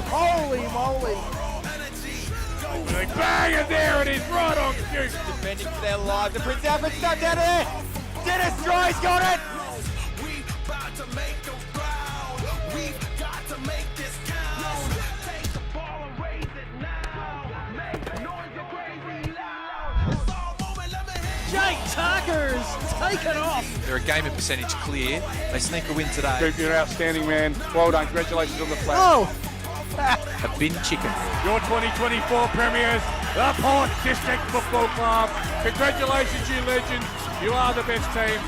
Holy moly! Bang, and there it is, right on cue. Defending for their lives. The Prince Alfred stuck out of there. Dennis Dry's got it. We about to make them proud. We've got to make this count. Take the ball and raise it now. Make the noise go crazy loud. It's all moment, let me hear. Jake Tucker's taken off. They're a game of percentage clear. They sneak a win today. Duke, you're outstanding, man. Well done. Congratulations on the flag. Oh! A bin chicken. Your 2024 premiers, the Port District Football Club. Congratulations, you legends. You are the best team.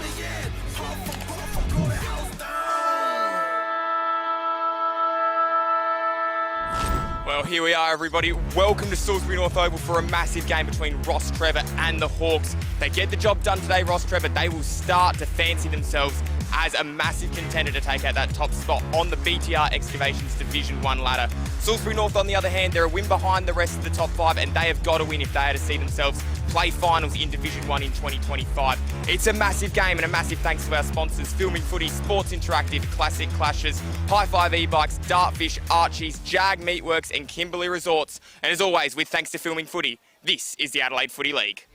Well, here we are, everybody. Welcome to Salisbury North Oval for a massive game between Rostrevor and the Hawks. They get the job done today, Rostrevor. They will start to fancy themselves as a massive contender to take out that top spot on the BTR Excavations Division 1 ladder. Salisbury North, on the other hand, they're a win behind the rest of the top 5, and they have got to win if they are to see themselves play finals in Division 1 in 2025. It's a massive game, and a massive thanks to our sponsors: Filming Footy, Sports Interactive, Classic Clashes, High Five E-Bikes, Dartfish, Archie's, Jag Meatworks, and Kimberley Resorts. And as always, with thanks to Filming Footy, this is the Adelaide Footy League.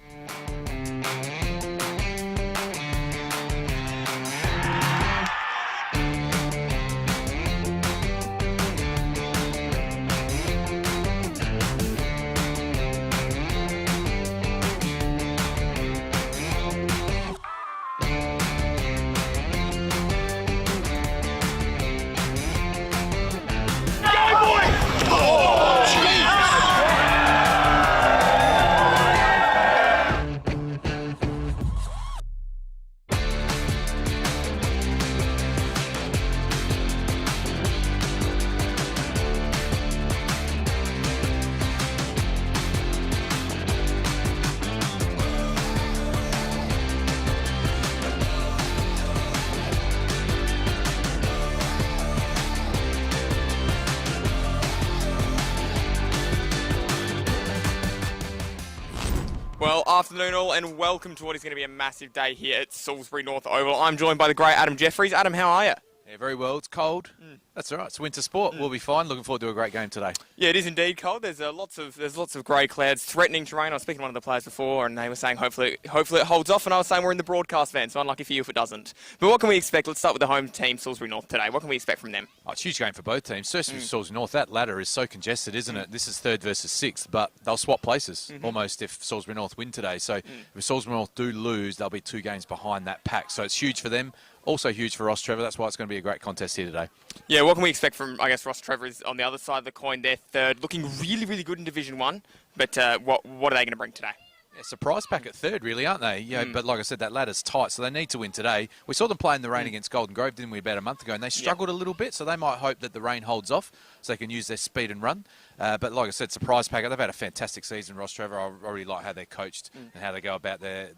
Well, afternoon all, and welcome to what is going to be a massive day here at Salisbury North Oval. I'm joined by the great Adam Jeffries. Adam, how are you? Yeah, very well. It's cold. That's all right. It's winter sport. We'll be fine. Looking forward to a great game today. Yeah, it is indeed cold. There's lots of grey clouds threatening terrain. I was speaking to one of the players before, and they were saying hopefully it holds off. And I was saying we're in the broadcast van, so unlucky for you if it doesn't. But what can we expect? Let's start with the home team, Salisbury North today. What can we expect from them? Oh, it's a huge game for both teams. Certainly Salisbury North. That ladder is so congested, isn't it? This is 3rd versus 6th, but they'll swap places almost if Salisbury North win today. So if Salisbury North do lose, they'll be 2 games behind that pack. So it's huge for them. Also huge for Rostrevor. That's why it's going to be a great contest here today. Yeah, what can we expect from, I guess, Rostrevor is on the other side of the coin. They're 3rd, looking really, really good in Division 1. But what are they going to bring today? Yeah, surprise pack at 3rd, really, aren't they? You know, but like I said, that ladder's tight, so they need to win today. We saw them play in the rain against Golden Grove, didn't we, about a month ago, and they struggled a little bit, so they might hope that the rain holds off so they can use their speed and run. But like I said, surprise pack. They've had a fantastic season, Rostrevor. I really like how they're coached and how they go about their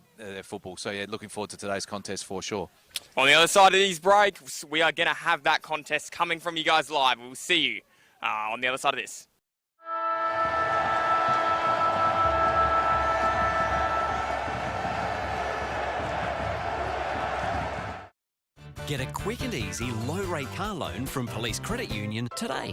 football. So, yeah, looking forward to today's contest for sure. On the other side of these breaks, we are going to have that contest coming from you guys live. We'll see you on the other side of this. Get a quick and easy low-rate car loan from Police Credit Union today.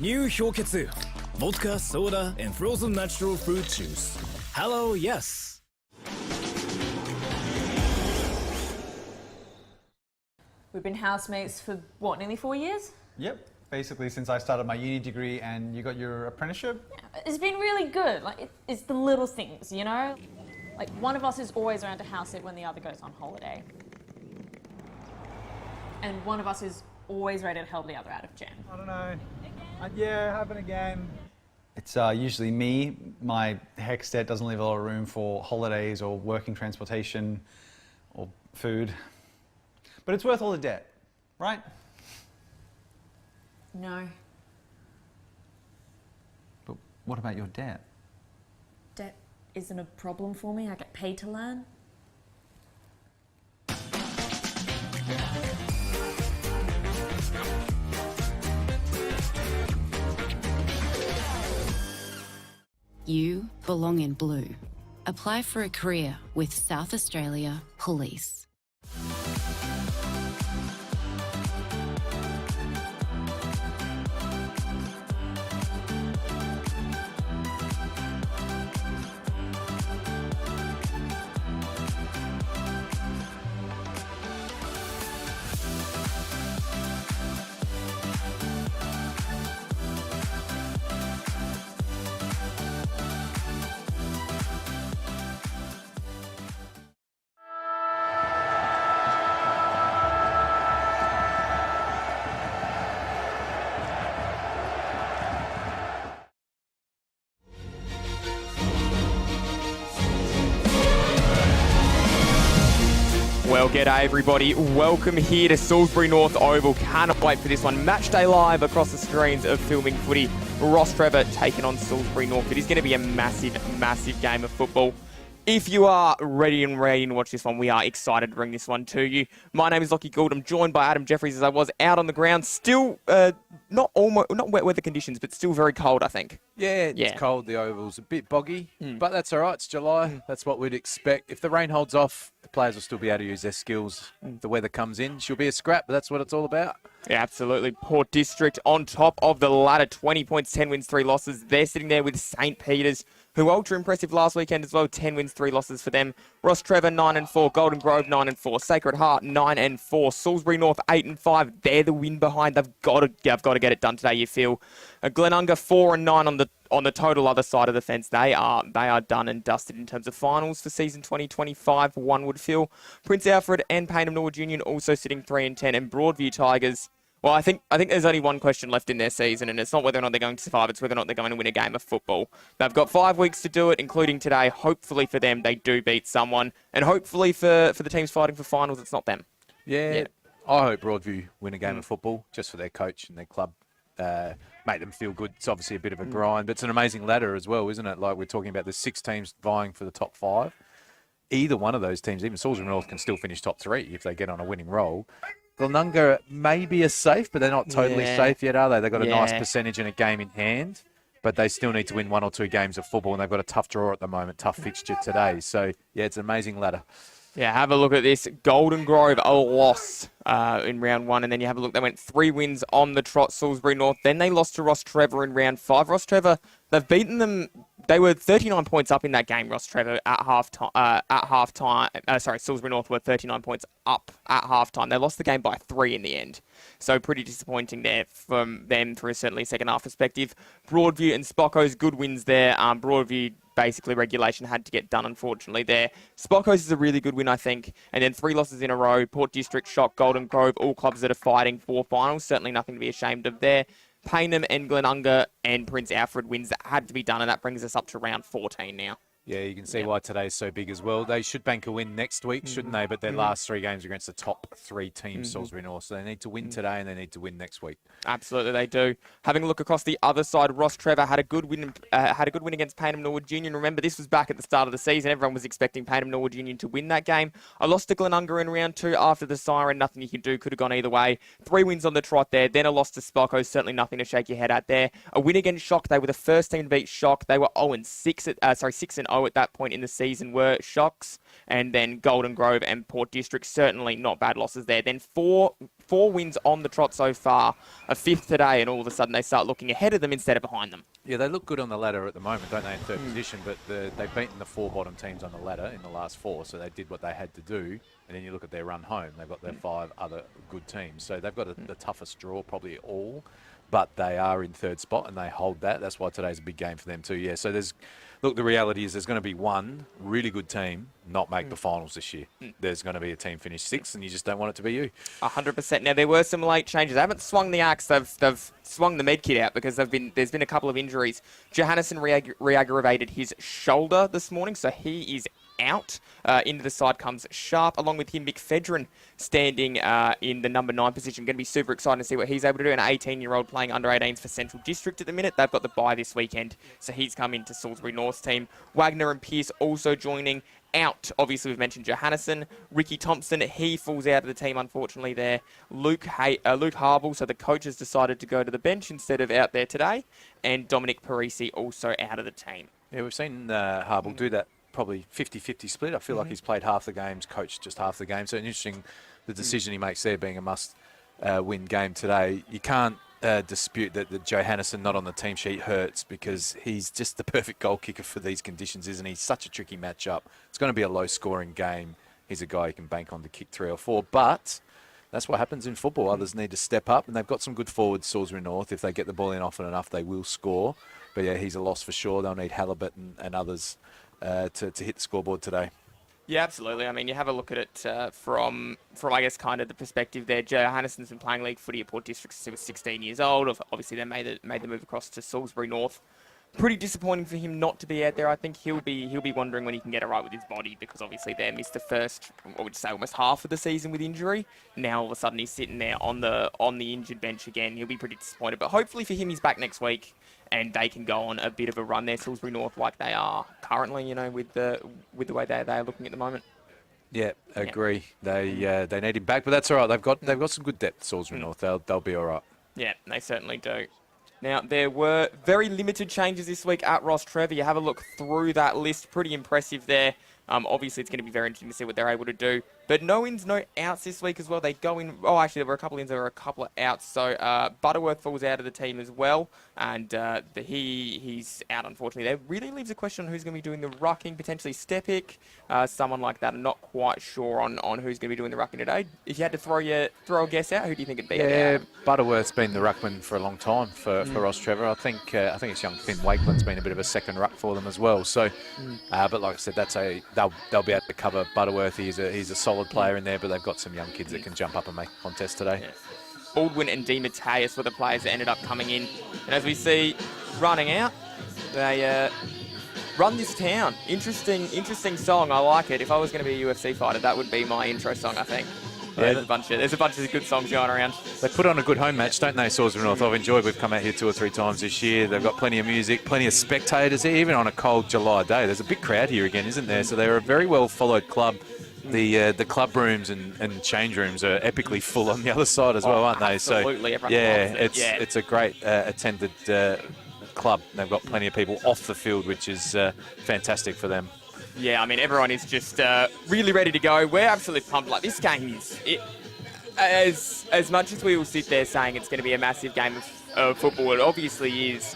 New Hyoketsu, vodka, soda, and frozen natural fruit juice. Hello, yes. We've been housemates for, what, nearly 4 years? Yep, basically since I started my uni degree and you got your apprenticeship. It's been really good. Like, it's the little things, you know? Like, one of us is always around to house it when the other goes on holiday. And one of us is always ready to help the other out of jam. I don't know. Yeah, happen again. It's usually me. My HEC stat doesn't leave a lot of room for holidays or working transportation or food. But it's worth all the debt, right? No. But what about your debt? Debt isn't a problem for me. I get paid to learn. You belong in blue. Apply for a career with South Australia Police. Well, g'day everybody. Welcome here to Salisbury North Oval. Cannot wait for this one. Match day live across the screens of Filming Footy. Rostrevor taking on Salisbury North. It is going to be a massive, massive game of football. If you are ready to watch this one, we are excited to bring this one to you. My name is Lockie Gould. I'm joined by Adam Jeffries as I was out on the ground. Still not wet weather conditions, but still very cold, I think. Yeah, it's cold. The oval's a bit boggy, but that's all right. It's July. That's what we'd expect. If the rain holds off, the players will still be able to use their skills. If the weather comes in, she'll be a scrap, but that's what it's all about. Yeah, absolutely. Port District on top of the ladder, 20 points, 10 wins, 3 losses. They're sitting there with St. Peter's, who ultra impressive last weekend as well. 10 wins, 3 losses for them. Rostrevor 9-4, Golden Grove 9-4, Sacred Heart 9-4, Salisbury North 8-5. They're the win behind. They've got to get it done today. You feel. Glenunga 4-9 on the total other side of the fence. They are done and dusted in terms of finals for season 2025. One would feel. Prince Alfred and Payneham Norwood Union also sitting 3-10, and Broadview Tigers. Well, I think there's only one question left in their season, and it's not whether or not they're going to survive, it's whether or not they're going to win a game of football. They've got 5 weeks to do it, including today. Hopefully for them, they do beat someone. And hopefully for the teams fighting for finals, it's not them. Yeah. I hope Broadview win a game of football, just for their coach and their club. make them feel good. It's obviously a bit of a grind, but it's an amazing ladder as well, isn't it? Like we're talking about the 6 teams vying for the top 5. Either one of those teams, even Salisbury North, can still finish top 3 if they get on a winning roll. Glenunga maybe are safe, but they're not totally safe yet, are they? They've got a nice percentage and a game in hand, but they still need to win 1 or 2 games of football, and they've got a tough draw at the moment, tough fixture today. So, yeah, it's an amazing ladder. Yeah, have a look at this. Golden Grove, a loss in round 1, and then you have a look. They went 3 wins on the trot, Salisbury North. Then they lost to Rostrevor in round 5. Rostrevor, they've beaten them. They were 39 points up in that game, Rostrevor, at half-time. Salisbury North were 39 points up at half-time. They lost the game by 3 in the end. So pretty disappointing there from them for certainly a second-half perspective. Broadview and Spocko's good wins there. Broadview, basically regulation had to get done, unfortunately, there. Spocko's is a really good win, I think. And then 3 losses in a row. Port District, Shock, Golden Grove, all clubs that are fighting for finals. Certainly nothing to be ashamed of there. Payneham and Glenunga and Prince Alfred wins that had to be done, and that brings us up to round 14 now. Yeah, you can see why today's so big as well. They should bank a win next week, shouldn't they? But their last 3 games are against the top 3 teams, Salisbury North. So they need to win today and they need to win next week. Absolutely, they do. Having a look across the other side, Rostrevor had a good win. Against Payneham Norwood Union. Remember, this was back at the start of the season. Everyone was expecting Payneham Norwood Union to win that game. I lost to Glenunga in round 2 after the siren. Nothing you can do. Could have gone either way. 3 wins on the trot there. Then a loss to Spocko. Certainly nothing to shake your head at there. A win against Shock. They were the first team to beat Shock. They were 6-0 at that point in the season were Shocks, and then Golden Grove and Port District. Certainly not bad losses there. Then four wins on the trot so far, a 5th today, and all of a sudden they start looking ahead of them instead of behind them. Yeah, they look good on the ladder at the moment, don't they, in 3rd position, but they've beaten the 4 bottom teams on the ladder in the last 4, so they did what they had to do, and then you look at their run home, they've got their 5 other good teams, so they've got the toughest draw probably all, but they are in 3rd spot and they hold that. That's why today's a big game for them too. Yeah, so the reality is there's going to be one really good team not make the finals this year. There's going to be a team finish 6th, and you just don't want it to be you. 100%. Now, there were some late changes. They haven't swung the axe. They've swung the med kit out because there's been a couple of injuries. Johannesson re-aggravated his shoulder this morning, so he is out. Into the side comes Sharp, along with him, Mick Fedrin, standing in the number 9 position. Going to be super excited to see what he's able to do. An 18-year-old playing under 18s for Central District at the minute. They've got the bye this weekend, so he's come into Salisbury North's team. Wagner and Pearce also joining. Out, obviously, we've mentioned Johannesson. Ricky Thompson, he falls out of the team, unfortunately, there. Luke Harble, so the coach has decided to go to the bench instead of out there today. And Dominic Parisi also out of the team. Yeah, we've seen Harble do that probably 50-50 split. I feel like he's played half the games, coached just half the game. So interesting, the decision he makes there being a must-win game today. You can't dispute that the Johannesson not on the team sheet hurts because he's just the perfect goal kicker for these conditions, isn't he? Such a tricky matchup. It's going to be a low-scoring game. He's a guy you can bank on to kick 3 or 4, but that's what happens in football. Others need to step up, and they've got some good forwards, Salisbury North. If they get the ball in often enough, they will score. But yeah, he's a loss for sure. They'll need Halibut and others to hit the scoreboard today. Yeah, absolutely. I mean, you have a look at it from I guess, kind of the perspective there. Johannesson's been playing league footy at Port District since he was 16 years old. Obviously, they made the move across to Salisbury North. Pretty disappointing for him not to be out there. I think he'll be wondering when he can get it right with his body, because obviously they missed the first, what would you say, almost half of the season with injury. Now all of a sudden he's sitting there on the injured bench again. He'll be pretty disappointed. But hopefully for him, he's back next week and they can go on a bit of a run there, Salisbury North, like they are currently, with the way they are looking at the moment. Yeah, agree. Yeah. They need him back, but that's all right. They've got some good depth, Salisbury North. They'll be all right. Yeah, they certainly do. Now, there were very limited changes this week at Rostrevor. You have a look through that list. Pretty impressive there. Obviously, it's going to be very interesting to see what they're able to do. But no ins, no outs this week as well. They go in... Oh, actually, there were a couple ins, there were a couple of outs. So, Butterworth falls out of the team as well. And he's out, unfortunately. That really leaves a question on who's going to be doing the rucking. Potentially Stepic, someone like that. I'm not quite sure on who's going to be doing the rucking today. If you had to throw a guess out, who do you think it'd be? Yeah, Butterworth's been the ruckman for a long time for Rostrevor. I think it's young Finn Wakeland's been a bit of a second ruck for them as well. So, but like I said, they'll be able to cover Butterworth. He's a solid player in there, but they've got some young kids that can jump up and make a contest today. Yes. Baldwin and Di Mateus were the players that ended up coming in. And as we see running out, they Run This Town. Interesting song. I like it. If I was going to be a UFC fighter, that would be my intro song, I think. There's a bunch of good songs going around. They put on a good home match, don't they, Salisbury North? I've enjoyed. We've come out here 2 or 3 times this year. They've got plenty of music, plenty of spectators, even on a cold July day. There's a big crowd here again, isn't there? So they're a very well-followed club. The club rooms and change rooms are epically full on the other side as well, aren't they? Absolutely. So, it's a great attended club. They've got plenty of people off the field, which is fantastic for them. Yeah, I mean, everyone is just really ready to go. We're absolutely pumped. Like, this game is... As much as we will sit there saying it's going to be a massive game of football, it obviously is.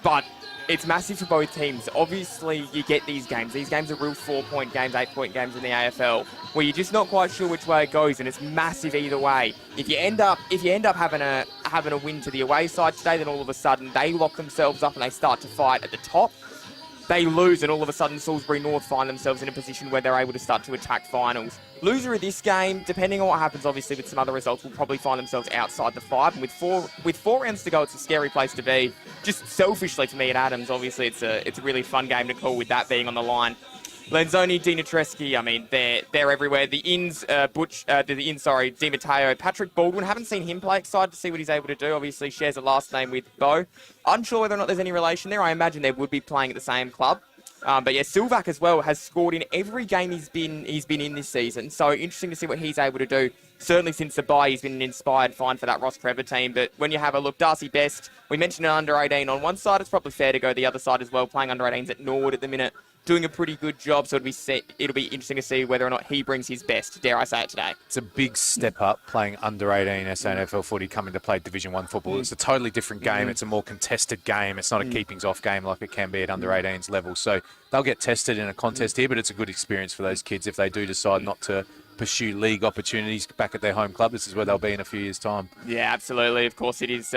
But it's massive for both teams. Obviously, you get these games. These games are real 4-point games, 8-point games in the AFL, where you're just not quite sure which way it goes, and it's massive either way. If you end up having a win to the away side today, then all of a sudden they lock themselves up and they start to fight at the top. They lose, and all of a sudden Salisbury North find themselves in a position where they're able to start to attack finals. Loser of this game, depending on what happens, obviously, with some other results, will probably find themselves outside the 5. And with four rounds to go, it's a scary place to be. Just selfishly for me at Adams, obviously, it's a really fun game to call with that being on the line. Lanzoni, Dinatreski, I mean, they're everywhere. The Inns, Di Matteo, Patrick Baldwin, haven't seen him play. Excited to see what he's able to do. Obviously, shares a last name with Bo. Unsure whether or not there's any relation there. I imagine they would be playing at the same club. But yeah, Silvac as well has scored in every game he's been in this season. So interesting to see what he's able to do. Certainly since the bye, he's been an inspired find for that Rostrevor team. But when you have a look, Darcy Best, we mentioned an under-18 on one side. It's probably fair to go the other side as well, playing under-18s at Norwood at the minute. Doing a pretty good job, so it'll be interesting to see whether or not he brings his best, dare I say it today. It's a big step up playing under-18 SANFL footy coming to play Division 1 football. It's a totally different game. It's a more contested game. It's not a keepings-off game like it can be at under-18s level. So they'll get tested in a contest here, but it's a good experience for those kids if they do decide not to pursue league opportunities back at their home club. This is where they'll be in a few years' time. Yeah, absolutely. Of course, it is...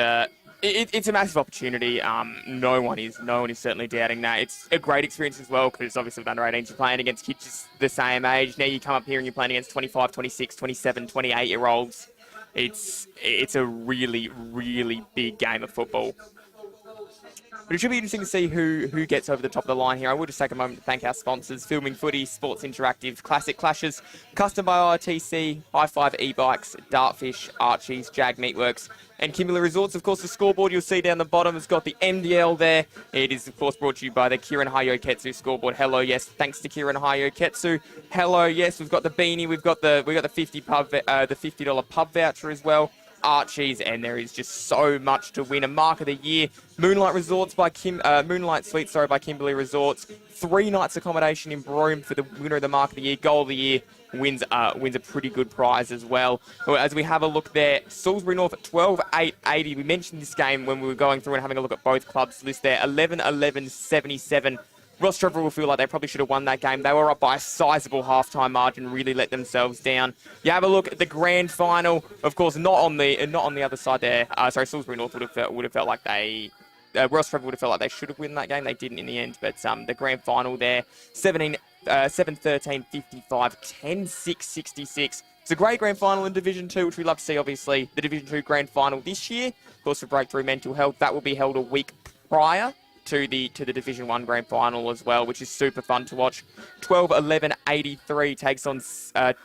It's a massive opportunity. No one is certainly doubting that. It's a great experience as well because obviously with under-18s you're playing against kids the same age. Now you come up here and you're playing against 25, 26, 27, 28-year-olds. It's a really, really big game of football. But it should be interesting to see who gets over the top of the line here. I will just take a moment to thank our sponsors, Filming Footy, Sports Interactive, Classic Clashes, Custom by ITC, High Five E-Bikes, Dartfish, Archie's, Jag Meatworks, and Kimberley Resorts. Of course, the scoreboard you'll see down the bottom has got the MDL there. It is, of course, brought to you by the Kieran Hayoketsu scoreboard. Hello, yes, thanks to Kieran Hayoketsu. Hello, yes, we've got the beanie, we've got the $50 pub voucher as well. Archie's, and there is just so much to win. A Mark of the Year, Moonlight Suites by Kimberley Resorts. 3 nights accommodation in Broome for the winner of the Mark of the Year. Goal of the Year wins a pretty good prize as well. As we have a look there, Salisbury North at 12-8-80. We mentioned this game when we were going through and having a look at both clubs' list there. 11-11-77. Rostrevor will feel like they probably should have won that game. They were up by a sizable halftime margin, really let themselves down. You have a look at the grand final. Of course, not on the other side there. Salisbury North would have felt like they. Rostrevor would have felt like they should have won that game. They didn't in the end. But the grand final there, 7-13-55, 10-6-66. It's a great grand final in Division 2, which we love to see, obviously. The Division 2 grand final this year, of course, for Breakthrough Mental Health, that will be held a week prior to the Division 1 grand final as well, which is super fun to watch. 12-11-83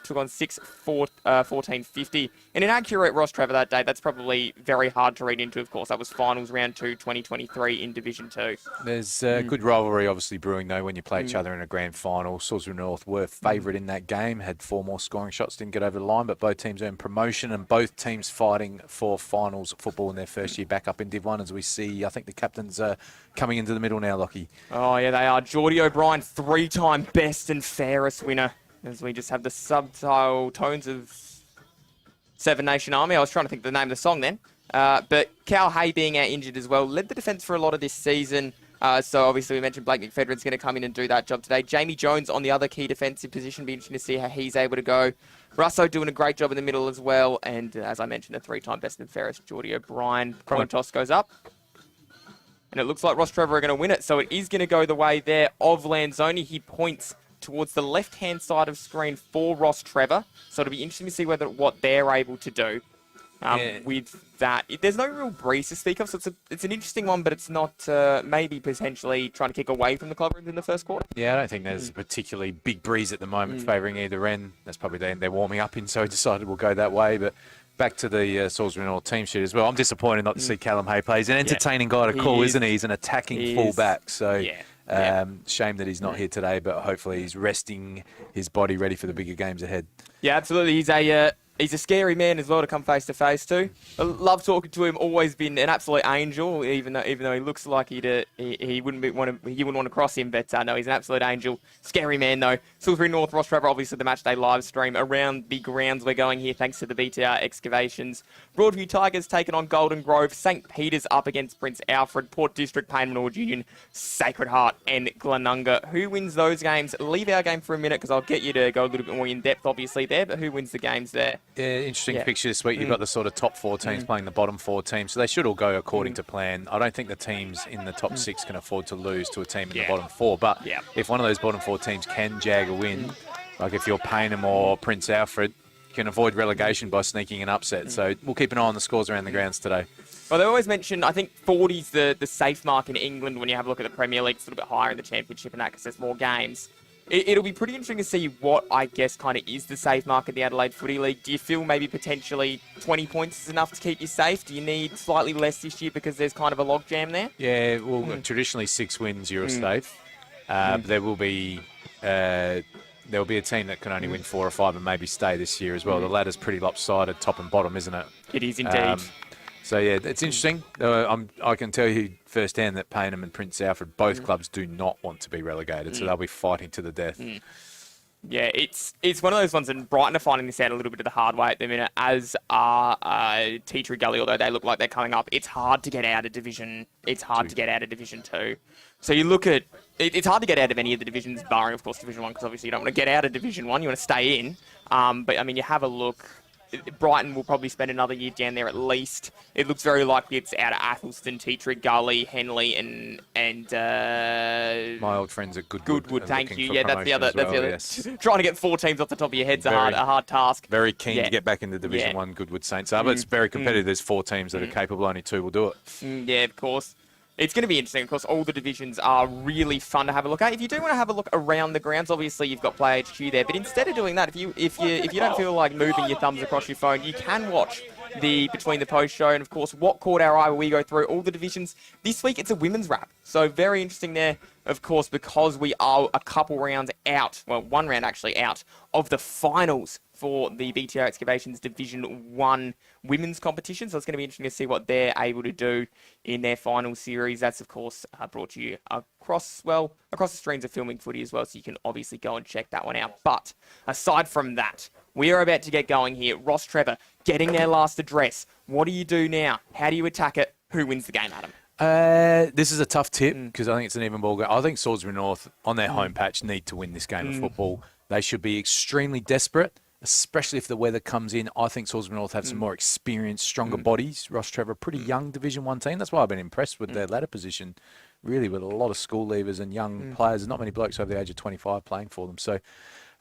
took on 6-14-50. And an accurate Rostrevor that day, that's probably very hard to read into, of course. That was finals round 2, 2023 in Division 2. There's good rivalry obviously brewing though when you play each other in a grand final. Salisbury North were favourite in that game, had 4 more scoring shots, didn't get over the line, but both teams earned promotion and both teams fighting for finals football in their first year back up in Div 1 as we see, I think the captains coming into the middle now, Lockie. Oh, yeah, they are. Geordie O'Brien, 3-time best and fairest winner. As we just have the subtle tones of Seven Nation Army. I was trying to think of the name of the song then. But Cal Hay being out injured as well, led the defence for a lot of this season. So obviously we mentioned Blake McFederin's going to come in and do that job today. Jamie Jones on the other key defensive position. Be interesting to see how he's able to go. Russo doing a great job in the middle as well. And as I mentioned, the 3-time best and fairest Geordie O'Brien. Toss goes up. And it looks like Rostrevor are going to win it. So it is going to go the way there of Lanzoni. He points towards the left-hand side of screen for Rostrevor. So it'll be interesting to see what they're able to do. With that, there's no real breeze to speak of, so it's an interesting one, but it's not maybe potentially trying to kick away from the club rooms in the first quarter. Yeah, I don't think there's a particularly big breeze at the moment favouring either end. That's probably the end they're warming up in, so he decided we'll go that way. But back to the Salisbury North team sheet as well. I'm disappointed not to see Callum Hay play. He's an entertaining guy to call, isn't he? He's an attacking full-back, so... shame that he's not here today, but hopefully he's resting his body ready for the bigger games ahead. Yeah, absolutely. He's a scary man as well to come face to face to. I love talking to him. Always been an absolute angel, even though he looks like he wouldn't want to cross him. But no, he's an absolute angel. Scary man though. Salisbury North, Rostrevor, obviously the matchday live stream around the grounds we're going here, thanks to the BTR excavations. Broadview Tigers taking on Golden Grove. St Peter's up against Prince Alfred. Port District, Payne Ord Union, Sacred Heart, and Glenunga. Who wins those games? Leave our game for a minute because I'll get you to go a little bit more in depth, obviously there. But who wins the games there? Yeah, interesting fixture this week. You've got the sort of top 4 teams playing the bottom 4 teams, so they should all go according to plan. I don't think the teams in the top 6 can afford to lose to a team in the bottom 4, but if one of those bottom 4 teams can jag a win, like if you're Payneham or Prince Alfred, you can avoid relegation by sneaking an upset. So we'll keep an eye on the scores around the grounds today. Well, they always mention, I think 40's the safe mark in England when you have a look at the Premier League. It's a little bit higher in the Championship and that because there's more games. It'll be pretty interesting to see what, I guess, kind of is the safe mark in the Adelaide Footy League. Do you feel maybe potentially 20 points is enough to keep you safe? Do you need slightly less this year because there's kind of a logjam there? Yeah, well, traditionally 6 wins, you're safe. There will be a team that can only win 4 or 5 and maybe stay this year as well. The ladder's pretty lopsided, top and bottom, isn't it? It is indeed. So, yeah, it's interesting. I can tell you firsthand that Payneham and Prince Alfred, both clubs do not want to be relegated, so they'll be fighting to the death. Yeah, it's one of those ones, and Brighton are finding this out a little bit of the hard way at the minute, as are Tea Tree Gully, although they look like they're coming up. It's hard to get out of Division. It's hard to get out of Division 2. So you look at... It's hard to get out of any of the divisions, barring, of course, Division 1, because obviously you don't want to get out of Division 1. You want to stay in. But, I mean, you have a look... Brighton will probably spend another year down there at least. It looks very likely it's out of Athelston, Tea Tree Gully, Henley, and my old friends at Goodwood, thank you. Yeah, that's the other. Yes. Trying to get 4 teams off the top of your head's a hard task. Very keen to get back into Division 1, Goodwood Saints are, but it's very competitive. There's 4 teams that are capable, only 2 will do it. Yeah, of course. It's going to be interesting. Of course, all the divisions are really fun to have a look at. If you do want to have a look around the grounds, obviously you've got Play HQ there. But instead of doing that, if you don't feel like moving your thumbs across your phone, you can watch the Between the Post show. And of course, what caught our eye, where we go through all the divisions. This week, it's a women's wrap. So very interesting there, of course, because we are a couple rounds out, well, 1 round actually out, of the finals for the BTO Excavations Division 1 women's competition. So it's going to be interesting to see what they're able to do in their final series. That's, of course, brought to you across the streams of Filming Footy as well, so you can obviously go and check that one out. But aside from that, we are about to get going here. Rostrevor getting their last address. What do you do now? How do you attack it? Who wins the game, Adam? This is a tough tip because I think it's an even ball game. I think Salisbury North, on their home patch, need to win this game of football. They should be extremely desperate, especially if the weather comes in. I think Salisbury North have some more experienced, stronger bodies. Rostrevor, pretty young Division 1 team. That's why I've been impressed with their ladder position, really, with a lot of school leavers and young players. There's not many blokes over the age of 25 playing for them. So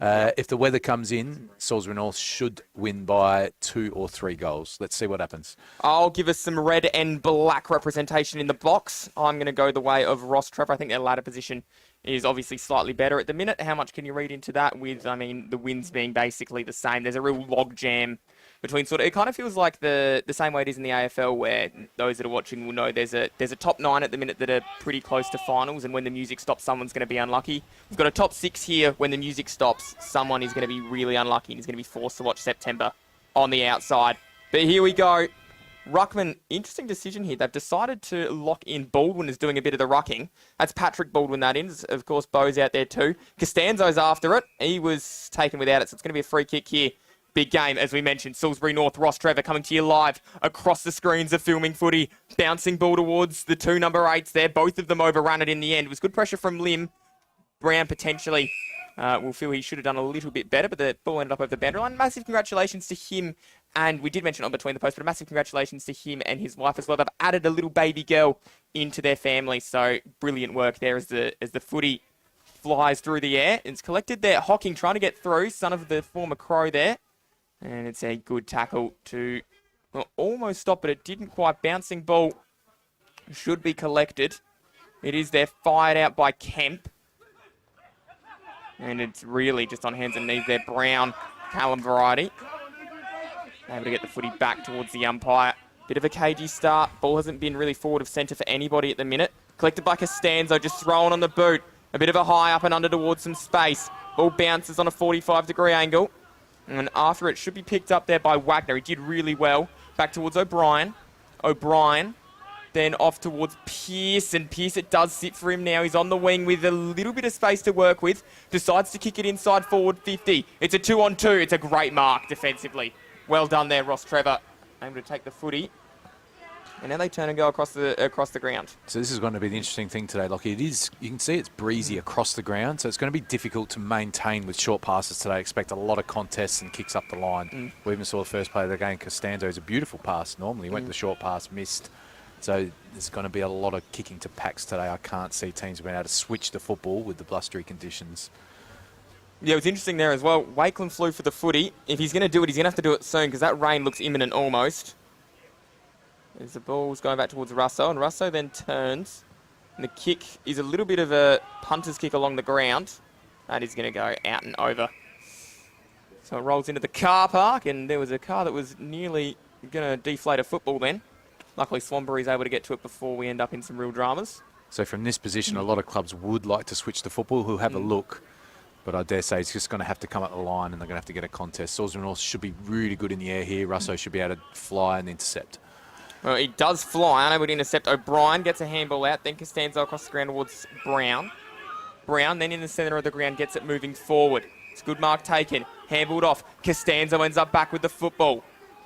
if the weather comes in, Salisbury North should win by 2 or 3 goals. Let's see what happens. I'll give us some red and black representation in the box. I'm going to go the way of Rostrevor. I think their ladder position is obviously slightly better at the minute. How much can you read into that with, I mean, the wins being basically the same? There's a real log jam between sort of, it kind of feels like the same way it is in the AFL, where those that are watching will know there's a top 9 at the minute that are pretty close to finals, and when the music stops, someone's going to be unlucky. We've got a top 6 here. When the music stops, someone is going to be really unlucky and is going to be forced to watch September on the outside. But here we go. Ruckman, interesting decision here. They've decided to lock in Baldwin as doing a bit of the rucking. That's Patrick Baldwin, that is. Of course, Bo's out there too. Costanzo's after it. He was taken without it, so it's going to be a free kick here. Big game, as we mentioned. Salisbury North, Rostrevor coming to you live across the screens of Filming Footy. Bouncing ball towards the 2 number 8s there. Both of them overrun it in the end. It was good pressure from Lim. Brown potentially will feel he should have done a little bit better, but the ball ended up over the boundary line. Massive congratulations to him. And we did mention on Between the Posts, but a massive congratulations to him and his wife as well. They've added a little baby girl into their family. So brilliant work there as the footy flies through the air. It's collected there. Hocking trying to get through, son of the former Crow there. And it's a good tackle to Well, almost stopped, but it didn't quite. Bouncing ball should be collected. It is there, fired out by Kemp. And it's really just on hands and knees there. Brown, Callum variety. Able to get the footy back towards the umpire. Bit of a cagey start. Ball hasn't been really forward of centre for anybody at the minute. Collected by Costanzo, just thrown on the boot. A bit of a high up and under towards some space. Ball bounces on a 45-degree angle. And after it should be picked up there by Wagner. He did really well. Back towards O'Brien. O'Brien. Then off towards Pearson. Pearson does sit for him now. He's on the wing with a little bit of space to work with. Decides to kick it inside forward 50. It's a 2-on-2. It's a great mark defensively. Well done there, Rostrevor. Able to take the footy. And now they turn and go across the ground. So this is going to be the interesting thing today, Lockie. It is, you can see it's breezy across the ground, so it's going to be difficult to maintain with short passes today. Expect a lot of contests and kicks up the line. We even saw the first play of the game. Costanzo is a beautiful pass. Normally went the short pass, missed. So there's going to be a lot of kicking to packs today. I can't see teams being able to switch the football with the blustery conditions. Yeah, it was interesting there as well. Wakeland flew for the footy. If he's going to do it, he's going to have to do it soon because that rain looks imminent almost. As the ball's going back towards Russo, and Russo then turns. And the kick is a little bit of a punter's kick along the ground. That is going to go out and over. So it rolls into the car park, and there was a car that was nearly going to deflate a football then. Luckily, Swanbury's able to get to it before we end up in some real dramas. So from this position, a lot of clubs would like to switch the football. Who'll have a look. But I dare say it's just going to have to come up the line, and they're going to have to get a contest. Salisbury North should be really good in the air here. Russo should be able to fly and intercept. Well, he does fly, unable to intercept. O'Brien gets a handball out, then Costanzo across the ground towards Brown. Brown then in the centre of the ground gets it moving forward. It's a good mark taken, handballed off. Costanzo ends up back with the football.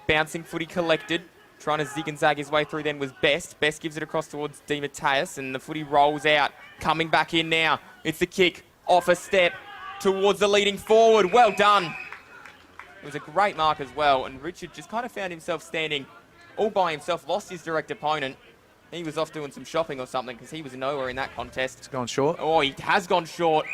Bouncing footy collected. Trying to zig and zag his way through then was Best. Best gives it across towards DeMatteis, and the footy rolls out. Coming back in now. It's the kick, off a step, towards the leading forward. Well done. It was a great mark as well, and Richard just kind of found himself standing all by himself, lost his direct opponent. He was off doing some shopping or something because he was nowhere in that contest. It's gone short. Oh, he has gone short.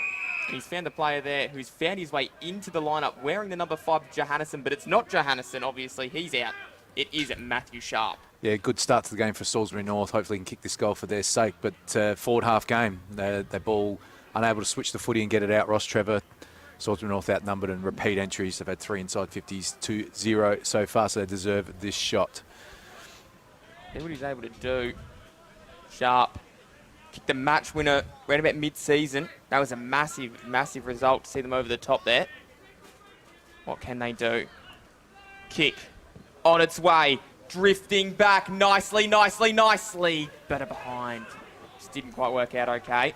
He's found the player there who's found his way into the lineup wearing the number 5, Johannesson, but it's not Johannesson, obviously. He's out. It is Matthew Sharp. Yeah, good start to the game for Salisbury North. Hopefully can kick this goal for their sake. But forward half game, they ball unable to switch the footy and get it out. Rostrevor, Salisbury North outnumbered and repeat entries. They've had 3 inside 50s, 2-0 so far, so they deserve this shot. See what he's able to do. Sharp kicked the match winner right about mid-season. That was a massive, massive result to see them over the top there. What can they do? Kick on its way. Drifting back nicely, nicely, nicely. But a behind. Just didn't quite work out okay.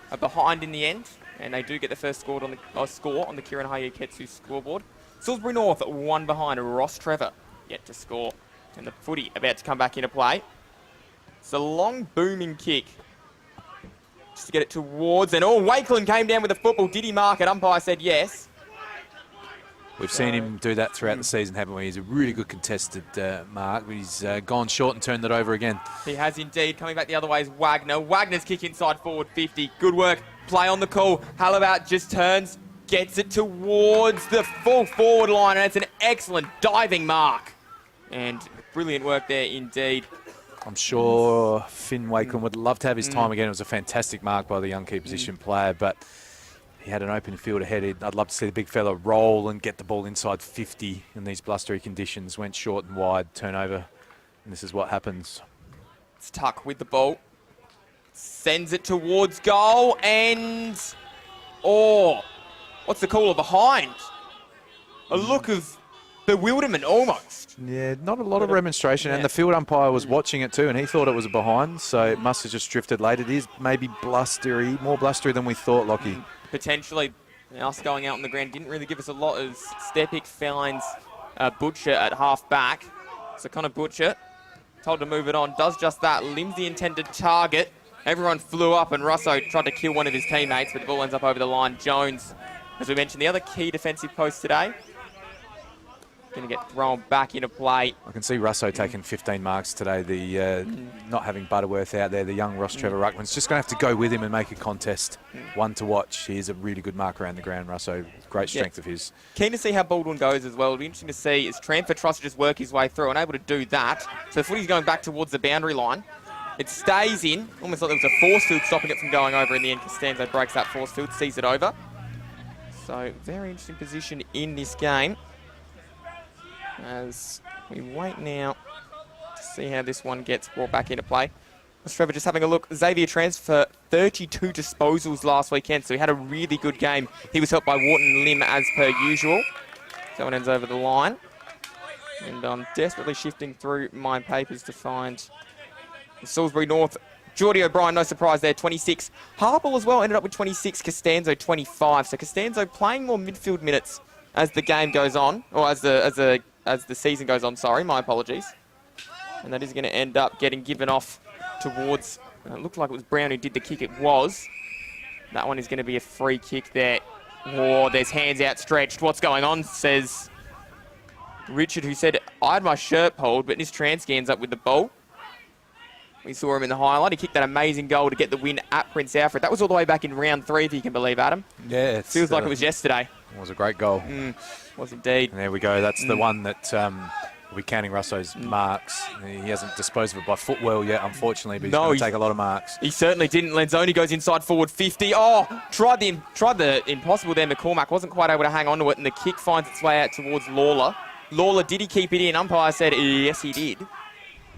A behind in the end. And they do get the first score on the Kieran Hayeketsu scoreboard. Salisbury North 1 behind. Rostrevor yet to score. And the footy about to come back into play. It's a long booming kick. Just to get it towards, and Wakeland came down with the football. Did he mark it? Umpire said yes. We've seen him do that throughout the season, haven't we? He's a really good contested mark, but he's gone short and turned it over again. He has indeed. Coming back the other way is Wagner. Wagner's kick inside forward 50. Good work. Play on the call. Hallivat just turns, gets it towards the full forward line, and it's an excellent diving mark. And brilliant work there indeed. I'm sure Finn Wakeland would love to have his time again. It was a fantastic mark by the young key position player, but he had an open field ahead. I'd love to see the big fella roll and get the ball inside 50 in these blustery conditions. Went short and wide, turnover, and this is what happens. It's Tuck with the ball. Sends it towards goal, and... what's the call? Behind? A look of bewilderment almost. Yeah, not a lot of remonstration, and the field umpire was watching it too, and he thought it was a behind, so it must have just drifted late. It is maybe blustery, more blustery than we thought, Lockie. Potentially. Us going out on the ground didn't really give us a lot as Stepic finds Butcher at half back. So Connor Butcher, told to move it on, does just that, limbs the intended target. Everyone flew up, and Russo tried to kill one of his teammates, but the ball ends up over the line. Jones, as we mentioned, the other key defensive post today. going to get thrown back into play. I can see Russo taking 15 marks today. The not having Butterworth out there, the young Rostrevor ruckman's just going to have to go with him and make a contest. One to watch. He's a really good marker around the ground, Russo. Great strength of his. Keen to see how Baldwin goes as well. It'll be interesting to see is Tramford tries to just work his way through and able to do that. So the footy's going back towards the boundary line. It stays in, almost like there was a force field stopping it from going over in the end. Costanzo breaks that force field, sees it over. So very interesting position in this game. As we wait now to see how this one gets brought back into play. Rostrevor just having a look. Xavier transfer 32 disposals last weekend, so he had a really good game. He was helped by Wharton Lim as per usual. That one ends over the line. And I'm desperately shifting through my papers to find Salisbury North. Geordie O'Brien, no surprise there, 26. Harple as well ended up with 26. Costanzo 25. So Costanzo playing more midfield minutes as the game goes on, or as the season goes on. Sorry, my apologies. And that is going to end up getting given off towards. It looked like it was Brown who did the kick. It was. That one is going to be a free kick there. Oh, there's hands outstretched. What's going on? Says Richard, who said I had my shirt pulled, but Nistransky ends up with the ball. We saw him in the highlight. He kicked that amazing goal to get the win at Prince Alfred. That was all the way back in round 3, if you can believe, Adam. Yeah. Feels like it was yesterday. It was a great goal. Was indeed. And there we go. That's the one that we'll be counting Russo's marks. He hasn't disposed of it by foot well yet, unfortunately, but he's going to take a lot of marks. He certainly didn't. Lenzoni goes inside forward 50. Oh, tried the impossible there. McCormack wasn't quite able to hang on to it, and the kick finds its way out towards Lawler. Lawler, did he keep it in? Umpire said, yes, he did.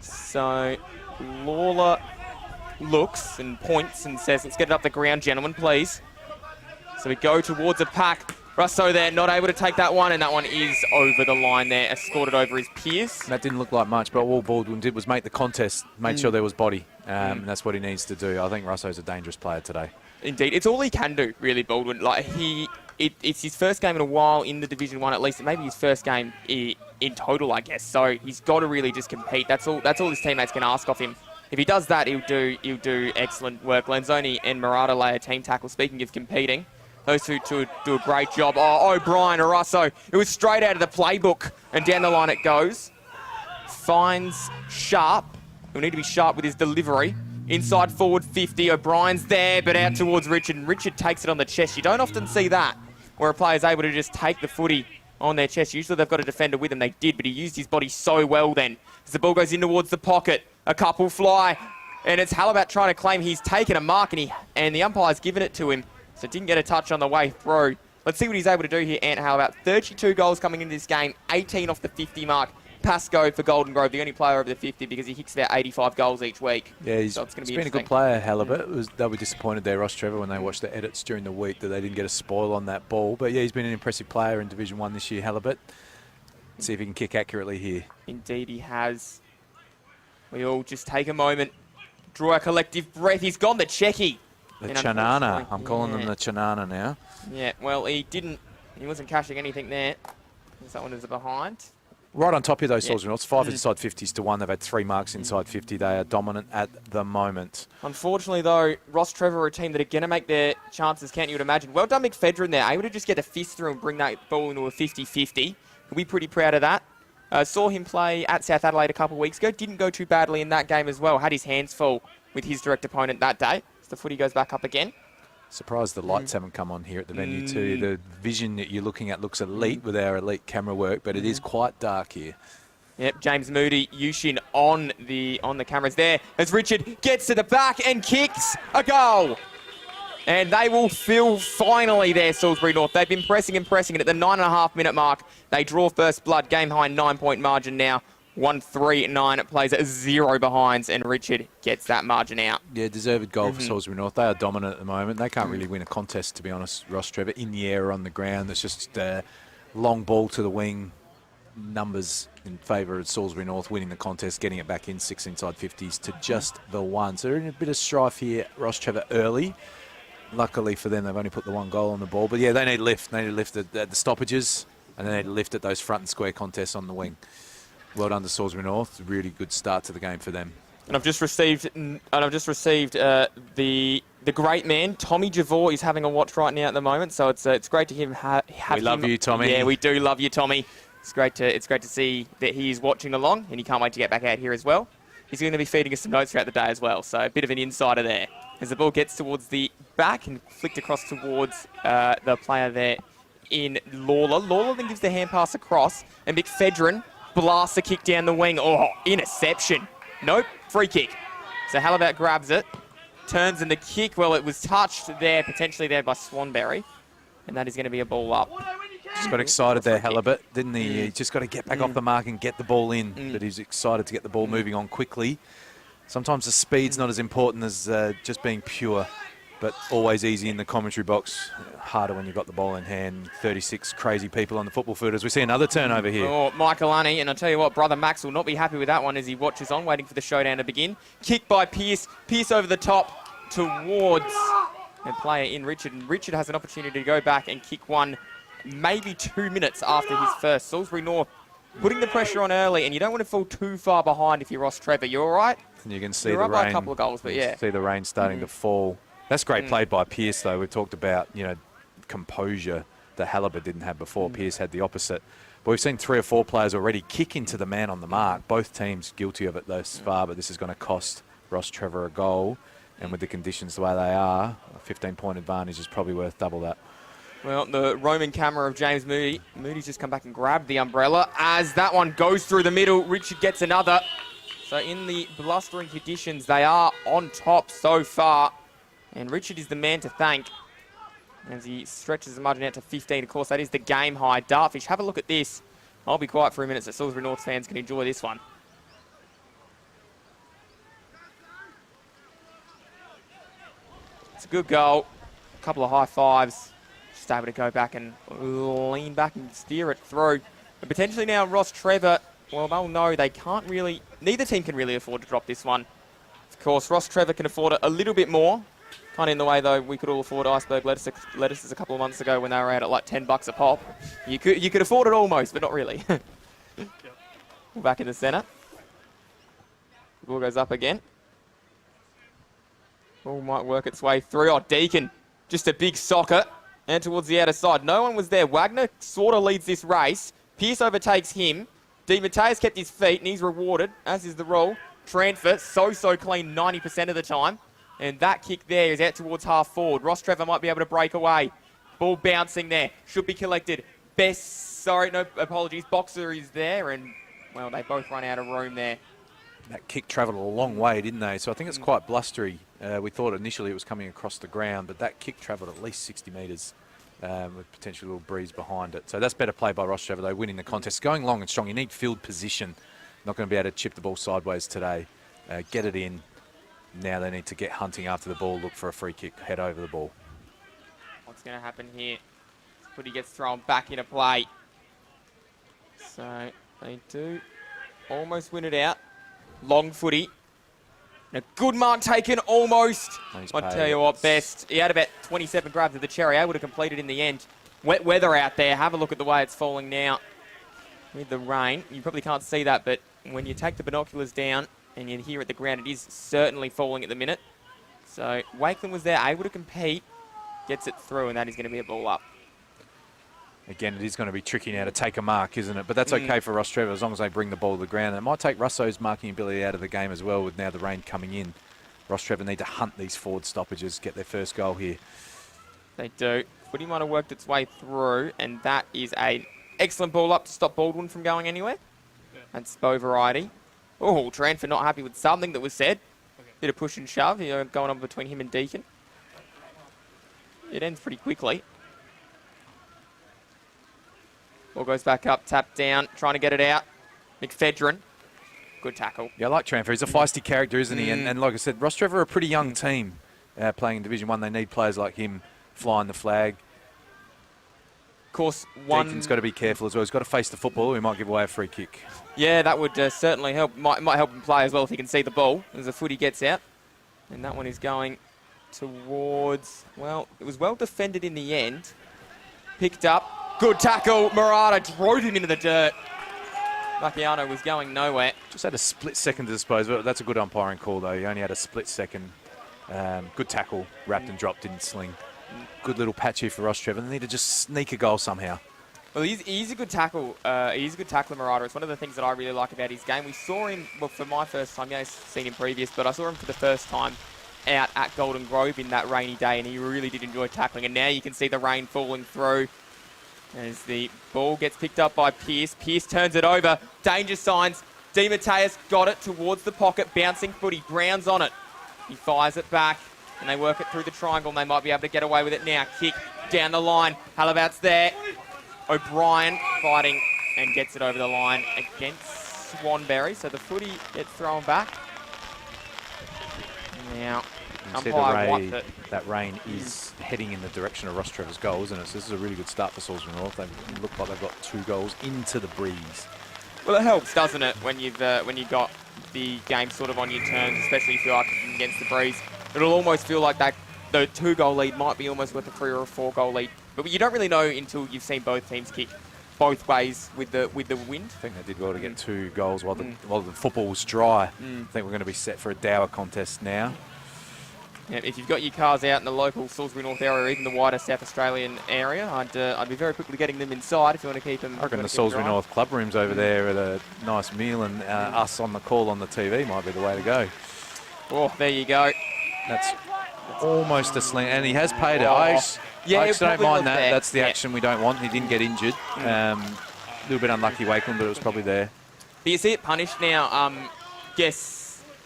So Lawler looks and points and says, let's get it up the ground, gentlemen, please. So we go towards the pack. Russo there, not able to take that one, and that one is over the line there, escorted over his peers. That didn't look like much, but all Baldwin did was make the contest, made sure there was body, and that's what he needs to do. I think Russo's a dangerous player today. Indeed, it's all he can do, really, Baldwin. Like it's his first game in a while in the Division 1, at least. It may be his first game in total, I guess. So he's got to really just compete. That's all his teammates can ask of him. If he does that, he'll do excellent work. Lenzoni and Murata lay a team tackle. Speaking of competing, those two do a great job. Oh, O'Brien, Russo. It was straight out of the playbook, and down the line it goes. Finds Sharp. He'll need to be sharp with his delivery. Inside forward 50. O'Brien's there, but out towards Richard. And Richard takes it on the chest. You don't often see that, where a player's able to just take the footy on their chest. Usually they've got a defender with them. They did, but he used his body so well then. As the ball goes in towards the pocket, a couple fly, and it's Halabat trying to claim he's taken a mark, and the umpire's given it to him. So didn't get a touch on the way through. Let's see what he's able to do here, Ant Halabat. 32 goals coming into this game, 18 off the 50 mark. Pascoe for Golden Grove, the only player over the 50 because he hits about 85 goals each week. Yeah, he's been a good player, Halibut. They'll be disappointed there, Rostrevor, when they watched the edits during the week that they didn't get a spoil on that ball. But yeah, he's been an impressive player in Division 1 this year, Halibut. Let's see if he can kick accurately here. Indeed he has. We all just take a moment, draw a collective breath. He's gone the checky. The Chanana. I'm calling them the Chanana now. Yeah, well, he wasn't cashing anything there. That one is a behind. Right on top of those Salisbury Norths, 5 inside 50s to 1. They've had 3 marks inside 50. They are dominant at the moment. Unfortunately, though, Rostrevor are a team that are going to make their chances, can't you imagine? Well done, McFedrin there. Able to just get a fist through and bring that ball into a 50-50. We'll be pretty proud of that. Saw him play at South Adelaide a couple of weeks ago. Didn't go too badly in that game as well. Had his hands full with his direct opponent that day. So the footy goes back up again. Surprised the lights haven't come on here at the venue too. The vision that you're looking at looks elite with our elite camera work, but it is quite dark here. Yep, James Moody, Yushin on the cameras there as Richard gets to the back and kicks a goal. And they will fill finally there, Salisbury North. They've been pressing and pressing, and at the 9.5-minute mark, they draw first blood. Game high 9-point margin now. 1-3-9. It plays at 0 behinds, and Richard gets that margin out. Yeah, deserved goal for Salisbury North. They are dominant at the moment. They can't really win a contest, to be honest, Rostrevor, in the air or on the ground. It's just a long ball to the wing. Numbers in favour of Salisbury North winning the contest, getting it back in 6 inside 50s to just the 1. So they're in a bit of strife here, Rostrevor, early. Luckily for them, they've only put the 1 goal on the ball. But yeah, they need lift. They need to lift at the stoppages, and they need to lift at those front and square contests on the wing. Well done to Salisbury North. Really good start to the game for them. And I've just received the great man Tommy Javor is having a watch right now at the moment. So it's great to have him. We love you, Tommy. Yeah, we do love you, Tommy. It's great to see that he is watching along, and he can't wait to get back out here as well. He's going to be feeding us some notes throughout the day as well, so a bit of an insider there. As the ball gets towards the back and flicked across towards the player there in Lawler. Lawler then gives the hand pass across, and McFedrin blasts a kick down the wing. Oh, interception. Nope, free kick. So Halabat grabs it, turns in the kick. Well, it was touched there, potentially there by Swanberry, and that is going to be a ball up. Just got excited there, Halibut, didn't he? He just got to get back off the mark and get the ball in, but he's excited to get the ball moving on quickly. Sometimes the speed's not as important as just being pure, but always easy in the commentary box. Harder when you've got the ball in hand. 36 crazy people on the football field as we see another turnover here. Oh, Michaelani, and I'll tell you what, brother Max will not be happy with that one as he watches on, waiting for the showdown to begin. Kick by Pearce. Pearce over the top towards a player in Richard, and Richard has an opportunity to go back and kick one maybe 2 minutes after his first. Salisbury North putting the pressure on early, and you don't want to fall too far behind if you're Rostrevor. You all right? And you can see you're the up rain. by a couple of goals, but yeah. See the rain starting to fall. That's great played by Pearce, though. We've talked about, composure that Halibut didn't have before. Pearce had the opposite. But we've seen 3 or 4 players already kick into the man on the mark. Both teams guilty of it thus far, but this is going to cost Rostrevor a goal. And with the conditions the way they are, a 15-point advantage is probably worth double that. Well, the roaming camera of James Moody. Moody's just come back and grabbed the umbrella. As that one goes through the middle, Richard gets another. So in the blustering conditions, they are on top so far. And Richard is the man to thank as he stretches the margin out to 15. Of course, that is the game high. Dartfish, have a look at this. I'll be quiet for a minute so Salisbury North fans can enjoy this one. It's a good goal. A couple of high fives. Just able to go back and lean back and steer it through. But potentially now Rostrevor, well, they'll know they can't really, neither team can really afford to drop this one. Of course, Rostrevor can afford it a little bit more. Kind of in the way, though, we could all afford iceberg lettuces a couple of months ago when they were out at like $10 a pop. You could afford it almost, but not really. Back in the centre. The ball goes up again. Ball might work its way through. Oh, Deacon, just a big socket. And towards the outer side. No one was there. Wagner sort of leads this race. Pearce overtakes him. Di Matteo's kept his feet and he's rewarded, as is the rule. Transfer, so clean 90% of the time. And that kick there is out towards half forward. Rostrevor might be able to break away. Ball bouncing there. Should be collected. Boxer is there. And, well, they both run out of room there. That kick travelled a long way, didn't they? So I think it's quite blustery. We thought initially it was coming across the ground, but that kick travelled at least 60 metres with potentially a little breeze behind it. So that's better play by Rostrevor, though, winning the contest. Going long and strong. You need field position. Not going to be able to chip the ball sideways today. Get it in. Now they need to get hunting after the ball, look for a free kick, head over the ball. What's going to happen here? Footy gets thrown back into play. So they do almost win it out. Long footy. And a good mark taken, almost. I'll tell you what, best. He had about 27 grabs of the cherry, able to complete it in the end. Wet weather out there. Have a look at the way it's falling now with the rain. You probably can't see that, but when you take the binoculars down and you hear at the ground, it is certainly falling at the minute. So Wakeland was there, able to compete, gets it through, and that is going to be a ball up. Again, it is going to be tricky now to take a mark, isn't it? But that's okay for Rostrevor as long as they bring the ball to the ground. It might take Russo's marking ability out of the game as well with now the rain coming in. Rostrevor need to hunt these forward stoppages, get their first goal here. They do. Footy might have worked its way through, and that is an excellent ball up to stop Baldwin from going anywhere. That's Bo variety. Oh, Tranford not happy with something that was said. Bit of push and shove going on between him and Deacon. It ends pretty quickly. Ball goes back up, tapped down, trying to get it out. McFedrin. Good tackle. Yeah, I like Tranford. He's a feisty character, isn't he? And like I said, Rostrevor are a pretty young team playing in Division 1. They need players like him flying the flag. Of course, Deacon's got to be careful as well. He's got to face the football. He might give away a free kick. Yeah, that would certainly help. Might help him play as well if he can see the ball as the footy gets out. And that one is going towards, well, it was well defended in the end. Picked up. Good tackle. Murata drove him into the dirt. Macchiano was going nowhere. Just had a split second to dispose of it. That's a good umpiring call, though. He only had a split second. Good tackle. Wrapped and dropped, didn't sling. Good little patch here for Rostrevor. They need to just sneak a goal somehow. Well, he's a good tackle. He's a good tackler, Murata. It's one of the things that I really like about his game. We saw him, well, for my first time, I've seen him previous, but I saw him for the first time out at Golden Grove in that rainy day, and he really did enjoy tackling. And now you can see the rain falling through as the ball gets picked up by Pearce. Pearce turns it over. Danger signs. Di Matteus got it towards the pocket. Bouncing Footy. Grounds on it. He fires it back, and they work it through the triangle, and they might be able to get away with it now. Kick down the line. Halabat's there. O'Brien fighting and gets it over the line against Swanberry. So the Footy gets thrown back. Now, umpire wants it. That rain is heading in the direction of Rostrevor's goals, and this is a really good start for Salisbury North. They look like they've got 2 goals into the breeze. Well, it helps, doesn't it, when you've got the game sort of on your terms, especially if you are kicking against the breeze. It'll almost feel like that the 2-goal lead might be almost worth a 3 or a 4-goal lead. But you don't really know until you've seen both teams kick both ways with the wind. I think they did well to get 2 goals while the football was dry. I think we're going to be set for a dour contest now. Yeah, if you've got your cars out in the local Salisbury North area or even the wider South Australian area, I'd be very quickly getting them inside if you want to keep them. I reckon the Salisbury North club rooms over there at a nice meal, and us on the call on the TV might be the way to go. Oh, there you go. That's almost a sling, and he has paid it. Oh. I Yeah, don't mind that. there. That's the action we don't want. He didn't get injured. A little bit unlucky, Wakeland, but it was probably there. But you see it punished now.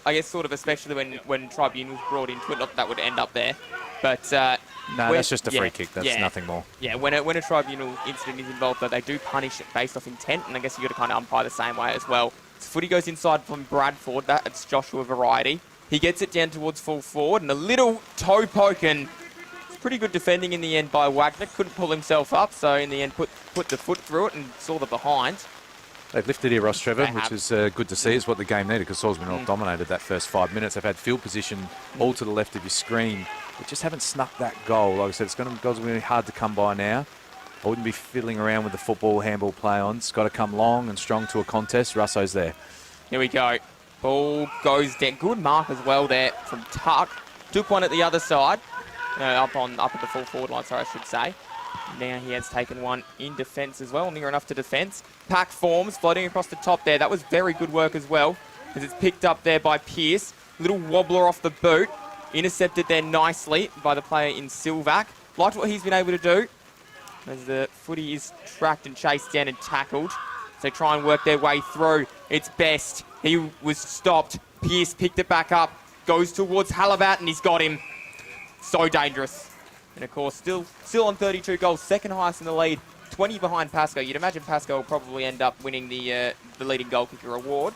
I guess sort of especially when tribunals brought into it. Not that would end up there, but no, that's just a free kick. That's nothing more. Yeah, when a tribunal incident is involved, though, they do punish it based off intent, and I guess you got to kind of umpire the same way as well. So Footy goes inside from Bradford. That's Joshua Variety. He gets it down towards full forward, and a little toe poke, and it's pretty good defending in the end by Wagner. Couldn't pull himself up, so in the end put the foot through it and saw the behind. They've lifted here, Rostrevor, which is good to see. Is what the game needed, because Salisbury North dominated that first 5 minutes. They've had field position all to the left of your screen. They just haven't snuck that goal. Like I said, goals are going to be hard to come by now. I wouldn't be fiddling around with the football, handball play on. It's got to come long and strong to a contest. Russo's there. Here we go. Ball goes down. Good mark as well there from Tuck. Took one at the other side. Up at the full forward line, sorry, I should say. Now he has taken one in defence as well, near enough to defence. Pack forms, floating across the top there. That was very good work as well, as it's picked up there by Pearce. Little wobbler off the boot. Intercepted there nicely by the player in Silvac. Liked what he's been able to do, as the Footy is tracked and chased down and tackled. So they try and work their way through. It's Best. He was stopped. Pearce picked it back up. Goes towards Halabat, and he's got him. So dangerous. And of course, still on 32 goals, second highest in the lead, 20 behind Pascoe. You'd imagine Pascoe will probably end up winning the leading goal kicker award.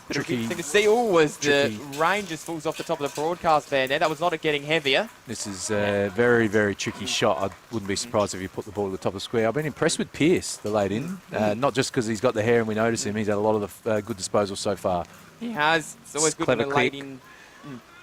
But Tricky. interesting to see was the rain just falls off the top of the broadcast van there. That was not it getting heavier. This is a very, very tricky shot. I wouldn't be surprised if you put the ball to the top of the square. I've been impressed with Pearce, the late in. Not just because he's got the hair and we notice him. He's had a lot of the good disposals so far. He has. It's always good Clever when a late kick. in.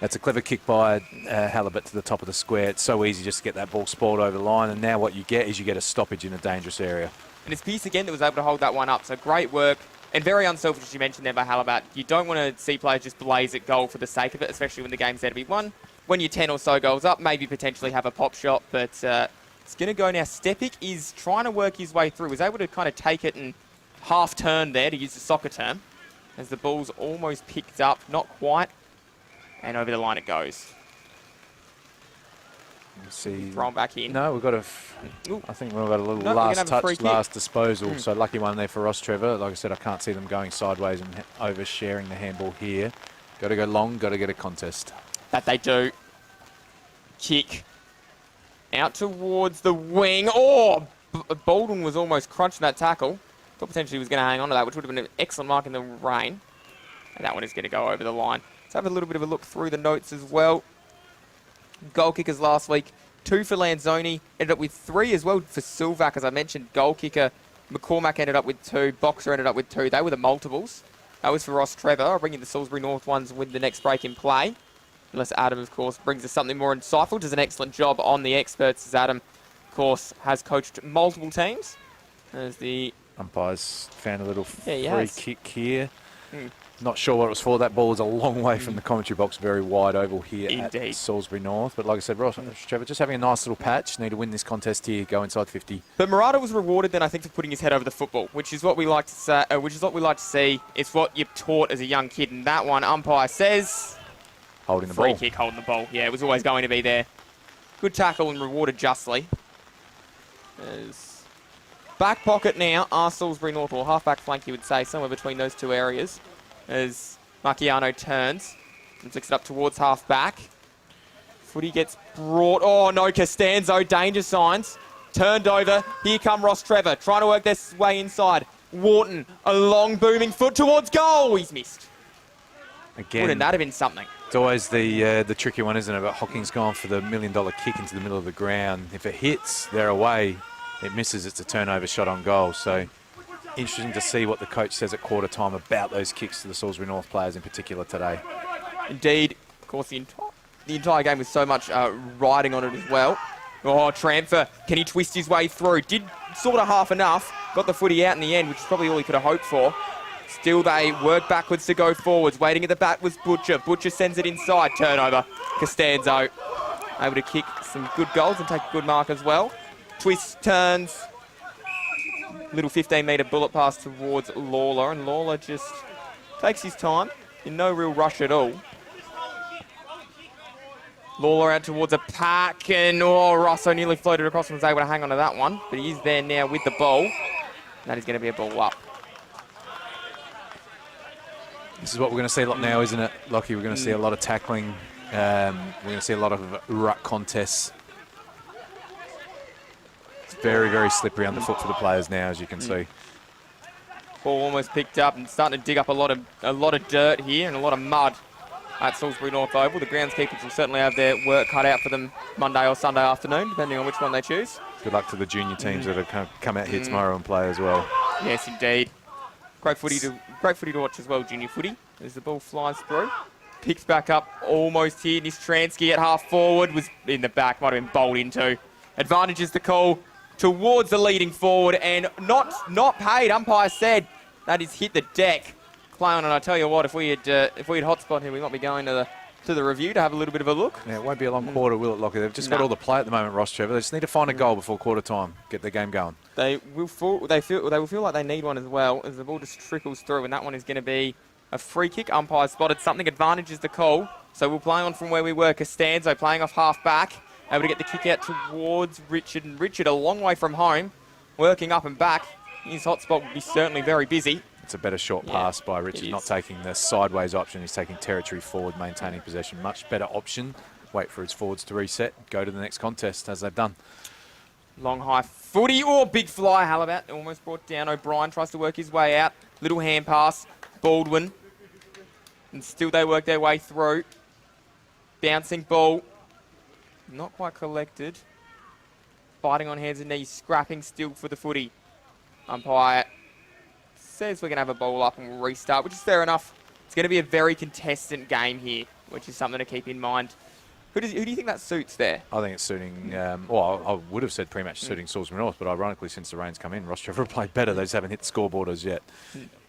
That's a clever kick by Halibut to the top of the square. It's so easy just to get that ball spoiled over the line, and now what you get is you get a stoppage in a dangerous area. And it's Pearce again that was able to hold that one up. So great work. And very unselfish, as you mentioned there, by Halabat. You don't want to see players just blaze at goal for the sake of it, especially when the game's there to be won. When you're 10 or so goals up, maybe potentially have a pop shot. But it's going to go now. Stepic is trying to work his way through. Was able to kind of take it and half turn there, to use the soccer term, as the ball's almost picked up. Not quite. And over the line it goes. Let's see. Thrown back in. No, we've got I think we've got a little last touch, last disposal. So lucky one there for Rostrevor. Like I said, I can't see them going sideways and oversharing the handball here. Got to go long, got to get a contest. That they do. Kick. Out towards the wing. Oh! Bolden was almost crunching that tackle. Thought potentially he was going to hang on to that, which would have been an excellent mark in the rain. And that one is going to go over the line. Let's have a little bit of a look through the notes as well. Goal kickers last week, 2 for Lanzoni. Ended up with 3 as well for Silvac, as I mentioned. Goal kicker McCormack ended up with 2. Boxer ended up with 2. They were the multiples. That was for Rostrevor. I'll bring in the Salisbury North ones with the next break in play. Unless Adam, of course, brings us something more insightful. Does an excellent job on the experts, as Adam, of course, has coached multiple teams. As the umpires found a little free has. kick here. Not sure what it was for. That ball was a long way from the commentary box, very wide oval here Indeed. at Salisbury North. But like I said, Rostrevor just having a nice little patch. Need to win this contest here, go inside 50. But Murata was rewarded then, I think, for putting his head over the football, which is what we like to say. Which is what we like to see. It's what you're taught as a young kid. And that one, umpire says, Holding the free ball. kick, holding the ball. Yeah, it was always going to be there. Good tackle and rewarded justly. As back pocket now, are Salisbury North, or half-back flank, you would say, somewhere between those two areas. As Marciano turns and flicks it up towards half-back. Footy gets brought. Oh, no, Costanzo, danger signs. Turned over. Here come Rostrevor, trying to work their way inside. Wharton, a long booming foot towards goal. He's missed. Again, Wouldn't that have been something? it's always the tricky one, isn't it? But Hocking's gone for the $1 million kick into the middle of the ground. If it hits, they're away. It misses, it's a turnover shot on goal. So interesting to see what the coach says at quarter time about those kicks to the Salisbury North players in particular today. Indeed. Of course, the entire game with so much riding on it as well. Oh, Tramfer, can he twist his way through? Did sort of half enough. Got the footy out in the end, which is probably all he could have hoped for. Still, they work backwards to go forwards. Waiting at the back was Butcher. Butcher sends it inside. Turnover. Costanzo able to kick some good goals and take a good mark as well. Twist, turns. Little 15-metre bullet pass towards Lawler, and Lawler just takes his time in no real rush at all. Lawler out towards a pack, and Rosso nearly floated across and was able to hang on to that one, but he is there now with the ball. That is going to be a ball up. This is what we're going to see a lot now, isn't it, Lockie? We're going to see a lot of tackling. We're going to see a lot of ruck contests. It's very, very slippery underfoot for the players now, as you can see. Ball almost picked up and starting to dig up a lot of dirt here and a lot of mud at Salisbury North Oval. The groundskeepers will certainly have their work cut out for them Monday or Sunday afternoon, depending on which one they choose. Good luck to the junior teams that have come out here tomorrow and play as well. Yes, indeed. Great footy to watch as well, junior footy, as the ball flies through. Picks back up almost here. Nistransky at half forward was in the back, might have been bowled into. Advantages the call towards the leading forward and not paid. Umpire said that is hit the deck. Clown, and I tell you what, if we had hotspot here, we might be going to the review to have a little bit of a look. Yeah, it won't be a long quarter, will it, Lockie? They've just got all the play at the moment, Rostrevor. They just need to find a goal before quarter time, get the game going. They will feel like they need one as well, as the ball just trickles through, and that one is going to be a free kick. Umpire spotted something, advantages the call. So we'll play on from where we were. Costanzo playing off half back, able to get the kick out towards Richard, and Richard a long way from home, working up and back. His hotspot will be certainly very busy. It's a better short pass by Richard, not taking the sideways option. He's taking territory forward, maintaining possession. Much better option. Wait for his forwards to reset, go to the next contest, as they've done. Long high footy. Oh, big fly. Halabat almost brought down. O'Brien tries to work his way out. Little hand pass. Baldwin. And still they work their way through. Bouncing ball. Not quite collected. Biting on hands and knees. Scrapping still for the footy. Umpire says we're going to have a ball up and we'll restart, which is fair enough. It's going to be a very contestant game here, which is something to keep in mind. Who do you think that suits there? I think it's suiting, well, I would have said pretty much suiting Salisbury North, but ironically, since the rain's come in, Rostrevor have played better. They just haven't hit the scoreboard as yet.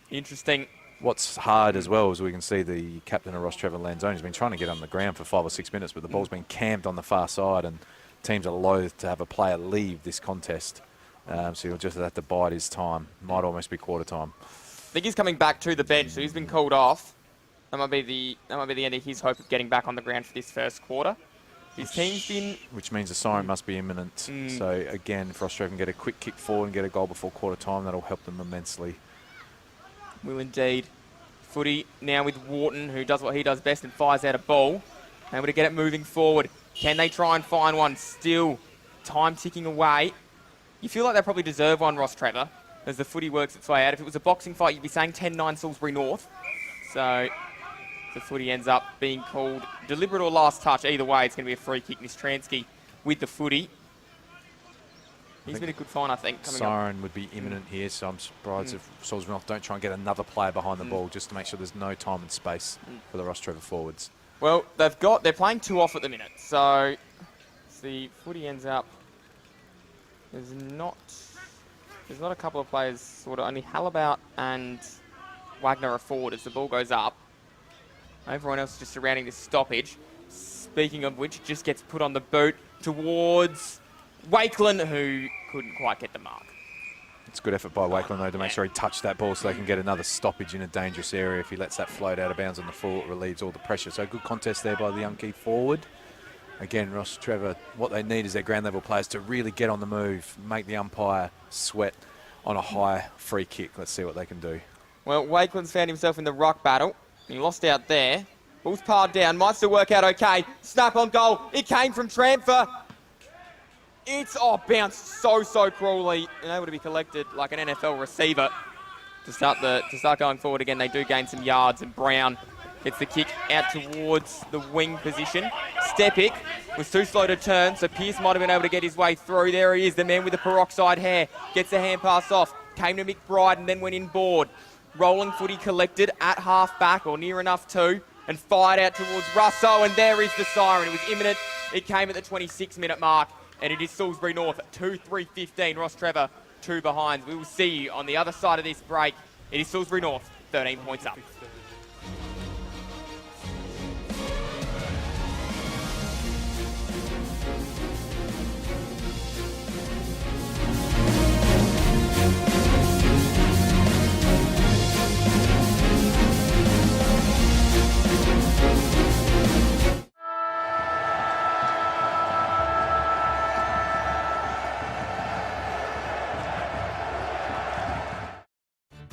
Interesting. What's hard as well is we can see the captain of Rostrevor, Lanzone, has been trying to get on the ground for 5 or 6 minutes, but the ball's been cammed on the far side, and teams are loath to have a player leave this contest. So he'll just have to bide his time. Might almost be quarter time. I think he's coming back to the bench, so he's been called off. That might be the end of his hope of getting back on the ground for this first quarter. His team's been... Which means the siren must be imminent. So again, if Rostrevor can get a quick kick forward and get a goal before quarter time, that'll help them immensely. Will indeed. Footy now with Wharton, who does what he does best and fires out a ball. Able to get it moving forward. Can they try and find one? Still time ticking away. You feel like they probably deserve one, Rostrevor, as the footy works its way out. If it was a boxing fight, you'd be saying 10-9 Salisbury North. So the footy ends up being called deliberate or last touch. Either way, it's going to be a free kick. Nistransky with the footy. He's been a good find, I think. Siren would be imminent here, so I'm surprised if Salisbury North don't try and get another player behind the ball just to make sure there's no time and space for the Rostrevor forwards. Well, they're playing 2 off at the minute, so the footy ends up. There's not a couple of players, sort of only Halabout and Wagner a forward as the ball goes up. Everyone else just surrounding this stoppage. Speaking of which, just gets put on the boot towards Wakeland, who couldn't quite get the mark. It's a good effort by Wakeland, though, to make sure he touched that ball so they can get another stoppage in a dangerous area. If he lets that float out of bounds on the full, it relieves all the pressure. So good contest there by the young key forward. Again, Rostrevor, what they need is their ground level players to really get on the move, make the umpire sweat on a high free kick. Let's see what they can do. Well, Wakeland's found himself in the ruck battle. He lost out there. Ball's parred down, might still work out okay. Snap on goal, it came from Tramfer. It's, bounced so cruelly and able to be collected like an NFL receiver. To start going forward again, they do gain some yards, and Brown gets the kick out towards the wing position. Stepic was too slow to turn, so Pearce might have been able to get his way through. There he is, the man with the peroxide hair. Gets the hand pass off, came to McBride and then went inboard. Rolling footy collected at half-back, or near enough to, and fired out towards Russo, and there is the siren. It was imminent. It came at the 26-minute mark, and it is Salisbury North 2-3-15. Rostrevor 2 behind. We will see you on the other side of this break. It is Salisbury North 13 points up.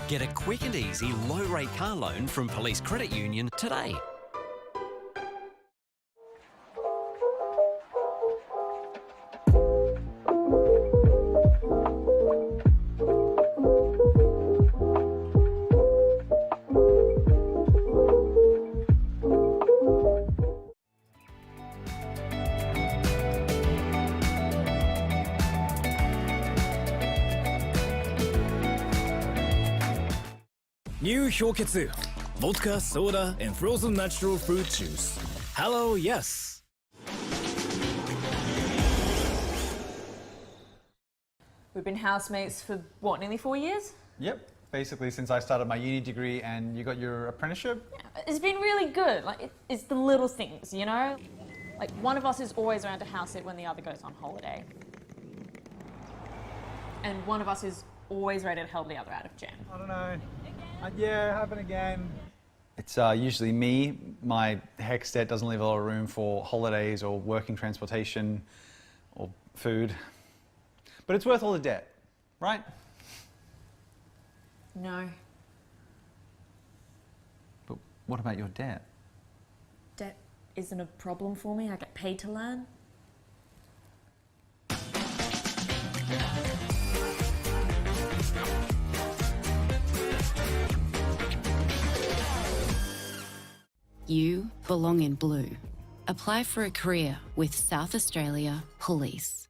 Get a quick and easy low-rate car loan from Police Credit Union today. New 氷結 Vodka, soda, and frozen natural fruit juice. Hello, yes. We've been housemates for, what, nearly 4 years? Yep, basically since I started my uni degree and you got your apprenticeship. Yeah, it's been really good. Like, it's the little things, you know? Like, one of us is always around to house it when the other goes on holiday. And one of us is always ready to help the other out of jam. I don't know. Yeah, happen again. It's usually me. My HECS debt doesn't leave a lot of room for holidays or working transportation or food. But it's worth all the debt, right? No. But what about your debt? Debt isn't a problem for me. I get paid to learn. You belong in blue. Apply for a career with South Australia Police.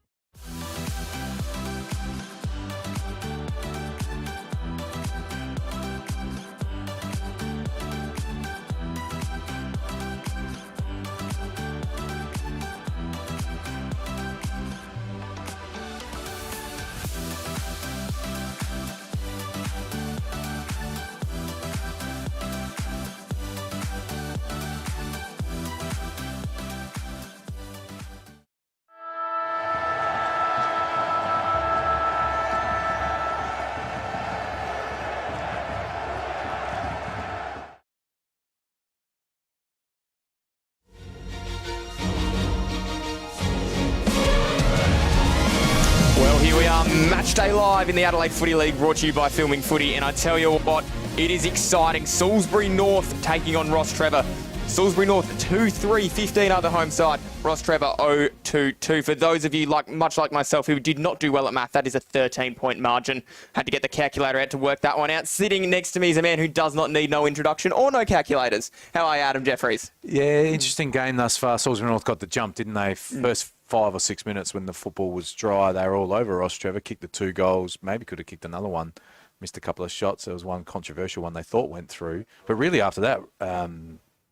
Match day live in the Adelaide Footy League, brought to you by Filming Footy, and I tell you what, it is exciting. Salisbury North taking on Rostrevor. Salisbury North 2-3-15 are the home side. Rostrevor 0-2-2. For those of you much like myself who did not do well at math, that is a 13-point margin. Had to get the calculator out to work that one out. Sitting next to me is a man who does not need no introduction or no calculators. How are you, Adam Jeffries? Yeah, interesting game thus far. Salisbury North got the jump, didn't they? First 5 or 6 minutes when the football was dry, they were all over Rostrevor, kicked the 2 goals, maybe could have kicked another one, missed a couple of shots. There was one controversial one they thought went through. But really after that,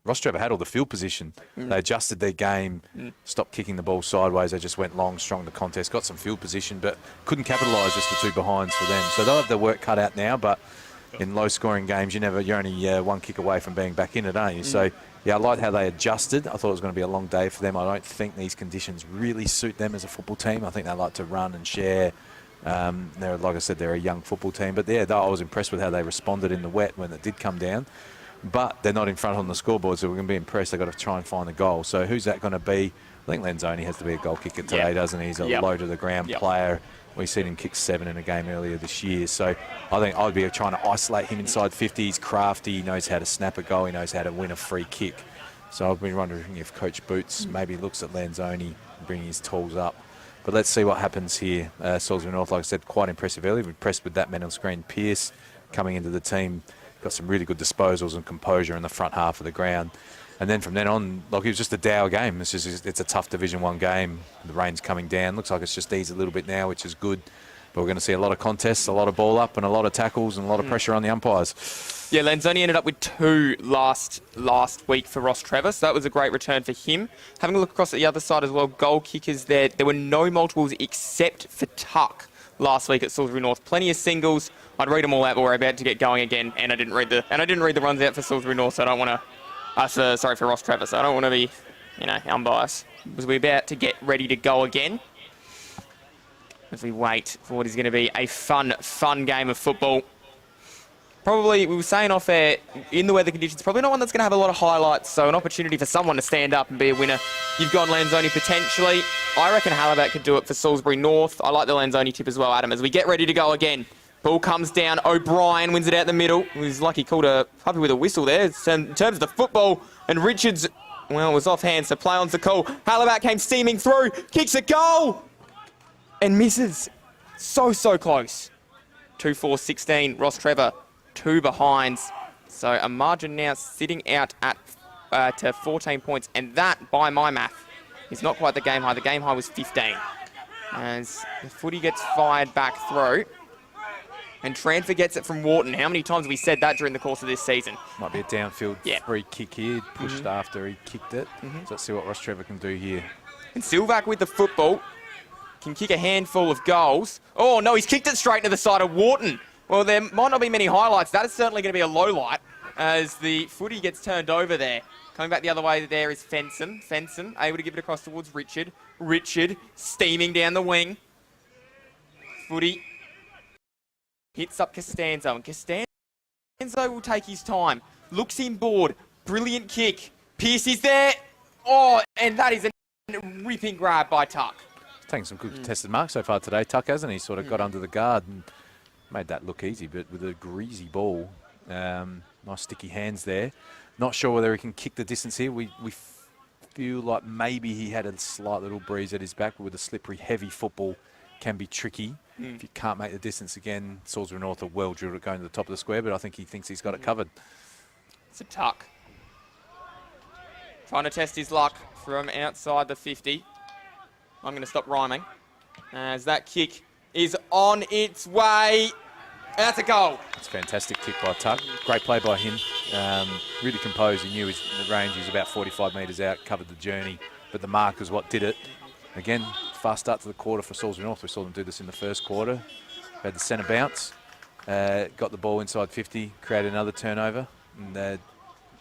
Rostrevor had all the field position. They adjusted their game, stopped kicking the ball sideways. They just went long, strong the contest, got some field position, but couldn't capitalise, just the 2 behinds for them. So they'll have their work cut out now, but in low-scoring games, you're only one kick away from being back in it, aren't you? So, yeah, I liked how they adjusted. I thought it was going to be a long day for them. I don't think these conditions really suit them as a football team. I think they like to run and share. Like I said, they're a young football team. But, yeah, I was impressed with how they responded in the wet when it did come down. But they're not in front on the scoreboard, so we're going to be impressed. They've got to try and find the goal. So who's that going to be? I think Lanzoni has to be a goal kicker today, doesn't he? He's a low-to-the-ground player. We've seen him kick 7 in a game earlier this year. So I think I'd be trying to isolate him inside 50. He's crafty. He knows how to snap a goal. He knows how to win a free kick. So I've been wondering if Coach Boots maybe looks at Lanzoni bringing his tools up. But let's see what happens here. Salisbury North, like I said, quite impressive early. We're impressed with that man on screen. Pearce coming into the team. Got some really good disposals and composure in the front half of the ground. And then from then on, like, it was just a dour game. It's a tough Division 1 game. The rain's coming down. Looks like it's just eased a little bit now, which is good. But we're going to see a lot of contests, a lot of ball up and a lot of tackles and a lot of pressure on the umpires. Yeah, Lanzoni ended up with 2 last week for Rostrevor, so that was a great return for him. Having a look across at the other side as well, goal kickers there were no multiples except for Tuck last week at Salisbury North. Plenty of singles. I'd read them all out, but we're about to get going again, and I didn't read the runs out for Salisbury North, so I don't want to. For Rostrevor, so I don't want to be, unbiased. Because we're about to get ready to go again as we wait for what is going to be a fun game of football. Probably, we were saying off air, in the weather conditions, probably not one that's going to have a lot of highlights, so an opportunity for someone to stand up and be a winner. You've got Lanzoni potentially. I reckon Halibat could do it for Salisbury North. I like the Lanzoni tip as well, Adam, as we get ready to go again. Ball comes down. O'Brien wins it out the middle. He was lucky, called a puppy with a whistle there. In terms of the football, and Richards, well, it was offhand, so play on's the call. Halibat came steaming through, kicks a goal, and misses. So close. 2-4-16, Rostrevor, 2 behinds. So a margin now sitting out at to 14 points, and that, by my math, is not quite the game high. The game high was 15. As the footy gets fired back through. And Tranford gets it from Wharton. How many times have we said that during the course of this season? Might be a downfield free kick here, pushed after he kicked it. So let's see what Rostrevor can do here. And Silvac with the football can kick a handful of goals. Oh, no, he's kicked it straight into the side of Wharton. Well, there might not be many highlights. That is certainly going to be a low light as the footy gets turned over there. Coming back the other way there is Fenson. Fenson able to give it across towards Richard. Richard steaming down the wing. Footy hits up Costanzo, and Costanzo will take his time. Looks inboard. Brilliant kick. Pearce is there. Oh, and that is a ripping grab by Tuck. He's taking some good contested marks so far today, Tuck, hasn't he? Sort of got under the guard and made that look easy, but with a greasy ball. Nice sticky hands there. Not sure whether he can kick the distance here. We feel like maybe he had a slight little breeze at his back, but with a slippery, heavy football can be tricky. If you can't make the distance again, Salisbury North are well drilled at going to the top of the square, but I think he thinks he's got it covered. It's a Tuck. Trying to test his luck from outside the 50. I'm going to stop rhyming as that kick is on its way. That's a goal. It's a fantastic kick by Tuck. Great play by him. Really composed. He knew the range. He was about 45 metres out, covered the journey, but the mark was what did it. Again, fast start to the quarter for Salisbury North. We saw them do this in the first quarter. Had the centre bounce, got the ball inside 50, created another turnover, and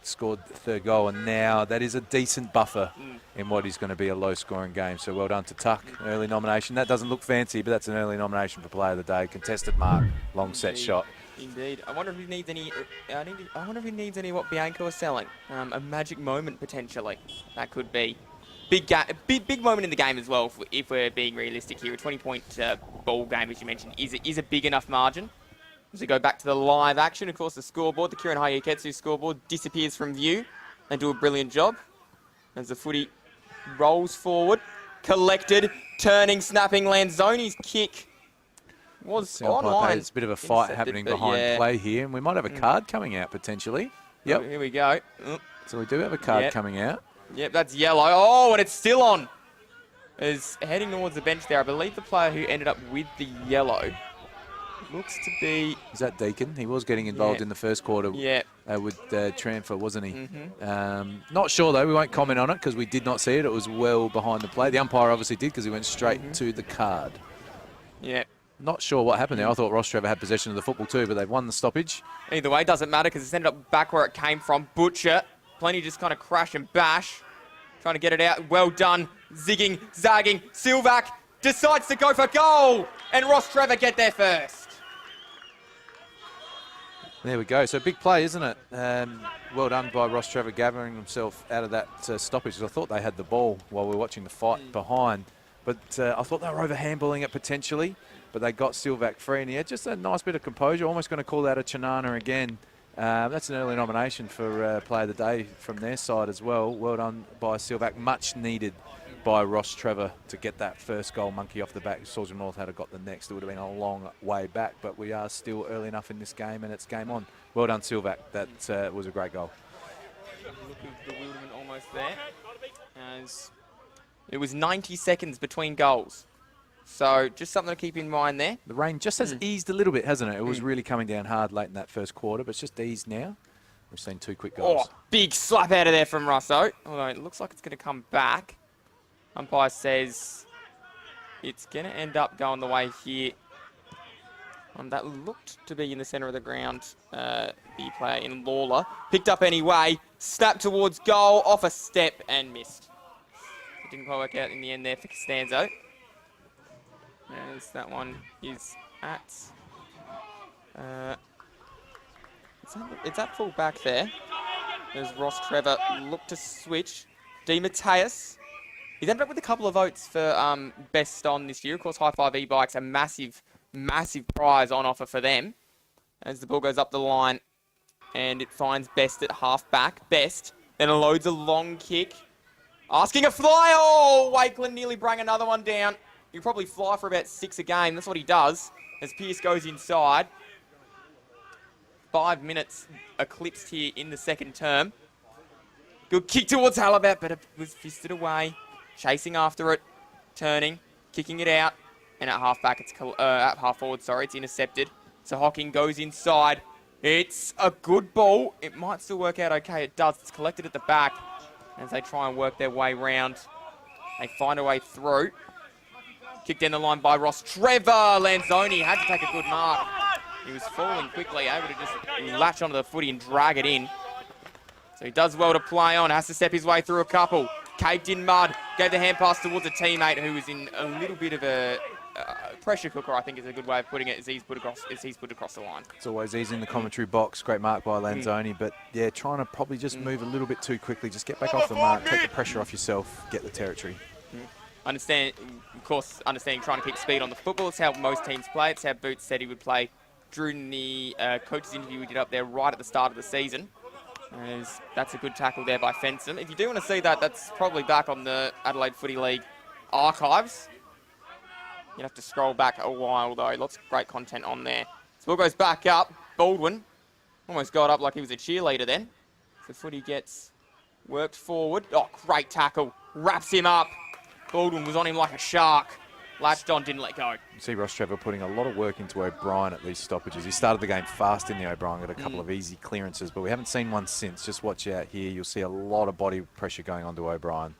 scored the 3rd goal. And now that is a decent buffer in what is going to be a low-scoring game. So well done to Tuck. Early nomination. That doesn't look fancy, but that's an early nomination for Player of the Day. Contested mark, long set shot. Indeed. I wonder if he needs any. I wonder if he needs any what Bianco is selling. A magic moment potentially. That could be. Big moment in the game as well, if we're being realistic here. A 20-point ball game, as you mentioned, is a big enough margin. As we go back to the live action, of course, the scoreboard, the Kieran Hayeketsu scoreboard, disappears from view. They do a brilliant job. As the footy rolls forward, collected, turning, snapping, Lanzoni's kick was online. There's a bit of a fight happening behind play here, and we might have a card coming out potentially. Yep. Here we go. So we do have a card coming out. Yep, that's yellow. Oh, and it's still on. Is heading towards the bench there. I believe the player who ended up with the yellow looks to be... Is that Deacon? He was getting involved in the first quarter with Tranford, wasn't he? Not sure, though. We won't comment on it because we did not see it. It was well behind the play. The umpire obviously did because he went straight to the card. Yeah. Not sure what happened there. I thought Rostrevor had possession of the football too, but they've won the stoppage. Either way, doesn't matter because it's ended up back where it came from. Butcher, plenty just kind of crash and bash. Trying to get it out. Well done. Zigging, zagging. Silvac decides to go for goal. And Rostrevor get there first. There we go. So big play, isn't it? Well done by Rostrevor gathering himself out of that stoppage. I thought they had the ball while we were watching the fight behind. But I thought they were over-handballing it potentially. But they got Silvac free. And he had just a nice bit of composure. Almost going to call out a Chinana again. That's an early nomination for Player of the Day from their side as well. Well done by Silvac. Much needed by Rostrevor to get that first goal, monkey off the back. Salisbury North had got the next. It would have been a long way back, but we are still early enough in this game, and it's game on. Well done, Silvac. That was a great goal. Look at the bewilderment almost there. As it was 90 seconds between goals. So just something to keep in mind there. The rain just has eased a little bit, hasn't it? It was really coming down hard late in that first quarter, but it's just eased now. We've seen 2 quick goals. Oh, big slap out of there from Russo. Although it looks like it's going to come back. Umpire says it's going to end up going the way here. That looked to be in the centre of the ground. The player in Lawler. Picked up anyway. Snap towards goal. Off a step and missed. It didn't quite work out in the end there for Costanzo. As that one is at... it's at full back there. As Rostrevor looked to switch. DeMatteis. He's ended up with a couple of votes for best on this year. Of course, High Five e-bikes, a massive, massive prize on offer for them. As the ball goes up the line and it finds Best at half back. Best then loads a long kick. Asking a fly. Oh, Wakeland nearly bring another one down. He'll probably fly for about 6 a game. That's what he does as Pearce goes inside. 5 minutes eclipsed here in the second term. Good kick towards Halabat, but it was fisted away. Chasing after it, turning, kicking it out, and at half back, at half forward, sorry, it's intercepted. So Hocking goes inside. It's a good ball. It might still work out okay. It does. It's collected at the back as they try and work their way round. They find a way through. Kicked down the line by Rostrevor. Lanzoni had to take a good mark. He was falling quickly, able to just latch onto the footy and drag it in. So he does well to play on. Has to step his way through a couple. Caked in mud. Gave the hand pass towards a teammate who was in a little bit of a pressure cooker, I think is a good way of putting it, as he's put across the line. It's always easy in the commentary box. Great mark by Lanzoni. But, yeah, trying to probably just move a little bit too quickly. Just get back off the mark. Take the pressure off yourself. Get the territory. Understanding trying to keep speed on the football. It's how most teams play. It's how Boots said he would play during the coach's interview we did up there right at the start of the season. As that's a good tackle there by Fenson. If you do want to see that, that's probably back on the Adelaide Footy League archives. You'd have to scroll back a while, though. Lots of great content on there. So ball goes back up. Baldwin almost got up like he was a cheerleader then. So Footy gets worked forward. Oh, great tackle. Wraps him up. Baldwin was on him like a shark. Latched on, didn't let go. You see Rostrevor putting a lot of work into O'Brien at these stoppages. He started the game fast in the O'Brien, got a couple of easy clearances, but we haven't seen one since. Just watch out here. You'll see a lot of body pressure going on to O'Brien.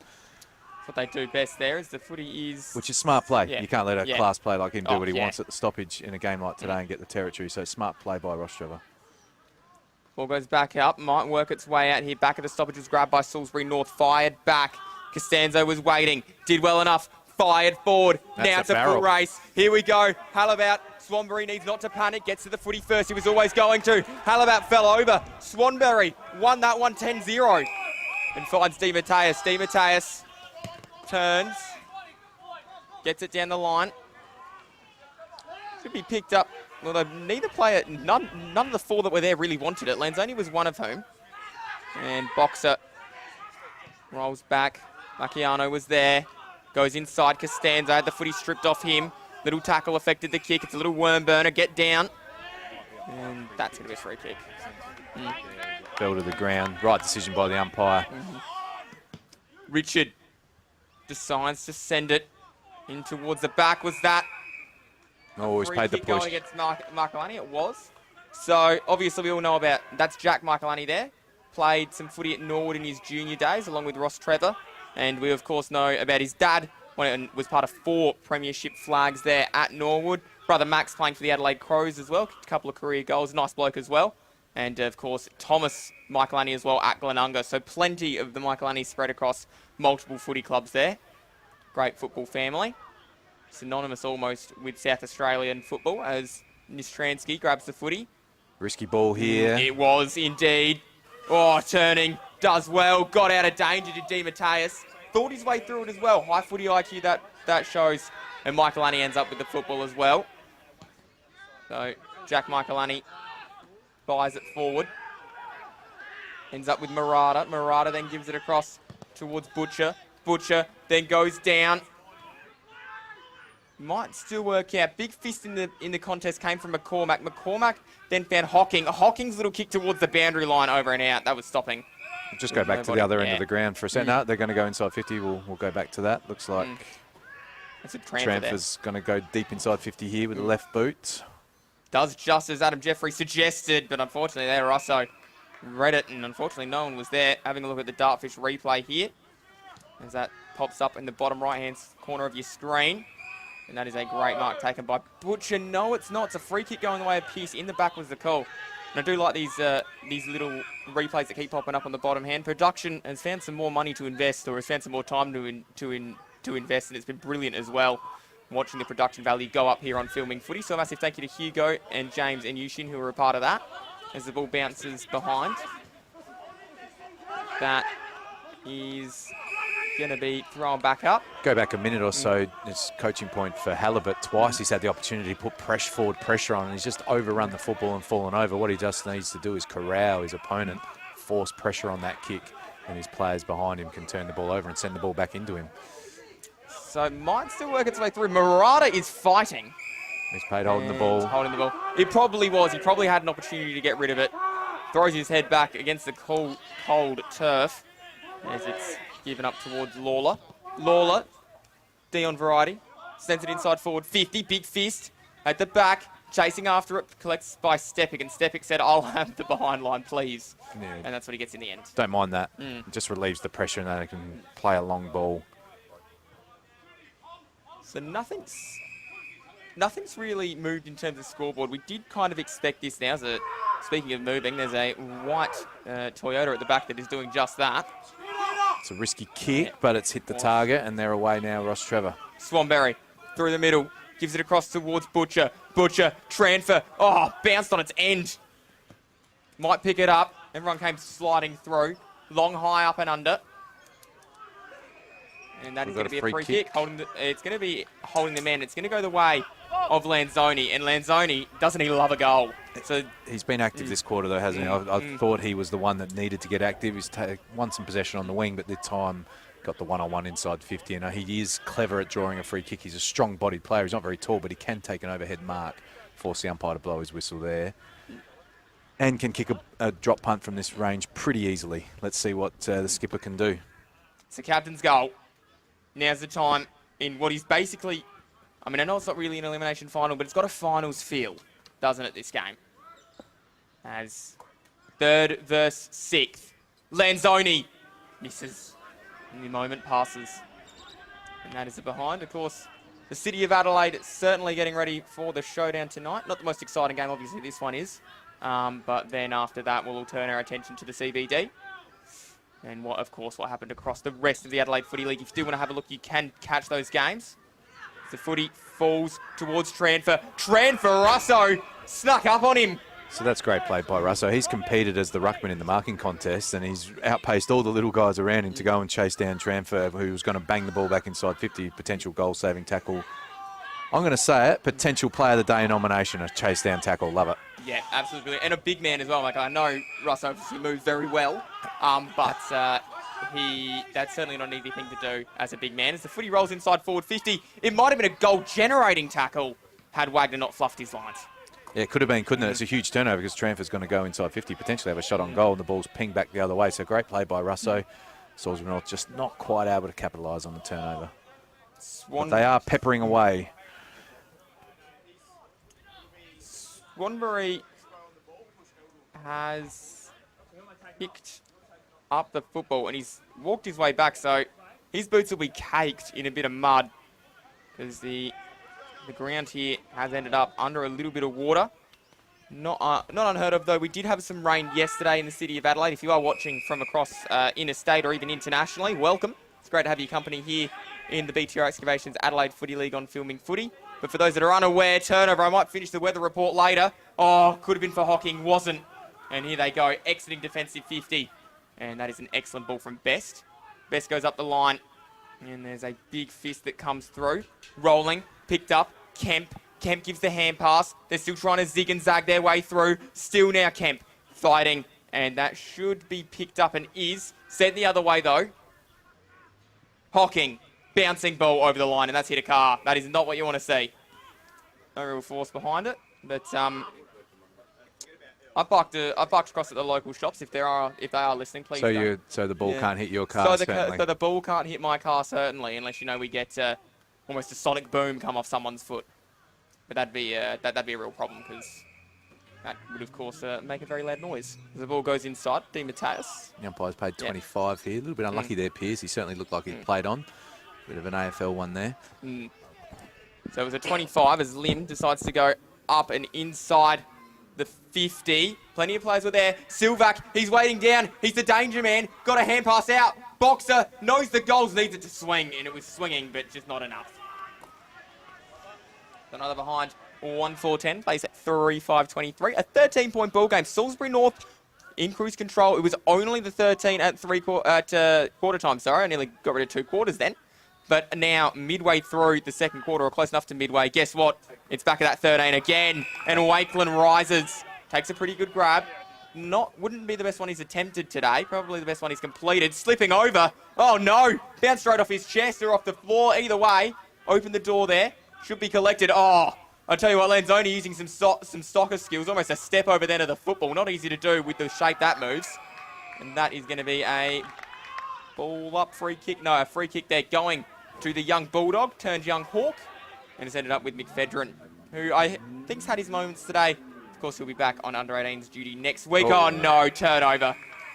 What they do best there is the footy is... Which is smart play. Yeah. You can't let a class play like him do what he yeah. wants at the stoppage in a game like today and get the territory. So smart play by Rostrevor. Ball goes back up. Might work its way out here. Back of the stoppage was grabbed by Salisbury North. Fired back. Costanzo was waiting. Did well enough. Fired forward. That's now it's a full race. Here we go. Halabat. Swanbury needs not to panic. Gets to the footy first. He was always going to. Halabat fell over. Swanbury won that one 10-0. And finds DeMatteis. DeMatteis turns. Gets it down the line. Should be picked up. Although neither player, none of the four that were there really wanted it. Lanzoni was one of whom. And Boxer rolls back. Macchiano was there. Goes inside Costanzo. Had the footy stripped off him. Little tackle affected the kick. It's a little worm burner. Get down. And that's going to be a free kick. Fell to the ground. Right decision by the umpire. Richard decides to send it in towards the back. Was that Always free paid the kick going push. against Michaelani? It was. So obviously we all know about, that's Jack Michaelani there. Played some footy at Norwood in his junior days along with Rostrevor. And we, of course, know about his dad. Was part of 4 premiership flags there at Norwood. Brother Max playing for the Adelaide Crows as well. A couple of career goals. Nice bloke as well. And, of course, Thomas Michaelani as well at Glenunga. So plenty of the Michaelani spread across multiple footy clubs there. Great football family. Synonymous almost with South Australian football as Nistransky grabs the footy. Risky ball here. It was indeed. Oh, turning. Does well. Got out of danger to Di Mateus. Thought his way through it as well. High footy IQ that shows. And Michaelani ends up with the football as well. So Jack Michaelani buys it forward. Ends up with Murata. Murata then gives it across towards Butcher. Butcher then goes down. Might still work out. Big fist in the contest came from McCormack. McCormack then found Hocking. Hocking's little kick towards the boundary line over and out. That was stopping. Just go back to the other end of the ground for a second. No, they're going to go inside 50. We'll go back to that. Looks like That's a Tramfer's going to go deep inside 50 here with the left boot. Does just as Adam Jeffrey suggested, but unfortunately there Russo read it, and unfortunately no one was there. Having a look at the Dartfish replay here, as that pops up in the bottom right-hand corner of your screen. And that is a great mark taken by Butcher. No, it's not. It's a free kick going the way of Pearce. In the back was the call. And I do like these little replays that keep popping up on the bottom hand. Production has found some more money to invest, or has found some more time to invest, and it's been brilliant as well. Watching the production value go up here on Filming Footy. So a massive thank you to Hugo and James and Yushin, who were a part of that, as the ball bounces behind. That is going to be thrown back up. Go back a minute or so. It's coaching point for Halibut. Twice he's had the opportunity to put forward pressure on, and he's just overrun the football and fallen over. What he just needs to do is corral his opponent, force pressure on that kick, and his players behind him can turn the ball over and send the ball back into him. So might still work its way through. Murata is fighting. He's paid holding the ball. Holding the ball. It probably was. He probably had an opportunity to get rid of it. Throws his head back against the cold turf as it's given up towards Lawler. Lawler, Dion variety, sends it inside forward 50, big fist at the back, chasing after it, collects by Stepic, and Stepic said, I'll have the behind line, please. Yeah. And that's what he gets in the end. Don't mind that. It just relieves the pressure, and then they can play a long ball. So nothing's really moved in terms of scoreboard. We did kind of expect this now. So speaking of moving, there's a white Toyota at the back that is doing just that. It's a risky kick, but it's hit the target, and they're away now, Rostrevor. Swanberry through the middle, gives it across towards Butcher. Butcher, transfer. Oh, bounced on its end. Might pick it up. Everyone came sliding through. Long, high, up and under. And that is going to be a free kick. It's going to be holding the man. It's going to go the way of Lanzoni. And Lanzoni, doesn't he love a goal? So he's been active this quarter, though, hasn't he? I thought he was the one that needed to get active. He's won some possession on the wing, but this time got the one-on-one inside 50. And he is clever at drawing a free kick. He's a strong-bodied player. He's not very tall, but he can take an overhead mark, force the umpire to blow his whistle there. And can kick a drop punt from this range pretty easily. Let's see what the skipper can do. It's the captain's goal. Now's the time in what is basically, I mean, I know it's not really an elimination final, but it's got a finals feel, doesn't it, this game? As third versus sixth. Lanzoni misses. And the moment passes. And that is a behind. Of course, the City of Adelaide certainly getting ready for the showdown tonight. Not the most exciting game, obviously, this one is. But then after that, we'll turn our attention to the CBD. And what happened across the rest of the Adelaide Footy League. If you do want to have a look, you can catch those games. The footy falls towards Tranfer. Tranfer, Russo snuck up on him. So that's great play by Russo. He's competed as the ruckman in the marking contest, and he's outpaced all the little guys around him to go and chase down Tranfer, who was going to bang the ball back inside 50, potential goal-saving tackle. I'm going to say it, potential player of the day nomination, a chase down tackle. Love it. Yeah, absolutely. And a big man as well. Like, I know Russ obviously moves very well, but that's certainly not an easy thing to do as a big man. As the footy rolls inside forward 50, it might have been a goal-generating tackle had Wagner not fluffed his lines. Yeah, it could have been, couldn't it? It's a huge turnover because Tranfer's going to go inside 50, potentially have a shot on goal, and the ball's pinged back the other way. So great play by Russo. Salisbury North just not quite able to capitalise on the turnover. But they are peppering away. Swanbury has picked up the football and he's walked his way back, so his boots will be caked in a bit of mud because the The ground here has ended up under a little bit of water. Not unheard of, though. We did have some rain yesterday in the city of Adelaide. If you are watching from across interstate or even internationally, welcome. It's great to have your company here in the BTR Excavations Adelaide Footy League on Filming Footy. But for those that are unaware, turnover, I might finish the weather report later. Oh, could have been for Hocking, wasn't. And here they go, exiting defensive 50. And that is an excellent ball from Best. Best goes up the line. And there's a big fist that comes through. Rolling, picked up, Kemp. Kemp gives the hand pass. They're still trying to zig and zag their way through. Still now Kemp fighting. And that should be picked up and is. Sent the other way though. Hocking. Bouncing ball over the line, and that's hit a car. That is not what you want to see. No real force behind it. But I parked across at the local shops. If they are listening, please. So the ball can't hit your car. So the ball can't hit my car certainly, unless we get almost a sonic boom come off someone's foot. But that'd be a real problem because that would of course make a very loud noise. As the ball goes inside, Di Mateus. The umpire's paid 25 here. A little bit unlucky there, Piers. He certainly looked like he played on. Bit of an AFL one there. So it was a 25 as Lim decides to go up and inside the 50. Plenty of players were there. Silvac, he's waiting down. He's the danger man. Got a hand pass out. Boxer knows the goals, needs it to swing, and it was swinging, but just not enough. Another behind 1-4-10, plays at 3-5-23. A 13-point ball game. Salisbury North in cruise control. It was only the 13 at quarter time. Sorry, I nearly got rid of 2 quarters then. But now, midway through the second quarter, or close enough to midway, guess what? It's back at that 13 again, and Wakeland rises. Takes a pretty good grab. Wouldn't be the best one he's attempted today. Probably the best one he's completed. Slipping over. Oh, no. Bounced straight off his chest or off the floor. Either way, open the door there. Should be collected. Oh, I'll tell you what, Lanzoni using some soccer skills. Almost a step over the end of the football. Not easy to do with the shape that moves. And that is going to be a ball up free kick. No, a free kick there going to the young Bulldog, turned young Hawk, and has ended up with McFedrin, who I think's had his moments today. Of course, he'll be back on under-18s duty next week. Oh, no, turnover.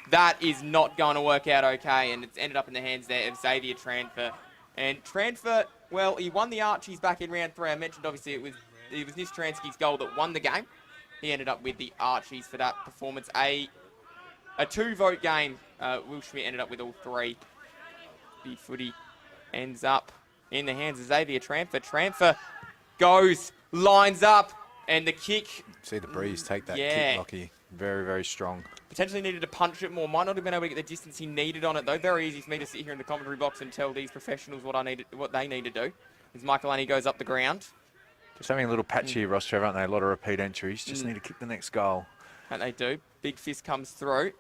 That is not going to work out okay, and it's ended up in the hands there of Xavier Tranfer. And Tranfer, well, he won the Archies back in round 3. I mentioned, obviously, it was Nistransky's goal that won the game. He ended up with the Archies for that performance. A 2-vote game. Will Schmidt ended up with all 3. The footy ends up in the hands of Xavier Tranfer. Tranfer goes, lines up, and the kick. See the breeze take that kick, Lockie. Very, very strong. Potentially needed to punch it more. Might not have been able to get the distance he needed on it, though. Very easy for me to sit here in the commentary box and tell these professionals what they need to do. As Michael Annie goes up the ground. Just having a little patch here, Rostrevor, aren't they? A lot of repeat entries. Just need to kick the next goal. And they do. Big fist comes through.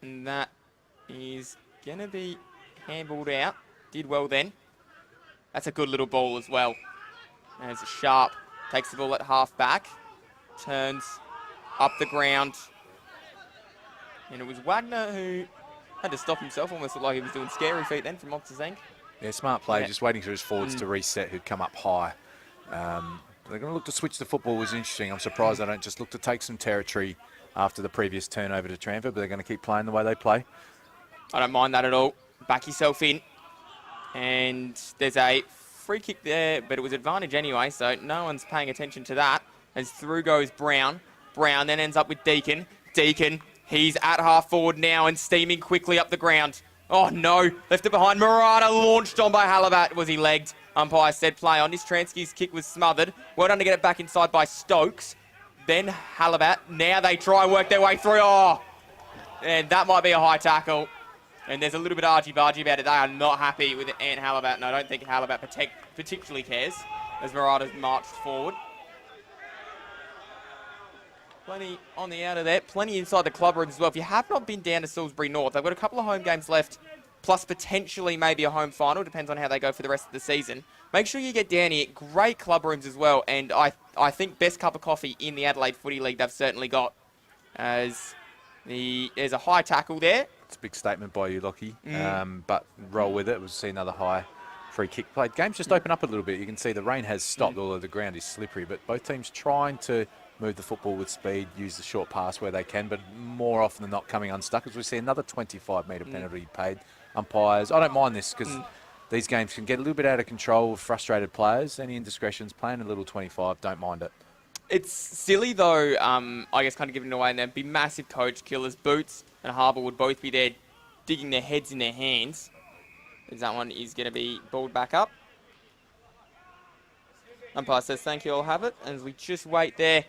And that is going to be handballed out. Did well then. That's a good little ball as well. As Sharp takes the ball at half back. Turns up the ground. And it was Wagner who had to stop himself. Almost looked like he was doing scary feet then from Oxazank. Yeah, smart play. Just waiting for his forwards to reset who'd come up high. They're going to look to switch the football. Was interesting. I'm surprised they don't just look to take some territory after the previous turnover to Tranfer, but they're going to keep playing the way they play. I don't mind that at all. Back yourself in. And there's a free kick there, but it was advantage anyway, so no one's paying attention to that. As through goes Brown. Brown then ends up with Deacon. Deacon, he's at half forward now and steaming quickly up the ground. Oh no, left it behind. Murata launched on by Halabat. Was he legged? Umpire said play on. Nistransky's kick was smothered. Well done to get it back inside by Stokes. Then Halabat. Now they try and work their way through. Oh, and that might be a high tackle. And there's a little bit argy-bargy about it. They are not happy with Ant Halabat. And I don't think Halabat particularly cares as Murata's marched forward. Plenty on the outer there. Plenty inside the club rooms as well. If you have not been down to Salisbury North, they've got a couple of home games left, plus potentially maybe a home final. Depends on how they go for the rest of the season. Make sure you get down here. Great club rooms as well. And I think best cup of coffee in the Adelaide Footy League they've certainly got. As there's a high tackle there. It's a big statement by you, Lockie. But roll with it. We'll see another high free kick played. Game's just open up a little bit. You can see the rain has stopped, although the ground is slippery. But both teams trying to move the football with speed, use the short pass where they can, but more often than not coming unstuck. As we see another 25-metre penalty paid. Umpires, I don't mind this because these games can get a little bit out of control with frustrated players. Any indiscretions, playing a little 25, don't mind it. It's silly though, I guess kind of giving it away, and there'd be massive coach killers. Boots and Harbour would both be there digging their heads in their hands. As that one is going to be balled back up. Umpire says thank you, I'll have it. As we just wait there,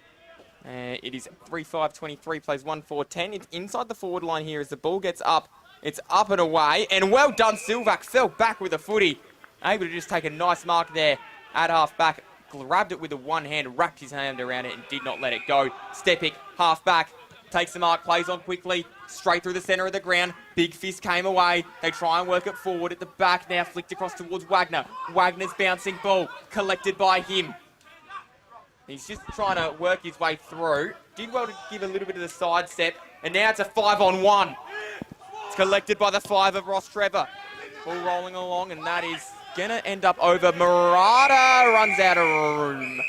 it is 3-5-23, plays 1-4-10. It's inside the forward line here as the ball gets up. It's up and away, and well done, Silvac fell back with a footy. Able to just take a nice mark there at half-back. Grabbed it with the one hand, wrapped his hand around it and did not let it go. Stepic, half-back, takes the mark, plays on quickly, straight through the centre of the ground. Big fist came away. They try and work it forward at the back now, flicked across towards Wagner. Wagner's bouncing ball, collected by him. He's just trying to work his way through. Did well to give a little bit of the sidestep, and now it's a 5-on-1. It's collected by the 5 of Rostrevor. Ball rolling along, and that is going to end up over. Murata runs out of room.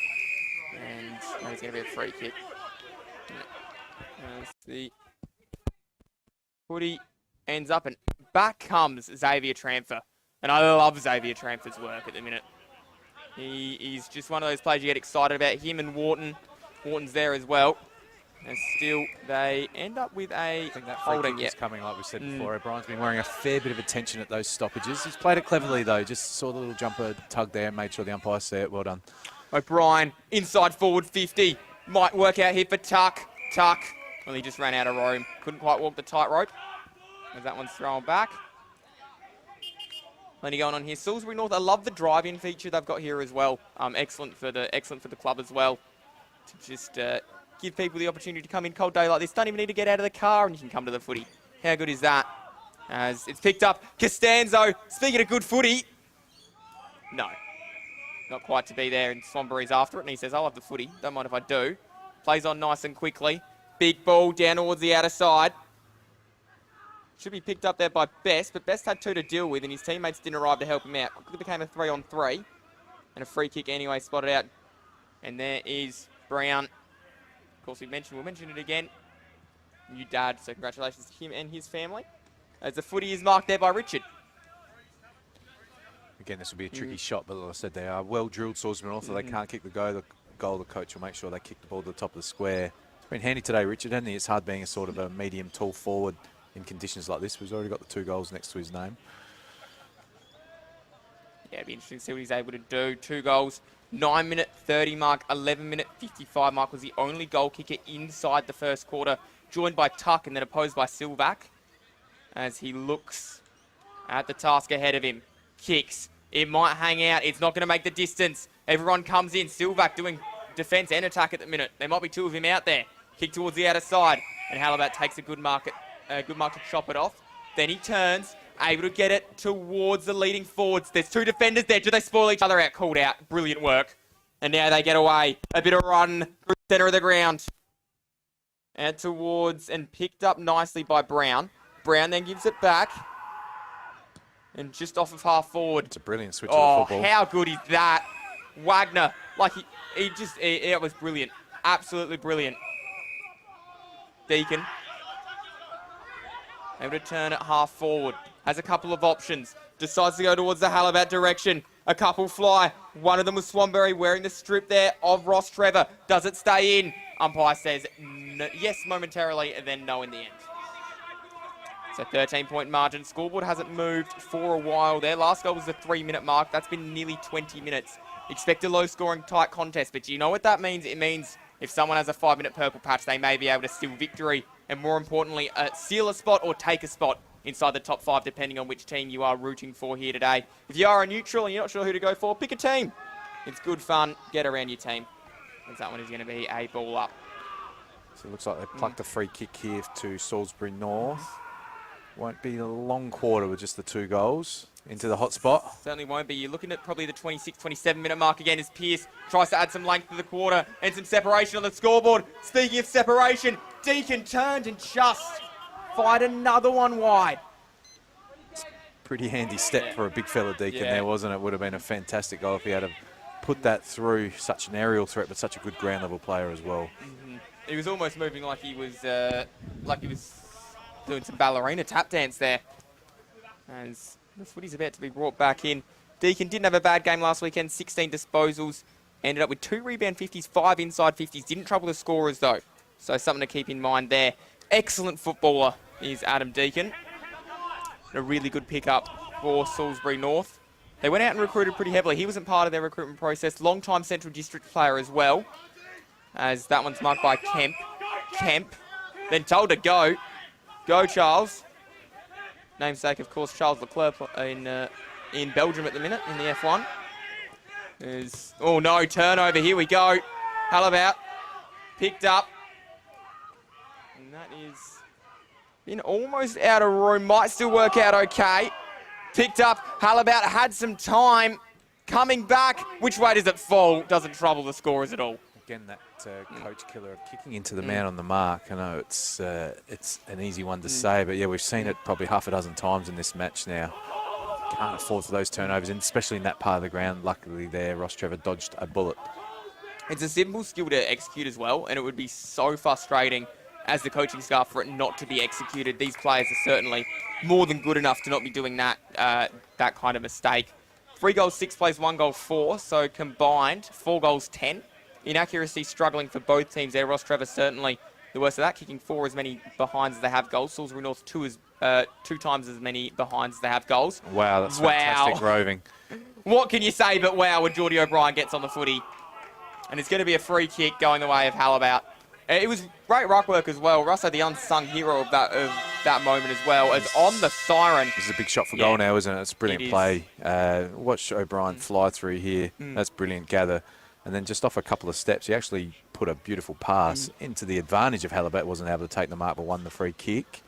And that is going to be a free kick. As the footy ends up, and back comes Xavier Tramfer. And I love Xavier Tramfer's work at the minute. He's just one of those players you get excited about. Him and Wharton. Wharton's there as well. And still, they end up with a I think that free kick is coming, like we said before. O'Brien's been wearing a fair bit of attention at those stoppages. He's played it cleverly, though. Just saw the little jumper tug there, made sure the umpire saw it. Well done. O'Brien, inside forward 50. Might work out here for Tuck. Tuck. Well, he just ran out of room. Couldn't quite walk the tightrope. As that one's thrown back. Plenty going on here. Salisbury North, I love the drive-in feature they've got here as well. Excellent for the club as well. To just give people the opportunity to come in cold day like this. Don't even need to get out of the car and you can come to the footy. How good is that? As it's picked up. Costanzo, speaking of good footy. No. Not quite to be there, and Swanbury's after it, and he says, I'll have the footy. Don't mind if I do. Plays on nice and quickly. Big ball down towards the outer side. Should be picked up there by Best, but Best had 2 to deal with, and his teammates didn't arrive to help him out. Quickly became a 3-on-3, and a free kick anyway spotted out. And there is Brown. Of course, we'll mention it again. New dad, so congratulations to him and his family. As the footy is marked there by Richard. Again, this will be a tricky shot, but like I said, they are well-drilled Salisbury North, so they can't kick the goal. The coach will make sure they kick the ball to the top of the square. It's been handy today, Richard, hasn't he? It's hard being a sort of a medium, tall forward in conditions like this. He's already got the 2 goals next to his name. Yeah, it'd be interesting to see what he's able to do. 2 goals, 9-minute 30 mark, 11-minute 55 mark was the only goal kicker inside the first quarter, joined by Tuck and then opposed by Silvac. As he looks at the task ahead of him. Kicks. It might hang out. It's not going to make the distance. Everyone comes in. Silvac doing defence and attack at the minute. There might be 2 of him out there. Kick towards the outer side. And Halabat takes a good mark to chop it off. Then he turns, able to get it towards the leading forwards. There's 2 defenders there. Do they spoil each other out? Called out. Brilliant work. And now they get away. A bit of run through the centre of the ground. And towards, and picked up nicely by Brown. Brown then gives it back. And just off of half forward. It's a brilliant switch of the football. How good is that? Wagner, like it was brilliant. Absolutely brilliant. Deacon. Able to turn it half forward. Has a couple of options. Decides to go towards the Halabat direction. A couple fly. One of them was Swanbury wearing the strip there of Rostrevor. Does it stay in? Umpire says yes momentarily and then no in the end. So 13-point margin. Scoreboard hasn't moved for a while there. Last goal was the 3-minute mark. That's been nearly 20 minutes. Expect a low-scoring, tight contest. But do you know what that means? It means if someone has a 5-minute purple patch, they may be able to steal victory and, more importantly, seal a spot or take a spot inside the top 5, depending on which team you are rooting for here today. If you are a neutral and you're not sure who to go for, pick a team. It's good fun. Get around your team. As that one is going to be a ball up. So it looks like they plucked a free kick here to Salisbury North. Won't be a long quarter with just the 2 goals into the hot spot. Certainly won't be. You're looking at probably the 26, 27-minute mark again as Pearce tries to add some length to the quarter and some separation on the scoreboard. Speaking of separation, Deacon turned and just fired another one wide. Pretty handy step for a big fella Deacon there, wasn't it? Would have been a fantastic goal if he had to put that through. Such an aerial threat, but such a good ground level player as well. He was almost moving like he was doing some ballerina tap dance there. As The footy's about to be brought back in. Deacon didn't have a bad game last weekend, 16 disposals. Ended up with 2 rebound 50s, 5 inside 50s. Didn't trouble the scorers, though. So something to keep in mind there. Excellent footballer is Adam Deacon. A really good pickup for Salisbury North. They went out and recruited pretty heavily. He wasn't part of their recruitment process. Long-time Central District player as well, as that one's marked by Kemp. Kemp, then told to go. Go, Charles. Namesake, of course, Charles Leclerc in Belgium at the minute in the F1. Oh no, turnover. Here we go. Hallabout picked up. And that is been almost out of room. Might still work out okay. Picked up. Hallabout had some time. Coming back. Which way does it fall? Doesn't trouble the scorers at all. Again, that coach killer of kicking into the man on the mark. I know it's an easy one to say, but yeah, we've seen it probably half a dozen times in this match now. Can't afford for those turnovers, and especially in that part of the ground. Luckily there, Rostrevor dodged a bullet. It's a simple skill to execute as well, and it would be so frustrating as the coaching staff for it not to be executed. These players are certainly more than good enough to not be doing that that kind of mistake. 3 goals, 6 plays, 1 goal, 4, so combined 4 goals, 10. Inaccuracy struggling for both teams there. Rostrevor certainly the worst of that, kicking 4 as many behinds as they have goals. Salisbury North 2 times as many behinds as they have goals. Wow, that's fantastic roving. What can you say but wow when Geordie O'Brien gets on the footy? And it's going to be a free kick going the way of Hallabout. It was great ruck work as well. Russo, the unsung hero of that moment as well, as on the siren. This is a big shot for goal now, isn't it? It's brilliant play. Watch O'Brien fly through here. That's brilliant gather. And then just off a couple of steps, he actually put a beautiful pass into the advantage of Hallabout. Wasn't able to take the mark, but won the free kick.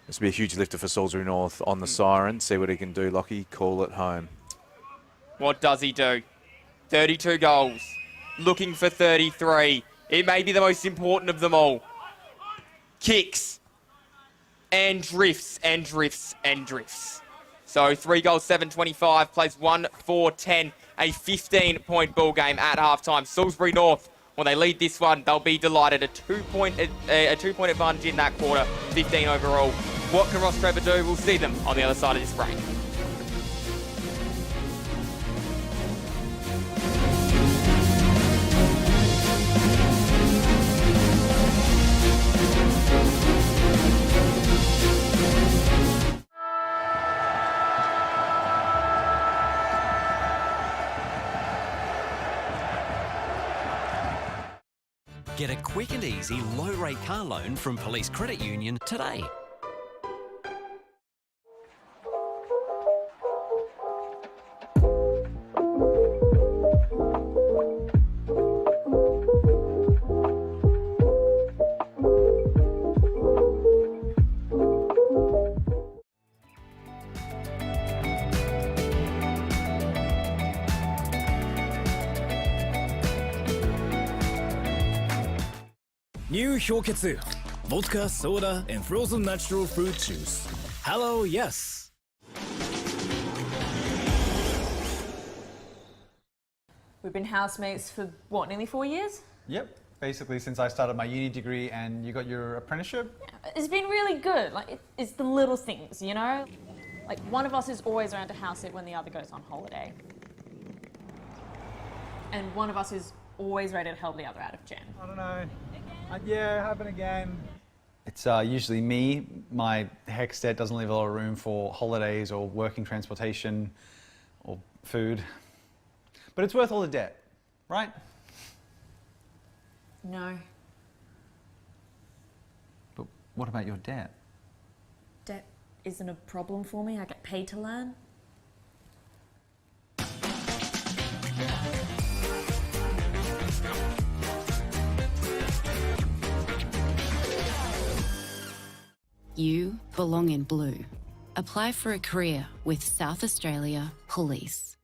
This will be a huge lifter for Salisbury North on the siren. See what he can do, Lockie. Call it home. What does he do? 32 goals. Looking for 33. It may be the most important of them all. Kicks. And drifts, and drifts, and drifts. So 3 goals, 7-25, plays 1-4-10. A 15-point ball game at halftime. Salisbury North, when they lead this one, they'll be delighted. A two-point advantage in that quarter, 15 overall. What can Rostrevor do? We'll see them on the other side of this break. Get a quick and easy low-rate car loan from Police Credit Union today. New 氷結 Vodka, soda, and frozen natural fruit juice. Hello, yes. We've been housemates for, what, nearly 4 years? Yep, basically since I started my uni degree and you got your apprenticeship. It's been really good. Like, it's the little things, you know? Like, one of us is always around to house it when the other goes on holiday. And one of us is always ready to help the other out of jam. I don't know. Yeah, happen again. It's usually me. My HECS debt doesn't leave a lot of room for holidays or working transportation or food. But it's worth all the debt, right? No. But what about your debt? Debt isn't a problem for me. I get paid to learn. You belong in blue. Apply for a career with South Australia Police.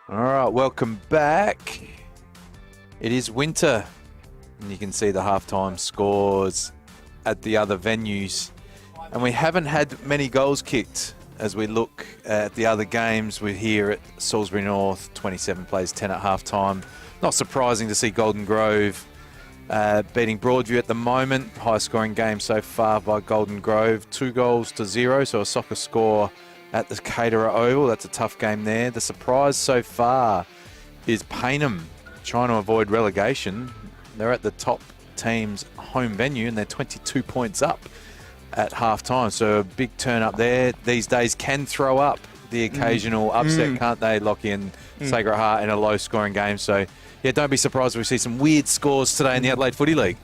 All right, welcome back. It is winter, and you can see the halftime scores at the other venues. And we haven't had many goals kicked as we look at the other games. We're here at Salisbury North, 27 plays 10 at halftime. Not surprising to see Golden Grove beating Broadview at the moment. High scoring game so far by Golden Grove, 2-0, so a soccer score at the Caterer Oval. That's a tough game there. The surprise so far is Payneham trying to avoid relegation. They're at the top team's home venue and they're 22 points up at half-time. So a big turn up there. These days can throw up the occasional upset, can't they, Lockie and Sacred Heart, in a low-scoring game. So, yeah, don't be surprised if we see some weird scores today in the Adelaide Footy League.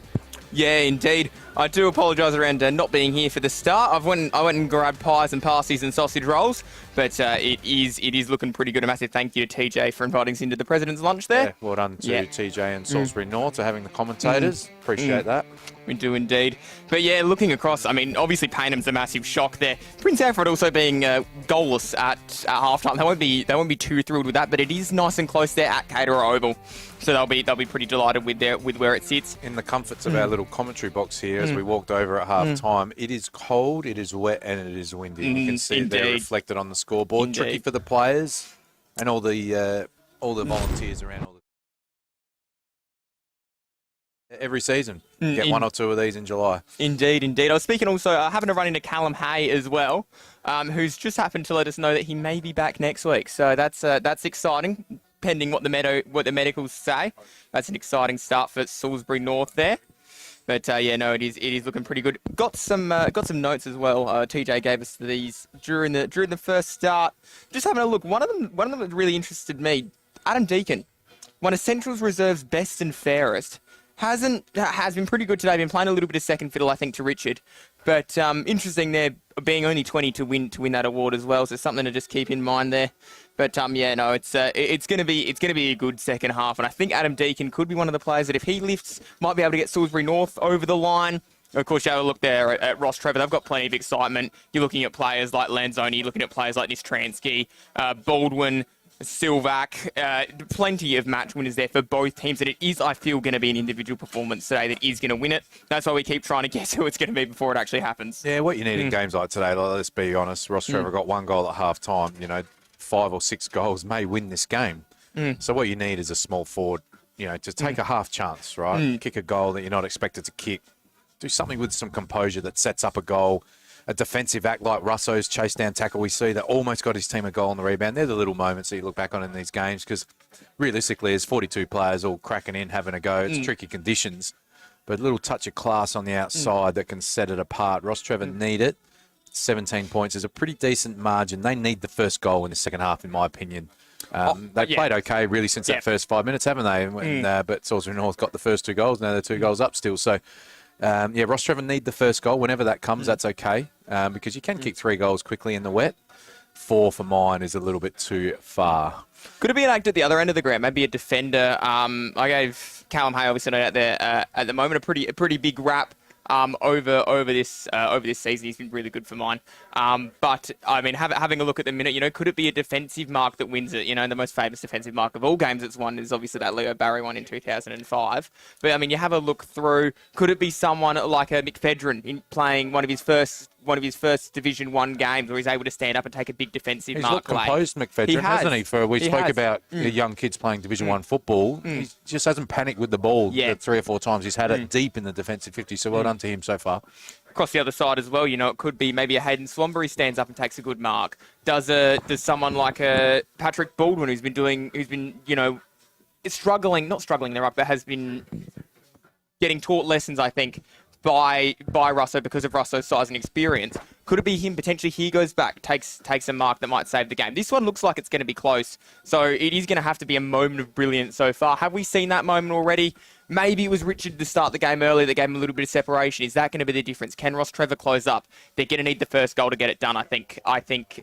Yeah, indeed. I do apologise around not being here for the start. I went and grabbed pies and pasties and sausage rolls, but it is looking pretty good. A massive thank you to TJ for inviting us into the President's Lunch there. Yeah, well done to TJ and Salisbury North for having the commentators. Appreciate that. We do indeed. But yeah, looking across, I mean, obviously Payneham's a massive shock there. Prince Alfred also being goalless at halftime. They won't be too thrilled with that, but it is nice and close there at Caterer Oval. So they'll be pretty delighted with where it sits. In the comforts of our little commentary box here, as we walked over at half time, it is cold, it is wet, and it is windy. You can see they're reflected on the scoreboard. Indeed. Tricky for the players and all the volunteers around all the Every season, get one or two of these in July. Indeed, indeed. I was speaking also, having a run into Callum Hay as well, who's just happened to let us know that he may be back next week. So that's exciting, pending what the medicals say. That's an exciting start for Salisbury North there. But yeah, no, it is looking pretty good. Got some notes as well. TJ gave us these during the first start. Just having a look. One of them that really interested me. Adam Deacon, one of Central's reserves best and fairest. Has been pretty good today. Been playing a little bit of second fiddle, I think, to Richard. But interesting there, being only 20 to win that award as well. So something to just keep in mind there. But yeah, no, it's gonna be a good second half, and I think Adam Deacon could be one of the players that if he lifts, might be able to get Salisbury North over the line. Of course, you have a look there at Rostrevor. They've got plenty of excitement. You're looking at players like Lanzoni, you're looking at players like Nistransky, Baldwin, Silvac, plenty of match winners there for both teams, and it is, I feel, going to be an individual performance today that is going to win it. That's why we keep trying to guess who it's going to be before it actually happens. Yeah, what you need in games like today, let's be honest, Rostrevor got one goal at half-time, 5 or 6 goals may win this game. So what you need is a small forward, to take a half chance, right? Kick a goal that you're not expected to kick. Do something with some composure that sets up a goal. A defensive act like Russo's chase down tackle we see that almost got his team a goal on the rebound. They're the little moments that you look back on in these games because realistically there's 42 players all cracking in, having a go. It's tricky conditions, but a little touch of class on the outside that can set it apart. Rostrevor need it. 17 points is a pretty decent margin. They need the first goal in the second half, in my opinion. They've played okay, really, since that first 5 minutes, haven't they? But Salisbury North got the first 2 goals. Now they're 2 goals up still. So, Rostrevor need the first goal. Whenever that comes, that's okay, because you can kick 3 goals quickly in the wet. 4 for mine is a little bit too far. Could it be an act at the other end of the ground? Maybe a defender. I gave Callum Hay, obviously, out there at the moment, a pretty big rap. Over this season, he's been really good for mine. But I mean, having a look at the minute, could it be a defensive mark that wins it? The most famous defensive mark of all games it's won is obviously that Leo Barry one in 2005. But I mean, you have a look through. Could it be someone like a McFedrin in playing one of his first Division 1 games where he's able to stand up and take a big defensive mark? He's looked composed, McFedrin, hasn't he? We spoke about the young kids playing Division 1 football. He just hasn't panicked with the ball the 3 or 4 times. He's had it deep in the defensive 50, so well done to him so far. Across the other side as well, it could be maybe a Hayden Swanbury stands up and takes a good mark. Does someone like a Patrick Baldwin who's been not struggling there up, but has been getting taught lessons, I think, by Russo because of Russo's size and experience. Could it be him potentially? He goes back, takes a mark that might save the game. This one looks like it's going to be close, so it is going to have to be a moment of brilliance so far. Have we seen that moment already? Maybe it was Richard to start the game early that gave him a little bit of separation. Is that going to be the difference? Can Rostrevor close up? They're going to need the first goal to get it done, I think,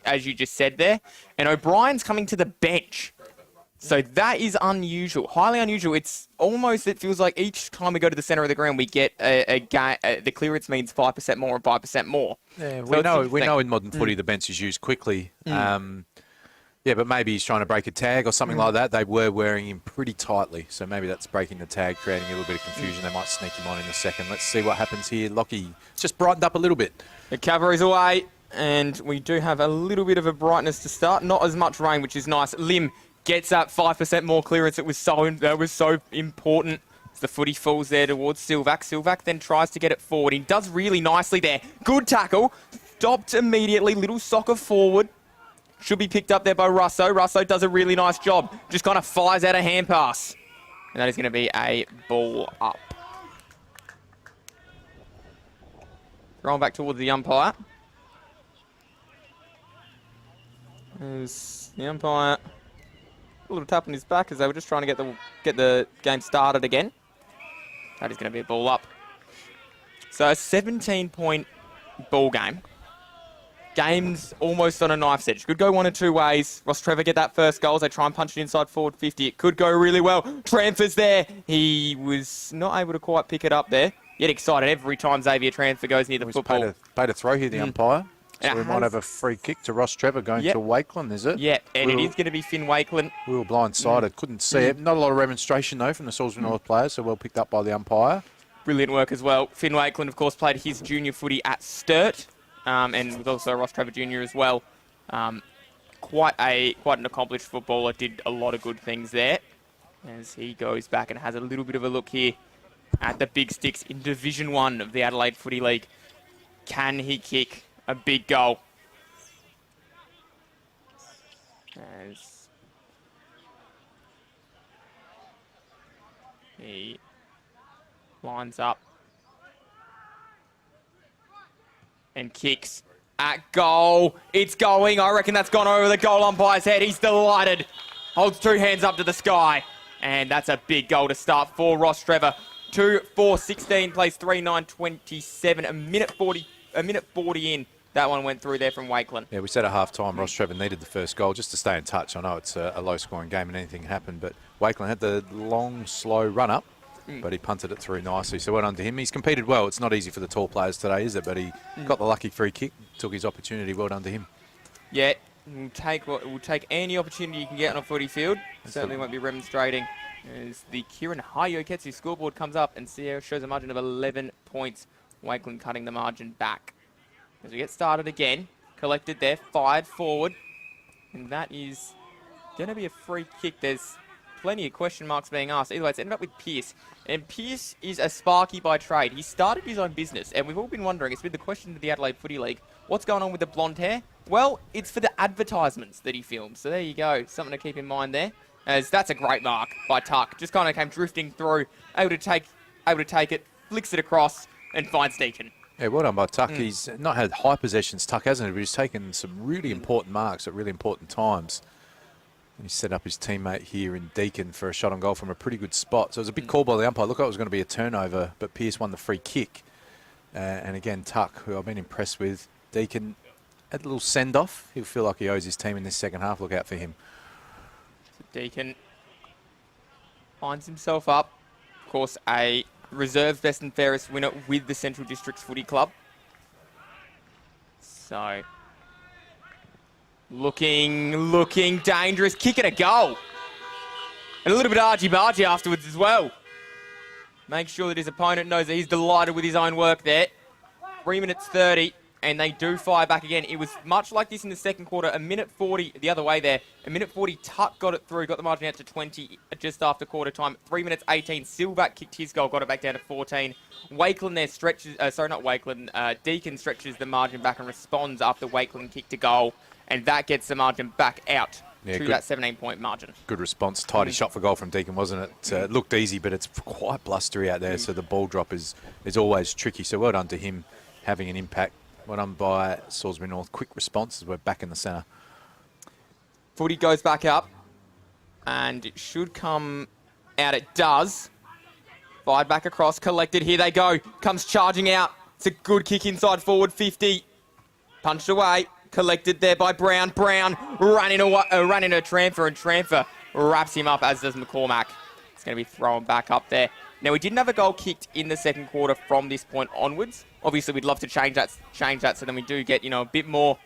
as you just said there. And O'Brien's coming to the bench. So that is unusual, highly unusual. It feels like each time we go to the centre of the ground, we get the clearance means 5% more and 5% more. Yeah, so we know in modern footy the bench is used quickly. But maybe he's trying to break a tag or something like that. They were wearing him pretty tightly, so maybe that's breaking the tag, creating a little bit of confusion. They might sneak him on in a second. Let's see what happens here. Lockie just brightened up a little bit. The cavalry's away, and we do have a little bit of a brightness to start. Not as much rain, which is nice. Lim gets that 5% more clearance. That was so important. The footy falls there towards Silvac. Silvac then tries to get it forward. He does really nicely there. Good tackle. Stopped immediately. Little soccer forward. Should be picked up there by Russo. Russo does a really nice job. Just kind of flies out a hand pass. And that is going to be a ball up. Rolling back towards the umpire. There's the umpire. A little tap on his back as they were just trying to get the game started again. That is going to be a ball up. So a 17-point ball game. Game's almost on a knife's edge. Could go one of 2 ways. Rostrevor get that first goal as they try and punch it inside forward 50. It could go really well. Transfer's there. He was not able to quite pick it up there. Get excited every time Xavier Transfer goes near the football. Paid a throw here, the umpire. So we might have a free kick to Rostrevor going to Wakeland, is it? Yeah, and it is going to be Finn Wakeland. We were blindsided, couldn't see it. Not a lot of remonstration, though, from the Salisbury North players, so well picked up by the umpire. Brilliant work as well. Finn Wakeland, of course, played his junior footy at Sturt, and was also a Rostrevor junior as well. Quite an accomplished footballer, did a lot of good things there. As he goes back and has a little bit of a look here at the big sticks in Division 1 of the Adelaide Footy League. Can he kick a big goal? As he lines up and kicks at goal. It's going. I reckon that's gone over the goal umpire's head. He's delighted. Holds two hands up to the sky. And that's a big goal to start for Rostrevor. 2-4-16, plays 3-9-27, a minute 40 in. That one went through there from Wakeland. Yeah, we said at half-time Rostrevor needed the first goal just to stay in touch. I know it's a low-scoring game and anything can happen, but Wakeland had the long, slow run-up, but he punted it through nicely. So well done to him. He's competed well. It's not easy for the tall players today, is it? But he got the lucky free kick, took his opportunity. Well done to him. Yeah, we'll take any opportunity you can get on a footy field. Certainly won't be remonstrating. As the Kieran Hayoketsu scoreboard comes up and Sierra shows a margin of 11 points. Wakeland cutting the margin back. As we get started again, collected there, fired forward. And that is going to be a free kick. There's plenty of question marks being asked. Either way, it's ended up with Pierce. And Pierce is a sparky by trade. He started his own business, and we've all been wondering, it's been the question to the Adelaide Footy League, what's going on with the blonde hair? Well, it's for the advertisements that he films. So there you go, something to keep in mind there. As that's a great mark by Tuck. Just kind of came drifting through, able to take it, flicks it across, and finds Deacon. Yeah, well done by Tuck. He's not had high possessions, Tuck, hasn't he? But he's taken some really important marks at really important times. And he set up his teammate here in Deacon for a shot on goal from a pretty good spot. So it was a big call by the umpire. Looked like it was going to be a turnover, but Pierce won the free kick. And again, Tuck, who I've been impressed with. Deacon had a little send-off. He'll feel like he owes his team in this second half. Look out for him. Deacon finds himself up. Of course, a reserve best and fairest winner with the Central Districts Footy Club. So, looking dangerous. Kick and a goal. And a little bit of argy-bargy afterwards as well. Make sure that his opponent knows that he's delighted with his own work there. 3 minutes 30. And they do fire back again. It was much like this in the second quarter. A minute 40 the other way there. A minute 40, Tuck got it through, got the margin out to 20 just after quarter time. 3 minutes 18, Silvac kicked his goal, got it back down to 14. Wakeland there stretches, not Wakeland, Deacon stretches the margin back and responds after Wakeland kicked a goal. And that gets the margin back out to that 17-point margin. Good response. Tidy shot for goal from Deacon, wasn't it? It looked easy, but it's quite blustery out there, so the ball drop is always tricky. So well done to him having an impact. Well done by Salisbury North. Quick response as we're back in the centre. Footy goes back up, and it should come out. It does. Fired back across, collected. Here they go. Comes charging out. It's a good kick inside forward 50. Punched away. Collected there by Brown. Brown ran in a Tramfer, and Tramfer wraps him up, as does McCormack. It's going to be thrown back up there. Now, we didn't have a goal kicked in the second quarter from this point onwards. Obviously, we'd love to change that so then we do get, a bit more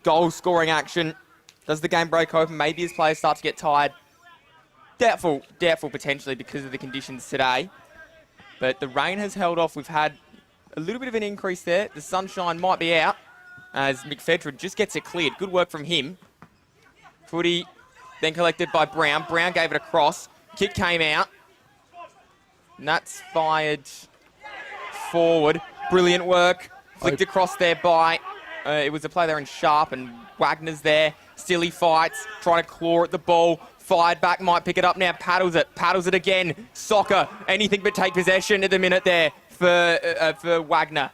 goal-scoring action. Does the game break open? Maybe his players start to get tired. Doubtful potentially because of the conditions today. But the rain has held off. We've had a little bit of an increase there. The sunshine might be out as McFedra just gets it cleared. Good work from him. Footy then collected by Brown. Brown gave it across. Kick came out. And that's fired forward. Brilliant work. Flicked across there by... it was a play there in Sharp, and Wagner's there. Still he fights. Trying to claw at the ball. Fired back. Might pick it up now. Paddles it. Paddles it again. Soccer. Anything but take possession at the minute there for Wagner.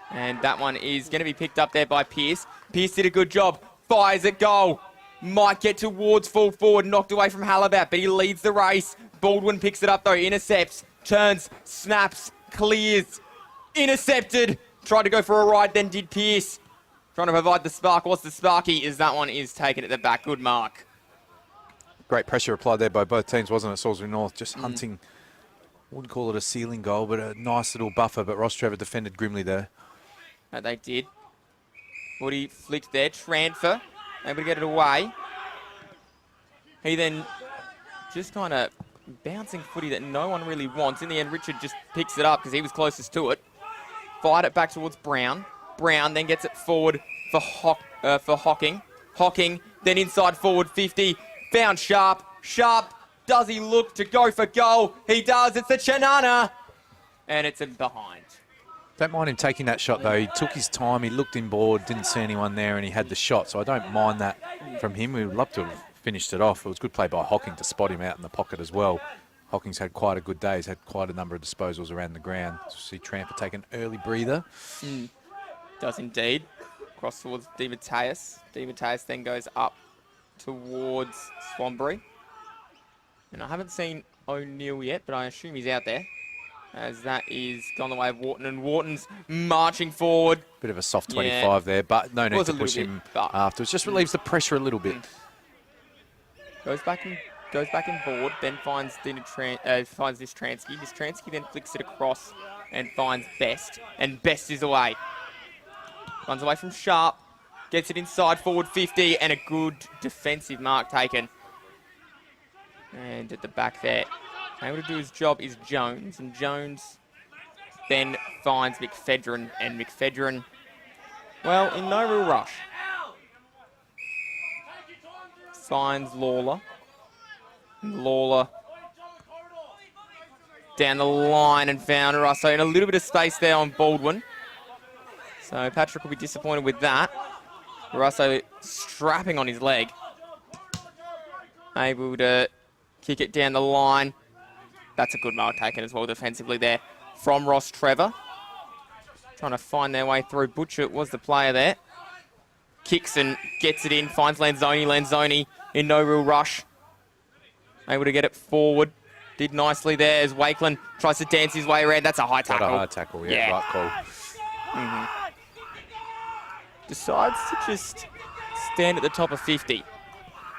And that one is going to be picked up there by Pierce. Pierce did a good job. Fires at goal. Might get towards full forward. Knocked away from Halabat, but he leads the race. Baldwin picks it up though. Intercepts. Turns, snaps, clears, intercepted. Tried to go for a ride, then did Pierce. Trying to provide the spark. What's the sparky? Is that one is taken at the back. Good mark. Great pressure applied there by both teams, wasn't it? Salisbury North just hunting. Wouldn't call it a ceiling goal, but a nice little buffer. But Rostrevor defended grimly there. That they did. Footy flicked there. Transfer. Able to get it away. He then just kind of bouncing footy that no one really wants. In the end, Richard just picks it up because he was closest to it. Fired it back towards Brown. Brown then gets it forward for Hocking. Hocking then inside forward 50. Found Sharp. Sharp, does he look to go for goal? He does. It's the Chanana. and it's a behind. Don't mind him taking that shot, though. He took his time. He looked inboard, didn't see anyone there, and he had the shot. So I don't mind that from him. We would love to have finished it off. It was good play by Hocking to spot him out in the pocket as well. Hocking's had quite a good day. He's had quite a number of disposals around the ground. See Tramper take an early breather. Does indeed. Cross towards DiMatteis. DiMatteis then goes up towards Salisbury. And I haven't seen O'Neill yet, but I assume he's out there, as that is gone the way of Wharton, and Wharton's marching forward. Bit of a soft 25 there, but no need to push him afterwards. Just relieves the pressure a little bit. Goes back in board, then finds finds this Transky. This Transky then flicks it across and finds Best, and Best is away. Runs away from Sharp, gets it inside forward 50, and a good defensive mark taken. And at the back there, able to do his job is Jones, and Jones then finds McFedrin, and McFedrin, well, in no real rush. Finds Lawler. Lawler down the line and found Russo in a little bit of space there on Baldwin. So Patrick will be disappointed with that. Russo strapping on his leg. Able to kick it down the line. That's a good mark taken as well defensively there from Rostrevor. Trying to find their way through. Butcher was the player there. Kicks and gets it in. Finds Lanzoni. Lanzoni in no real rush. Able to get it forward. Did nicely there as Wakeland tries to dance his way around. That's a high tackle. What a high tackle, yeah. Right call. Decides to just stand at the top of 50.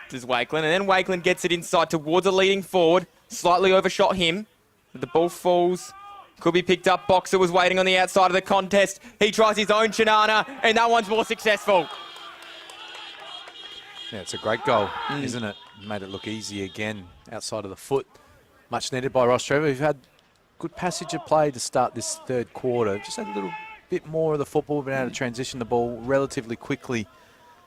Does Wakeland. And then Wakeland gets it inside towards a leading forward. Slightly overshot him. But the ball falls. Could be picked up. Boxer was waiting on the outside of the contest. He tries his own Chinana, and that one's more successful. Yeah, it's a great goal, isn't it? Made it look easy again outside of the foot. Much needed by Rostrevor. We've had good passage of play to start this third quarter. Just had a little bit more of the football. Been able to transition the ball relatively quickly,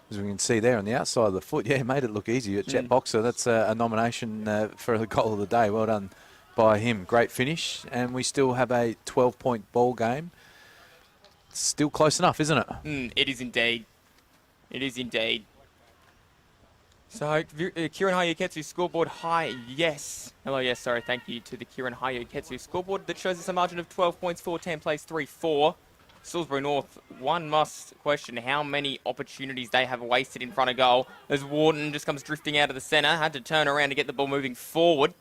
as we can see there on the outside of the foot. Yeah, made it look easy. Jet Boxer, that's a nomination for the goal of the day. Well done by him. Great finish. And we still have a 12-point ball game. Still close enough, isn't it? It is indeed. It is indeed. So, Kieran Hayuketsu scoreboard high, yes. Hello, yes, sorry, thank you to the Kieran Hayuketsu scoreboard that shows us a margin of 12 points, 4-10 plays 3-4. Salisbury North, one must question how many opportunities they have wasted in front of goal as Warden just comes drifting out of the centre, had to turn around to get the ball moving forward.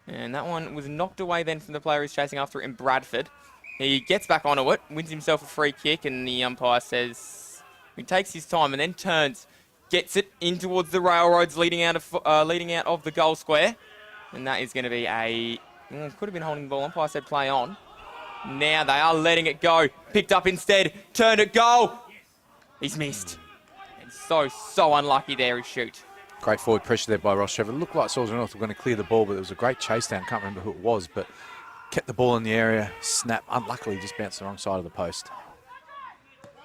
And that one was knocked away then from the player who's chasing after it in Bradford. He gets back onto it, wins himself a free kick, and the umpire says he takes his time and then turns. Gets it in towards the railroads leading out of the goal square. And that is going to be could have been holding the ball. Umpire said play on. Now they are letting it go. Picked up instead. Turned it goal. He's missed. And so unlucky there he shoot. Great forward pressure there by Rostrevor. Looked like Salisbury North were going to clear the ball, but there was a great chase down. Can't remember who it was, but kept the ball in the area. Snap. Unluckily, just bounced the wrong side of the post.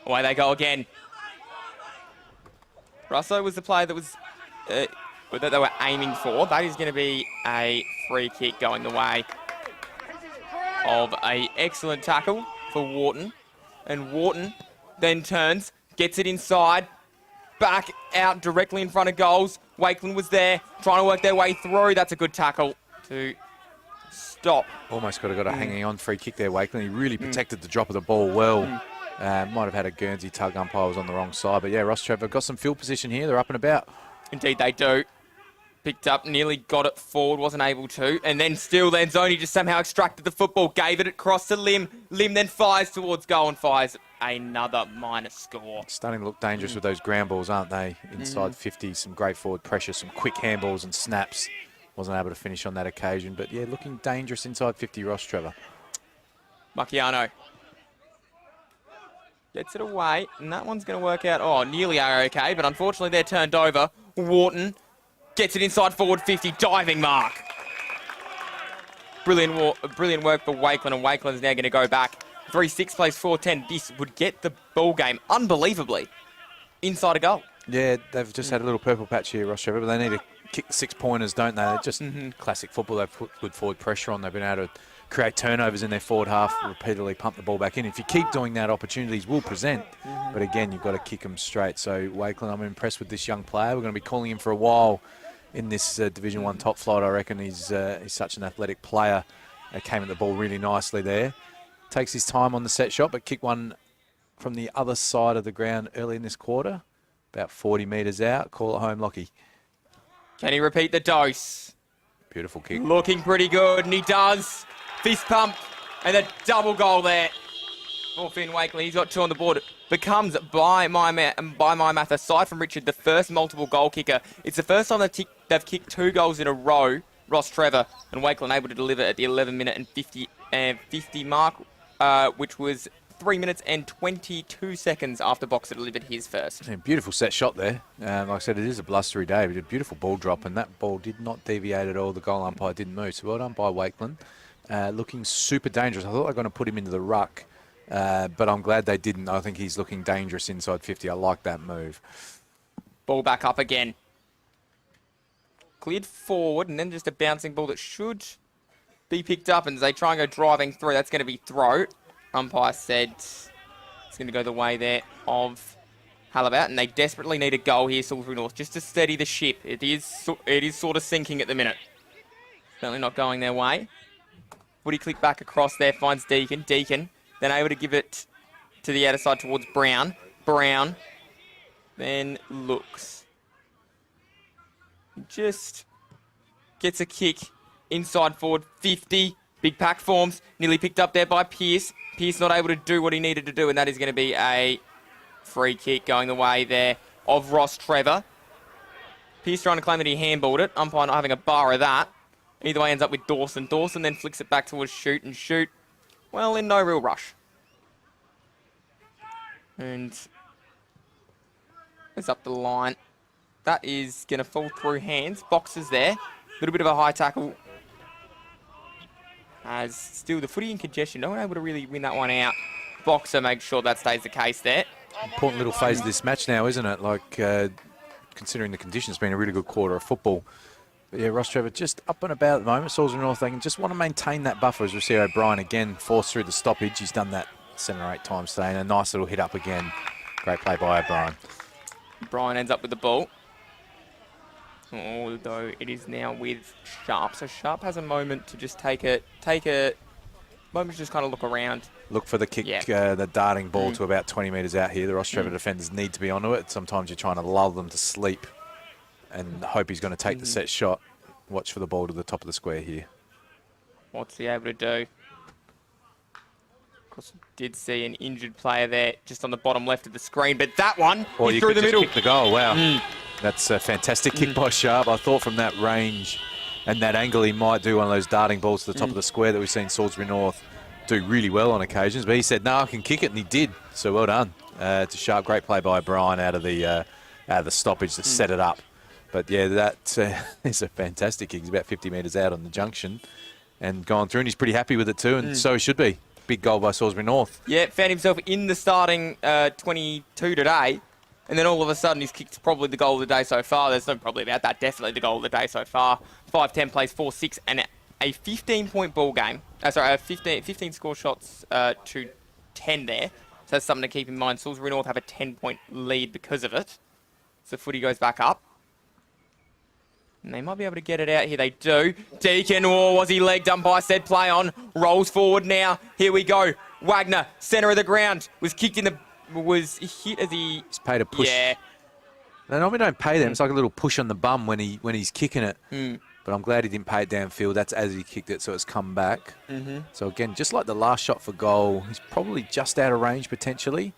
Away they go again. Russo was the player that was that they were aiming for. That is going to be a free kick going the way of an excellent tackle for Wharton. And Wharton then turns, gets it inside, back out directly in front of goals. Wakeland was there, trying to work their way through. That's a good tackle to stop. Almost got a hanging on free kick there, Wakeland. He really protected the drop of the ball well. Might have had a Guernsey tug. Umpire was on the wrong side. But yeah, Rostrevor got some field position here. They're up and about. Indeed they do. Picked up, nearly got it forward, wasn't able to. And then still Lanzoni just somehow extracted the football, gave it across to Lim. Lim then fires towards goal and fires another minus score. Starting to look dangerous with those ground balls, aren't they? Inside 50, some great forward pressure, some quick handballs and snaps. Wasn't able to finish on that occasion. But yeah, looking dangerous inside 50, Rostrevor. Macchiano gets it away, and that one's going to work out. Oh, nearly are okay, but unfortunately they're turned over. Wharton gets it inside forward 50, diving mark. Brilliant work for Wakeland, and Wakeland is now going to go back. 3-6 plays 4-10. This would get the ball game, unbelievably, inside a goal. Yeah, they've just had a little purple patch here, Rostrevor, but they need to kick 6-pointers, don't they? They're just classic football. They've put good forward pressure on. They've been able to create turnovers in their forward half, repeatedly pump the ball back in. If you keep doing that, opportunities will present. But again, you've got to kick them straight. So Wakeland, I'm impressed with this young player. We're going to be calling him for a while in this Division 1 top flight. I reckon he's such an athletic player. Came at the ball really nicely there. Takes his time on the set shot, but kicked one from the other side of the ground early in this quarter. About 40 metres out. Call it home, Lockie. Can he repeat the dose? Beautiful kick. Looking pretty good, and he does. Fist pump, and a double goal there for Finn Wakeland. He's got 2 on the board. Becomes, by my math, aside from Richard, the first multiple goal kicker. It's the first time they've kicked 2 goals in a row, Rostrevor, and Wakeland able to deliver at the 11-minute and 50 mark, which was 3 minutes and 22 seconds after Boxer delivered his first. Yeah, beautiful set shot there. Like I said, it is a blustery day. We did a beautiful ball drop, and that ball did not deviate at all. The goal umpire didn't move. So well done by Wakeland. Looking super dangerous. I thought they were going to put him into the ruck, but I'm glad they didn't. I think he's looking dangerous inside 50. I like that move. Ball back up again. Cleared forward, and then just a bouncing ball that should be picked up, and as they try and go driving through, that's going to be throw. Umpire said it's going to go the way there of Halabat, and they desperately need a goal here, Salisbury North, just to steady the ship. It is sort of sinking at the minute. Certainly not going their way. Footy click back across there, finds Deacon. Deacon then able to give it to the outer side towards Brown. Brown then looks. Just gets a kick inside forward, 50. Big pack forms, nearly picked up there by Pearce. Pearce not able to do what he needed to do, and that is going to be a free kick going the way there of Rostrevor. Pearce trying to claim that he handballed it. Umpire not having a bar of that. Either way ends up with Dawson. Dawson then flicks it back towards Shoot, and Shoot, well, in no real rush. And it's up the line. That is going to fall through hands. Boxers there. A little bit of a high tackle. As still the Footy in congestion, no one able to really win that one out. Boxer makes sure that stays the case there. Important little phase of this match now, isn't it? Like, considering the conditions, it's been a really good quarter of football. But yeah, Rostrevor just up and about at the moment. Salisbury North, they can just want to maintain that buffer as we see O'Brien again forced through the stoppage. He's done that 7 or 8 times today, and a nice little hit up again. Great play by O'Brien. O'Brien ends up with the ball. Although it is now with Sharp. So Sharp has a moment to just take a moment to just kind of look around. Look for the kick, the darting ball to about 20 metres out here. The Rostrevor defenders need to be onto it. Sometimes you're trying to lull them to sleep and hope he's going to take the set shot. Watch for the ball to the top of the square here. What's he able to do? Of course, did see an injured player there just on the bottom left of the screen, but that one, or he you through could the just middle. Kick the goal, wow. That's a fantastic kick by Sharp. I thought from that range and that angle he might do one of those darting balls to the top of the square that we've seen Salisbury North do really well on occasions. But he said, no, I can kick it, and he did. So well done to Sharp. Great play by Brian out of the stoppage to set it up. But yeah, that is a fantastic kick. He's about 50 metres out on the junction and gone through, and he's pretty happy with it too, and so he should be. Big goal by Salisbury North. Yeah, found himself in the starting 22 today. And then all of a sudden, he's kicked probably the goal of the day so far. There's no probably about that. Definitely the goal of the day so far. 5-10 plays, 4-6, and a 15-point ball game. 15 score shots to 10 there. So that's something to keep in mind. Salisbury North have a 10-point lead because of it. So Footy goes back up. And they might be able to get it out here. They do. Deacon, was he legged? Umpire said play on. Rolls forward now. Here we go. Wagner, centre of the ground, was kicked in the... was hit as he... He's paid a push. Yeah. They normally don't pay them. It's like a little push on the bum when he's kicking it. But I'm glad he didn't pay it downfield. That's as he kicked it, so it's come back. So again, just like the last shot for goal, he's probably just out of range potentially.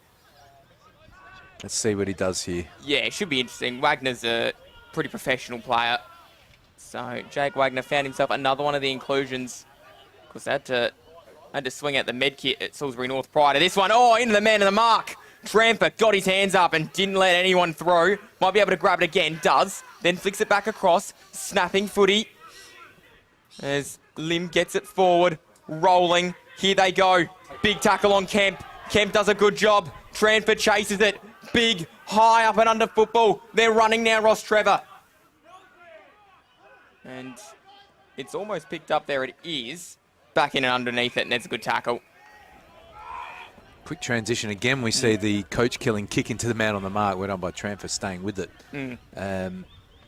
Let's see what he does here. Yeah, it should be interesting. Wagner's a pretty professional player. So Jake Wagner found himself another one of the inclusions. Of course, had to swing out the med kit at Salisbury North prior to this one. Oh, into the man of the mark. Tramper got his hands up and didn't let anyone through. Might be able to grab it again. Does. Then flicks it back across. Snapping Footy. As Lim gets it forward. Rolling. Here they go. Big tackle on Kemp. Kemp does a good job. Tramper chases it. Big, high up and under football. They're running now, Rostrevor. And it's almost picked up there. It is. back in and underneath it, and there's a good tackle. Quick transition again. We see the coach-killing kick into the man on the mark. We're done by Tram for staying with it.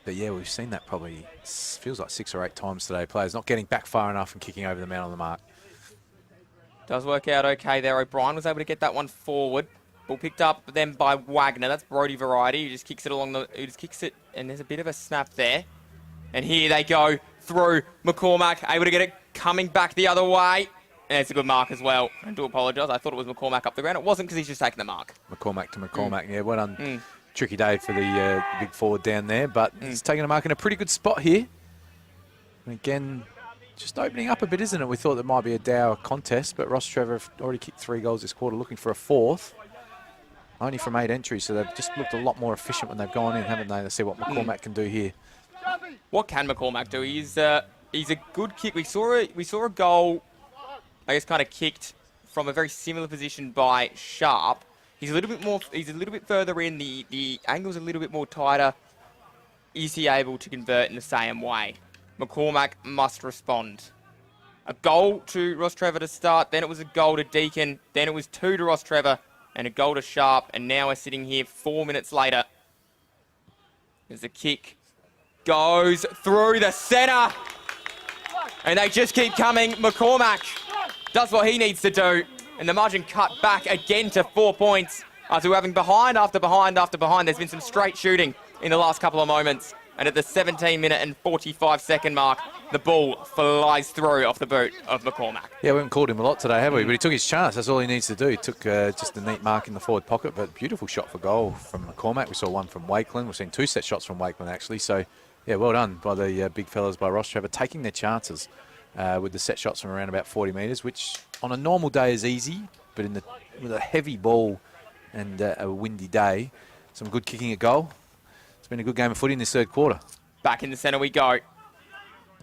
But yeah, we've seen that probably, feels like 6 or 8 times today. Players not getting back far enough and kicking over the man on the mark. Does work out okay there. O'Brien was able to get that one forward. Ball picked up then by Wagner. That's Brody variety. He just kicks it along he just kicks it, and there's a bit of a snap there. And here they go through. McCormack able to get it coming back the other way. And it's a good mark as well. I do apologise. I thought it was McCormack up the ground. It wasn't because he's just taking the mark. McCormack to McCormack. Yeah, well done. Tricky day for the big forward down there, but he's taking a mark in a pretty good spot here. And again, just opening up a bit, isn't it? We thought there might be a Dower contest, but Rostrevor have already kicked 3 goals this quarter, looking for a 4th. Only from 8 entries, so they've just looked a lot more efficient when they've gone in, haven't they? Let's see what McCormack can do here. What can McCormack do? He's a good kick. We saw a goal, I guess, kind of kicked from a very similar position by Sharp. He's a little bit further in. The angle's a little bit more tighter. Is he able to convert in the same way? McCormack must respond. A goal to Rostrevor to start, then it was a goal to Deakin, then it was 2 to Rostrevor, and a goal to Sharp, and now we're sitting here 4 minutes later. There's a kick. Goes through the centre. And they just keep coming. McCormack does what he needs to do. And the margin cut back again to 4 points. After we're having behind after behind after behind. There's been some straight shooting in the last couple of moments. And at the 17-minute and 45-second mark, the ball flies through off the boot of McCormack. Yeah, we haven't called him a lot today, have we? But he took his chance. That's all he needs to do. He took just a neat mark in the forward pocket, but beautiful shot for goal from McCormack. We saw one from Wakeland. We've seen 2 set shots from Wakeland, actually. So, yeah, well done by the big fellas by Rostrevor, taking their chances with the set shots from around about 40 metres, which on a normal day is easy, but with a heavy ball and a windy day, some good kicking at goal. It's been a good game of footy in this 3rd quarter. Back in the centre we go.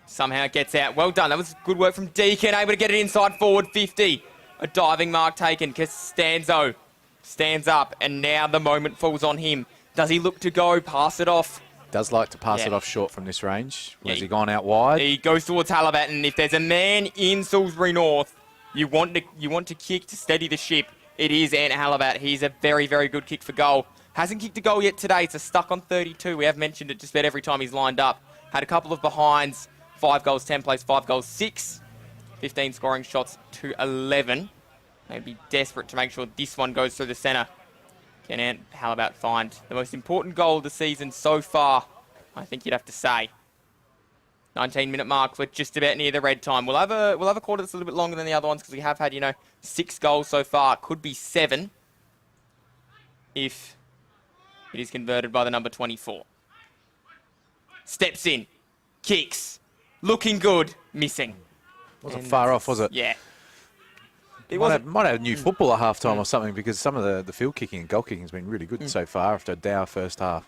Somehow it gets out. Well done. That was good work from Deakin. Able to get it inside forward 50. A diving mark taken. Costanzo stands up, and now the moment falls on him. Does he look to go? Pass it off. Does like to pass it off short from this range. Has he gone out wide? He goes towards Halibat, and if there's a man in Salisbury North, you want to kick to steady the ship, it is Ant Halibat. He's a very, very good kick for goal. Hasn't kicked a goal yet today. It's a stuck on 32. We have mentioned it just about every time he's lined up. Had a couple of behinds. 5 goals, 10 plays, 5 goals, 6. 15 scoring shots to 11. They'd be desperate to make sure this one goes through the centre. Can Ant Halibat find the most important goal of the season so far? I think you'd have to say. 19-minute mark. We're just about near the red time. We'll have a quarter that's a little bit longer than the other ones because we have had 6 goals so far. Could be 7 if it is converted by the number 24. Steps in, kicks, looking good, missing. Wasn't far off, was it? Yeah. It might have a new football at half-time or something, because some of the field kicking and goal kicking has been really good so far after a dour first half.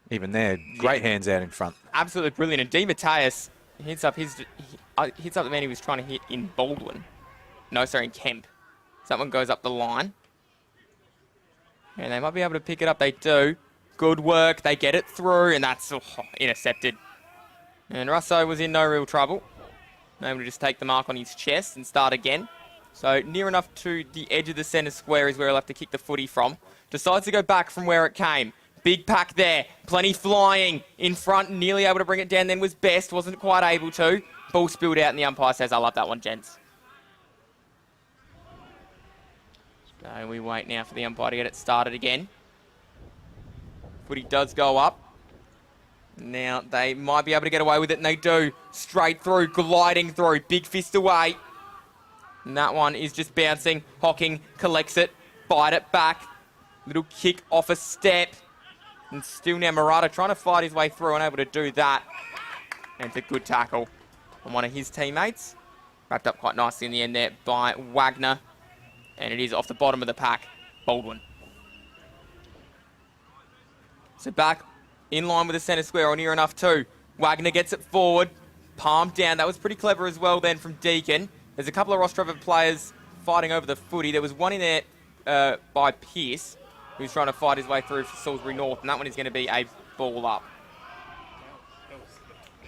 Even there, great hands out in front. Absolutely brilliant. And Di Mateus hits up the man he was trying to hit in Baldwin. No, sorry, in Kemp. Someone goes up the line. And they might be able to pick it up. They do. Good work. They get it through, and that's intercepted. And Russo was in no real trouble. Able to just take the mark on his chest and start again. So near enough to the edge of the centre square is where he'll have to kick the footy from. Decides to go back from where it came. Big pack there. Plenty flying in front. Nearly able to bring it down then was Best. Wasn't quite able to. Ball spilled out and the umpire says, I love that one, gents. So we wait now for the umpire to get it started again. Footy does go up. Now they might be able to get away with it, and they do. Straight through, gliding through. Big fist away. And that one is just bouncing. Hocking collects it. Bite it back. Little kick off a step. And still now Murata trying to fight his way through, unable to do that. And it's a good tackle on one of his teammates. Wrapped up quite nicely in the end there by Wagner. And it is off the bottom of the pack, Baldwin. So back in line with the centre square, or near enough too. Wagner gets it forward. Palm down. That was pretty clever as well then from Deakin. There's a couple of Rostrevor players fighting over the footy. There was one in there by Pearce, who's trying to fight his way through for Salisbury North, and that one is going to be a ball up.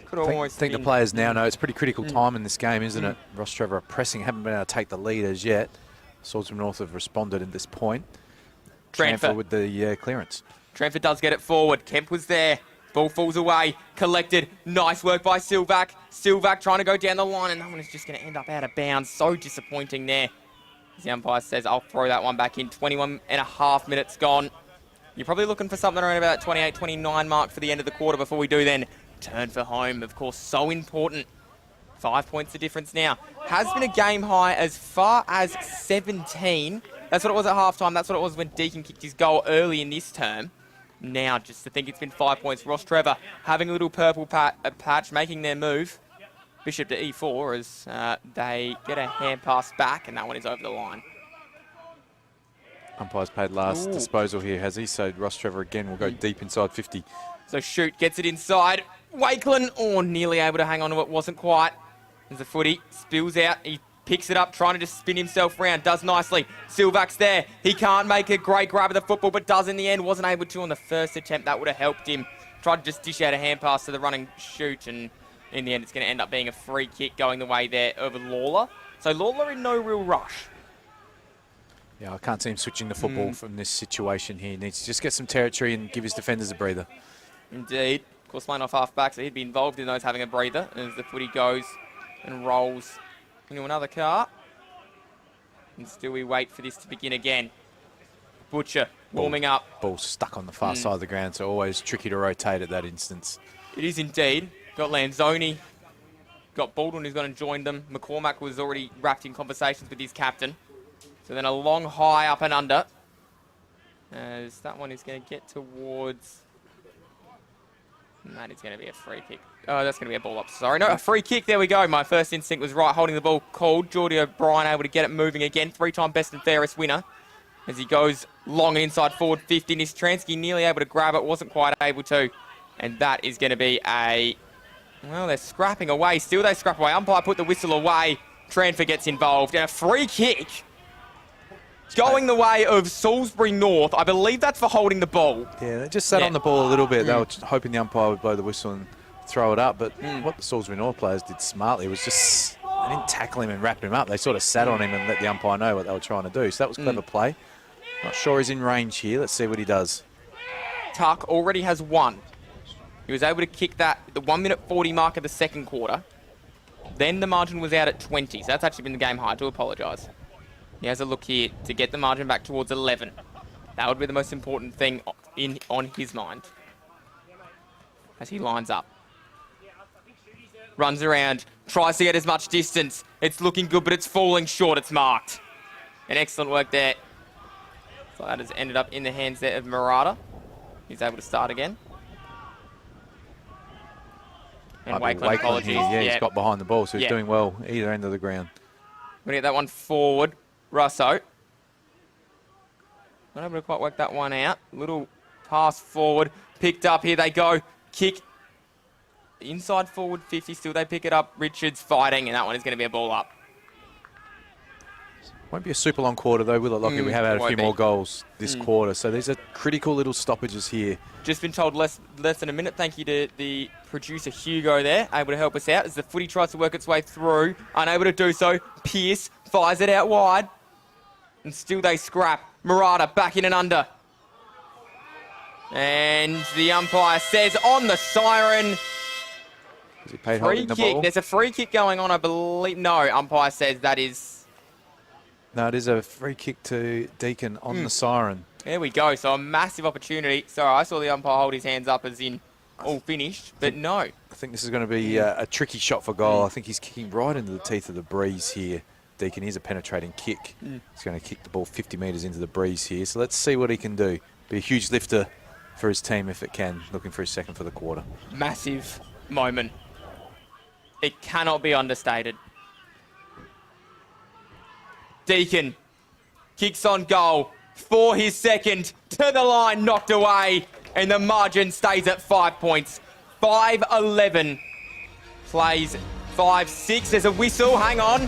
Could I almost think the been- players now know it's pretty critical time in this game, isn't it? Rostrevor are pressing, haven't been able to take the lead as yet. Salisbury North have responded at this point. Tranfer with the clearance. Tranfer does get it forward. Kemp was there. Ball falls away. Collected. Nice work by Silvac. Silvac trying to go down the line, and that one is just going to end up out of bounds. So disappointing there. As the umpire says, I'll throw that one back in. 21 and a half minutes gone. You're probably looking for something around about 28, 29 mark for the end of the quarter before we do then turn for home. Of course, so important. 5 points the difference now. Has been a game high as far as 17. That's what it was at halftime. That's what it was when Deacon kicked his goal early in this term. Now, just to think it's been 5 points. Rostrevor having a little purple patch, making their move. Bishop to E4 as they get a hand pass back, and that one is over the line. Umpire's paid last disposal here, has he? So Rostrevor again will go deep inside 50. So Shoot gets it inside. Wakelin, nearly able to hang on to it, wasn't quite. As the footy spills out, he picks it up, trying to just spin himself round, does nicely. Silvac's there. He can't make a great grab of the football, but does in the end. Wasn't able to on the first attempt. That would have helped him. Tried to just dish out a hand pass to the running Shoot, and in the end, it's going to end up being a free kick going the way there over Lawler. So Lawler in no real rush. Yeah, I can't see him switching the football from this situation here. He needs to just get some territory and give his defenders a breather. Indeed. Of course, line off half-back, so he'd be involved in those having a breather as the footy goes and rolls into another car. And still we wait for this to begin again. Butcher warming up. Ball stuck on the far side of the ground, so always tricky to rotate at that instance. It is indeed. Got Lanzoni. Got Baldwin who's going to join them. McCormack was already wrapped in conversations with his captain. So then a long high up and under. As that one is going to get towards... And that is going to be a free kick. Oh, that's going to be a ball up. Sorry. No, a free kick. There we go. My first instinct was right. Holding the ball called. Geordie O'Brien able to get it moving again. 3-time best and fairest winner. As he goes long inside forward 50. Nistransky nearly able to grab it. Wasn't quite able to. And that is going to be a... Well, they're scrapping away. Still they scrap away. Umpire put the whistle away. Tranfer gets involved. And a free kick. Going the way of Salisbury North. I believe that's for holding the ball. Yeah, they just sat on the ball a little bit. They were hoping the umpire would blow the whistle and throw it up. But what the Salisbury North players did smartly was just, they didn't tackle him and wrap him up. They sort of sat on him and let the umpire know what they were trying to do. So that was clever play. Not sure he's in range here. Let's see what he does. Tuck already has one. He was able to kick that at the 1 minute 40 mark of the second quarter. Then the margin was out at 20. So that's actually been the game high. I do apologise. He has a look here to get the margin back towards 11. That would be the most important thing on his mind. As he lines up. Runs around. Tries to get as much distance. It's looking good, but it's falling short. It's marked. And excellent work there. So that has ended up in the hands there of Murata. He's able to start again. And Wakeland, apologies. Yeah, he's got behind the ball, so he's doing well either end of the ground. We're going to get that one forward. Russo. Not able to quite work that one out. Little pass forward. Picked up. Here they go. Kick. Inside forward 50. Still they pick it up. Richards fighting, and that one is going to be a ball up. Won't be a super long quarter, though, will it, Lockie? We have had a few more goals this quarter, so these are critical little stoppages here. Just been told less than a minute. Thank you to the producer, Hugo, there, able to help us out as the footy tries to work its way through. Unable to do so. Pearce fires it out wide. And still they scrap. Murata back in and under. And the umpire says on the siren... Is he paid free holding the kick. ball? There's a free kick going on, I believe. No, umpire says that is... No, it is a free kick to Deacon on the siren. There we go. So a massive opportunity. Sorry, I saw the umpire hold his hands up as in all finished, but no. I think this is going to be a tricky shot for goal. I think he's kicking right into the teeth of the breeze here. Deacon, here's a penetrating kick. He's going to kick the ball 50 metres into the breeze here. So let's see what he can do. Be a huge lifter for his team if it can. Looking for his second for the quarter. Massive moment. It cannot be understated. Deacon kicks on goal for his second, to the line, knocked away, and the margin stays at 5 points. 5-11 plays 5-6. There's a whistle. Hang on.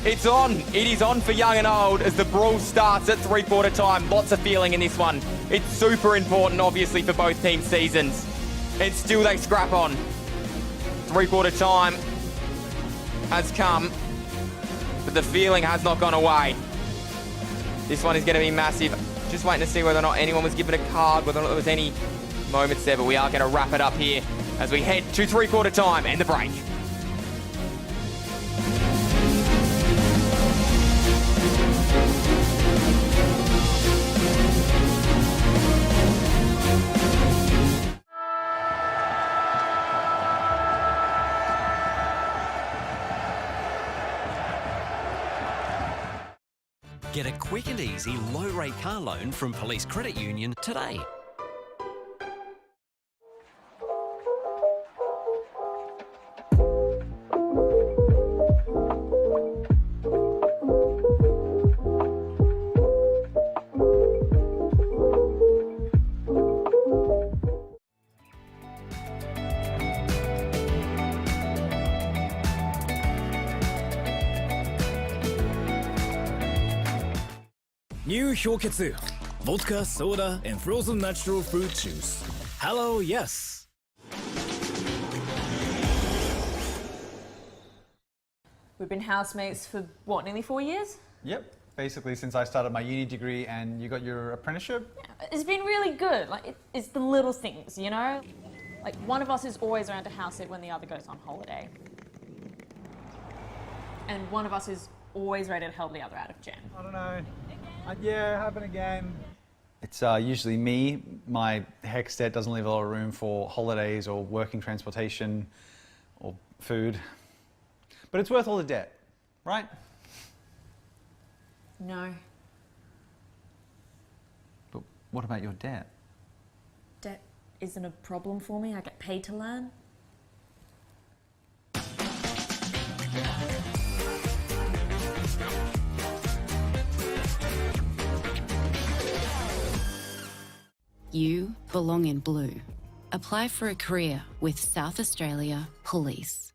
It's on. It is on for young and old as the brawl starts at three-quarter time. Lots of feeling in this one. It's super important, obviously, for both teams' seasons. And still they scrap on. Three-quarter time has come, but the feeling has not gone away. This one is going to be massive. Just waiting to see whether or not anyone was given a card, whether or not there was any moments there, but we are going to wrap it up here as we head to three-quarter time and the break. Get a quick and easy low-rate car loan from Police Credit Union today. New 氷結 Vodka, soda, and frozen natural fruit juice. Hello, yes. We've been housemates for, what, nearly 4 years? Yep. Basically, since I started my uni degree and you got your apprenticeship. It's been really good. Like, it's the little things, you know? Like, one of us is always around to house it when the other goes on holiday. And one of us is always ready to help the other out of jam. I don't know. Yeah, happen again. It's usually me. My HECS debt doesn't leave a lot of room for holidays or working transportation or food. But it's worth all the debt, right? No. But what about your debt? Debt isn't a problem for me. I get paid to learn. You belong in blue. Apply for a career with South Australia Police.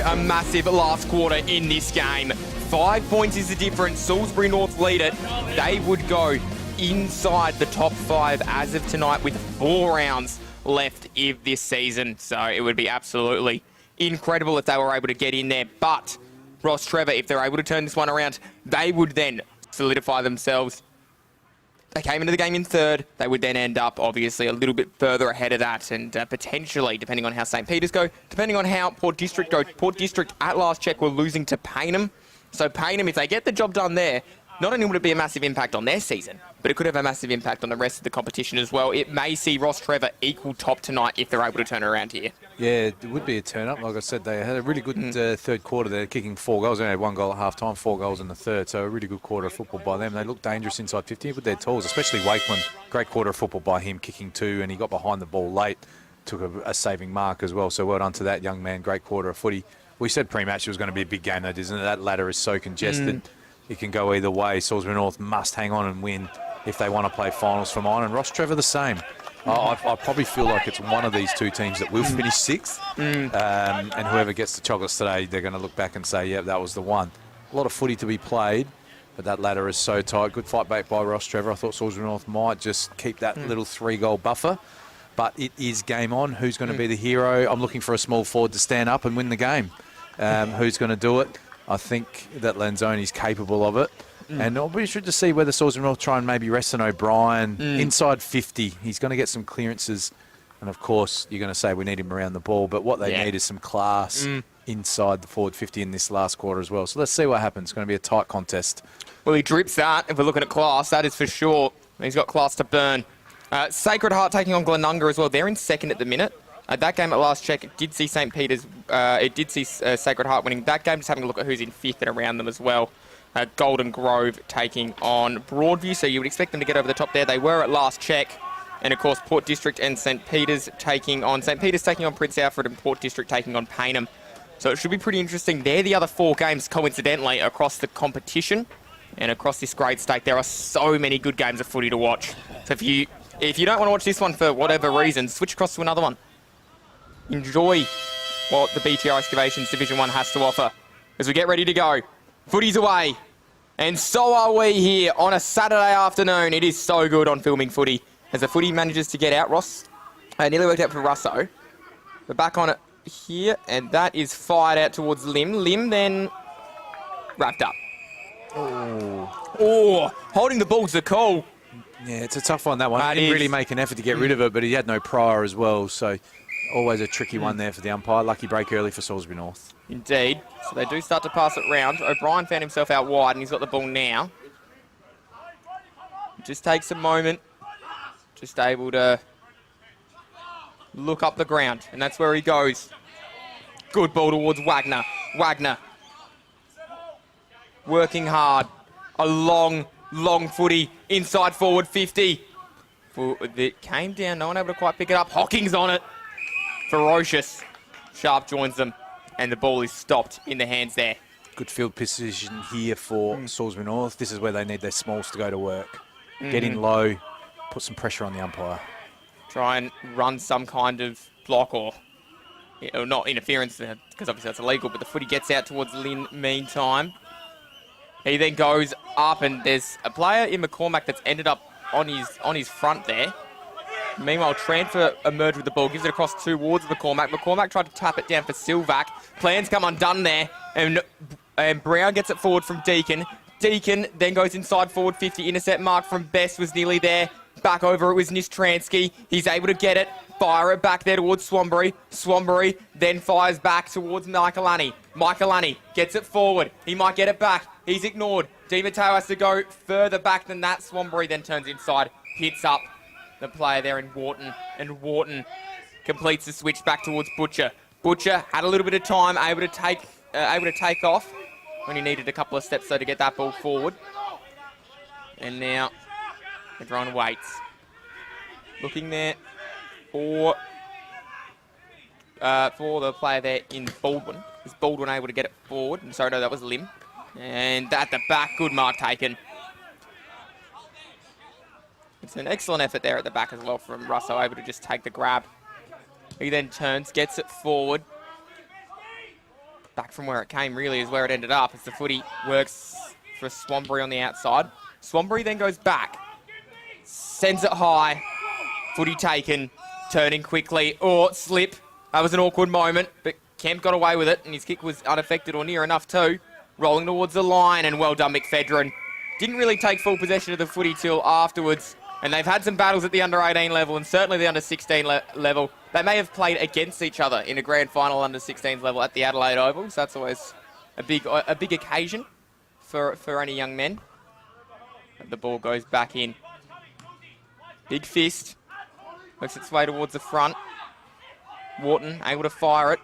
A massive last quarter in this game. 5 points is the difference. Salisbury North lead it. They would go inside the top 5 as of tonight with 4 rounds left of this season. So it would be absolutely incredible if they were able to get in there. But Rostrevor, if they're able to turn this one around, they would then solidify themselves. They came into the game in third. They would then end up, obviously, a little bit further ahead of that and potentially, depending on how St. Peter's go, depending on how Port District go. Port District, at last check, were losing to Payneham. So Payneham, if they get the job done there, not only would it be a massive impact on their season, but it could have a massive impact on the rest of the competition as well. It may see Rostrevor equal top tonight if they're able to turn it around here. Yeah, it would be a turn-up. Like I said, they had a really good third quarter. They're kicking 4 goals. They only had 1 goal at half-time, 4 goals in the third. So a really good quarter of football by them. They look dangerous inside 50 with their tools, especially Wakeman. Great quarter of football by him, kicking 2, and he got behind the ball late. Took a saving mark as well. So well done to that young man. Great quarter of footy. We said pre-match it was going to be a big game, though, isn't it? That ladder is so congested. It can go either way. Salisbury North must hang on and win if they want to play finals for mine. And Rostrevor the same. I probably feel like it's one of these two teams that will finish 6th. And whoever gets the chocolates today, they're going to look back and say, yeah, that was the one. A lot of footy to be played, but that ladder is so tight. Good fight back by Rostrevor. I thought Salisbury North might just keep that little 3-goal buffer. But it is game on. Who's going to be the hero? I'm looking for a small forward to stand up and win the game. Who's going to do it? I think that Lanzoni's capable of it. And it'll be interesting to see whether Salisbury North try and maybe Reston O'Brien inside 50. He's going to get some clearances. And, of course, you're going to say we need him around the ball. But what they need is some class inside the forward 50 in this last quarter as well. So let's see what happens. It's going to be a tight contest. Well, he drips that. If we're looking at class, that is for sure. He's got class to burn. Sacred Heart taking on Glenunga as well. They're in second at the minute. That game at last check, it did see St. Peter's. It did see Sacred Heart winning that game. Just having a look at who's in fifth and around them as well. Golden Grove taking on Broadview, so you would expect them to get over the top there. They were at last check. And of course, Port District and St. Peter's taking on Prince Alfred, and Port District taking on Payneham. So it should be pretty interesting. They're the other 4 games, coincidentally, across the competition and across this grade stake. There are so many good games of footy to watch. So if you don't want to watch this one for whatever reason, switch across to another one. Enjoy what the BTR Excavations Division 1 has to offer as we get ready to go. Footy's away. And so are we here on a Saturday afternoon. It is so good on filming footy. As the footy manages to get out, Ross nearly worked out for Russo. We're back on it here, and that is fired out towards Lim. Lim then wrapped up. Oh, holding the ball's the call. Yeah, it's a tough one, that one. He didn't really make an effort to get rid of it, but he had no prior as well, so always a tricky one there for the umpire. Lucky break early for Salisbury North. Indeed. So they do start to pass it round. O'Brien found himself out wide, and he's got the ball now. Just takes a moment. Just able to look up the ground, and that's where he goes. Good ball towards Wagner. Wagner working hard. A long footy inside forward 50. It came down, no one able to quite pick it up. Hocking's on it. Ferocious. Sharp joins them, and the ball is stopped in the hands there. Good field position here for Salisbury North. This is where they need their smalls to go to work. Get in low, put some pressure on the umpire. Try and run some kind of block or not interference, because obviously that's illegal, but the footy gets out towards Lynn meantime. He then goes up, and there's a player in McCormack that's ended up on his front there. Meanwhile, Transfer emerged with the ball, gives it across towards McCormack. McCormack tried to tap it down for Silvac. Plans come undone there, and Brown gets it forward from Deacon. Deacon then goes inside forward 50. Intercept mark from Best was nearly there. Back over it was Nistransky. He's able to get it, fire it back there towards Swanbury. Swanbury then fires back towards Michaelani. Michaelani gets it forward. He might get it back. He's ignored. Di Matteo has to go further back than that. Swanbury then turns inside, hits up the player there in Wharton, and Wharton completes the switch back towards Butcher. Butcher had a little bit of time, able to take off when he needed a couple of steps though to get that ball forward. And now everyone waits. Looking there for the player there in Baldwin. Is Baldwin able to get it forward? And sorry, no, that was Lim. And at the back, good mark taken. It's an excellent effort there at the back as well from Russo, able to just take the grab. He then turns, gets it forward. Back from where it came really is where it ended up as the footy works for Swanbury on the outside. Swanbury then goes back. Sends it high. Footy taken. Turning quickly. Oh, slip. That was an awkward moment, but Kemp got away with it, and his kick was unaffected or near enough too. Rolling towards the line, and well done, McFedrin. Didn't really take full possession of the footy till afterwards, and they've had some battles at the under-18 level and certainly the under-16 level. They may have played against each other in a grand final under-16s level at the Adelaide Oval, so that's always a big occasion for any young men. And the ball goes back in. Big fist. Works its way towards the front. Wharton able to fire it.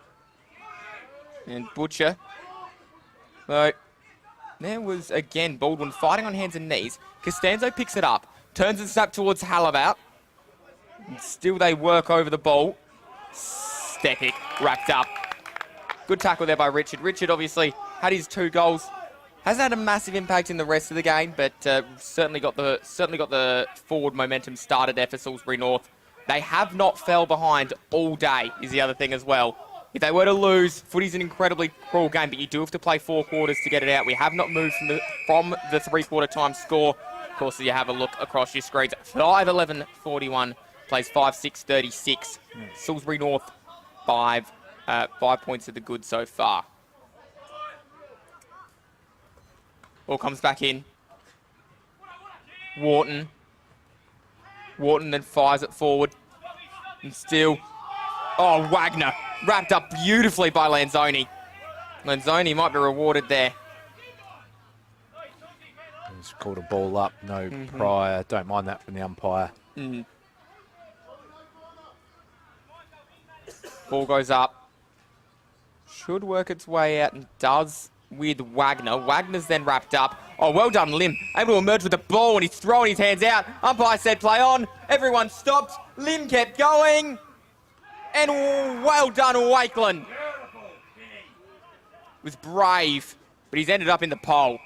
And Butcher. So there was, again, Baldwin fighting on hands and knees. Costanzo picks it up. Turns and snap towards Halabout. And still they work over the ball. Stepic wrapped up. Good tackle there by Richard. Richard obviously had his 2 goals. Hasn't had a massive impact in the rest of the game, but certainly got the forward momentum started there for Salisbury North. They have not fell behind all day, is the other thing as well. If they were to lose, footy's an incredibly cruel game, but you do have to play 4 quarters to get it out. We have not moved from the 3-quarter time score. Of course, you have a look across your screens. 5-11-41 plays 5-6-36. Salisbury North 5 points of the good so far. Ball comes back in. Wharton then fires it forward. And still, oh, Wagner wrapped up beautifully by Lanzoni. Lenzoni might be rewarded there. He's called a ball up, no prior. Don't mind that from the umpire. Ball goes up. Should work its way out and does with Wagner. Wagner's then wrapped up. Oh, well done, Lim. Able to emerge with the ball and he's throwing his hands out. Umpire said play on. Everyone stopped. Lim kept going. And well done, Wakeland. Was brave, but he's ended up in the pole.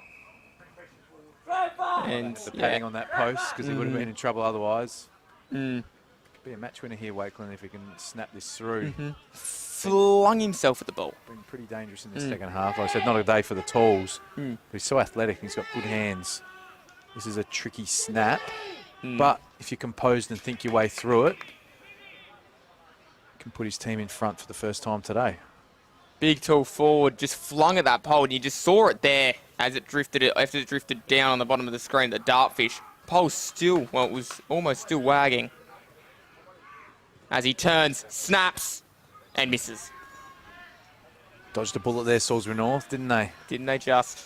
And the padding on that post because he would have been in trouble otherwise. Could be a match winner here, Wakeland, if he can snap this through. Flung himself at the ball. Been pretty dangerous in the second half. Like I said, not a day for the tools. But he's so athletic and he's got good hands. This is a tricky snap. But if you're composed and think your way through it, you can put his team in front for the first time today. Big tall forward, just flung at that pole, and you just saw it there as it drifted, after it drifted down on the bottom of the screen, the dartfish. Pole still, well, it was almost still wagging. As he turns, snaps, and misses. Dodged a bullet there, Salisbury North, didn't they? Didn't they just?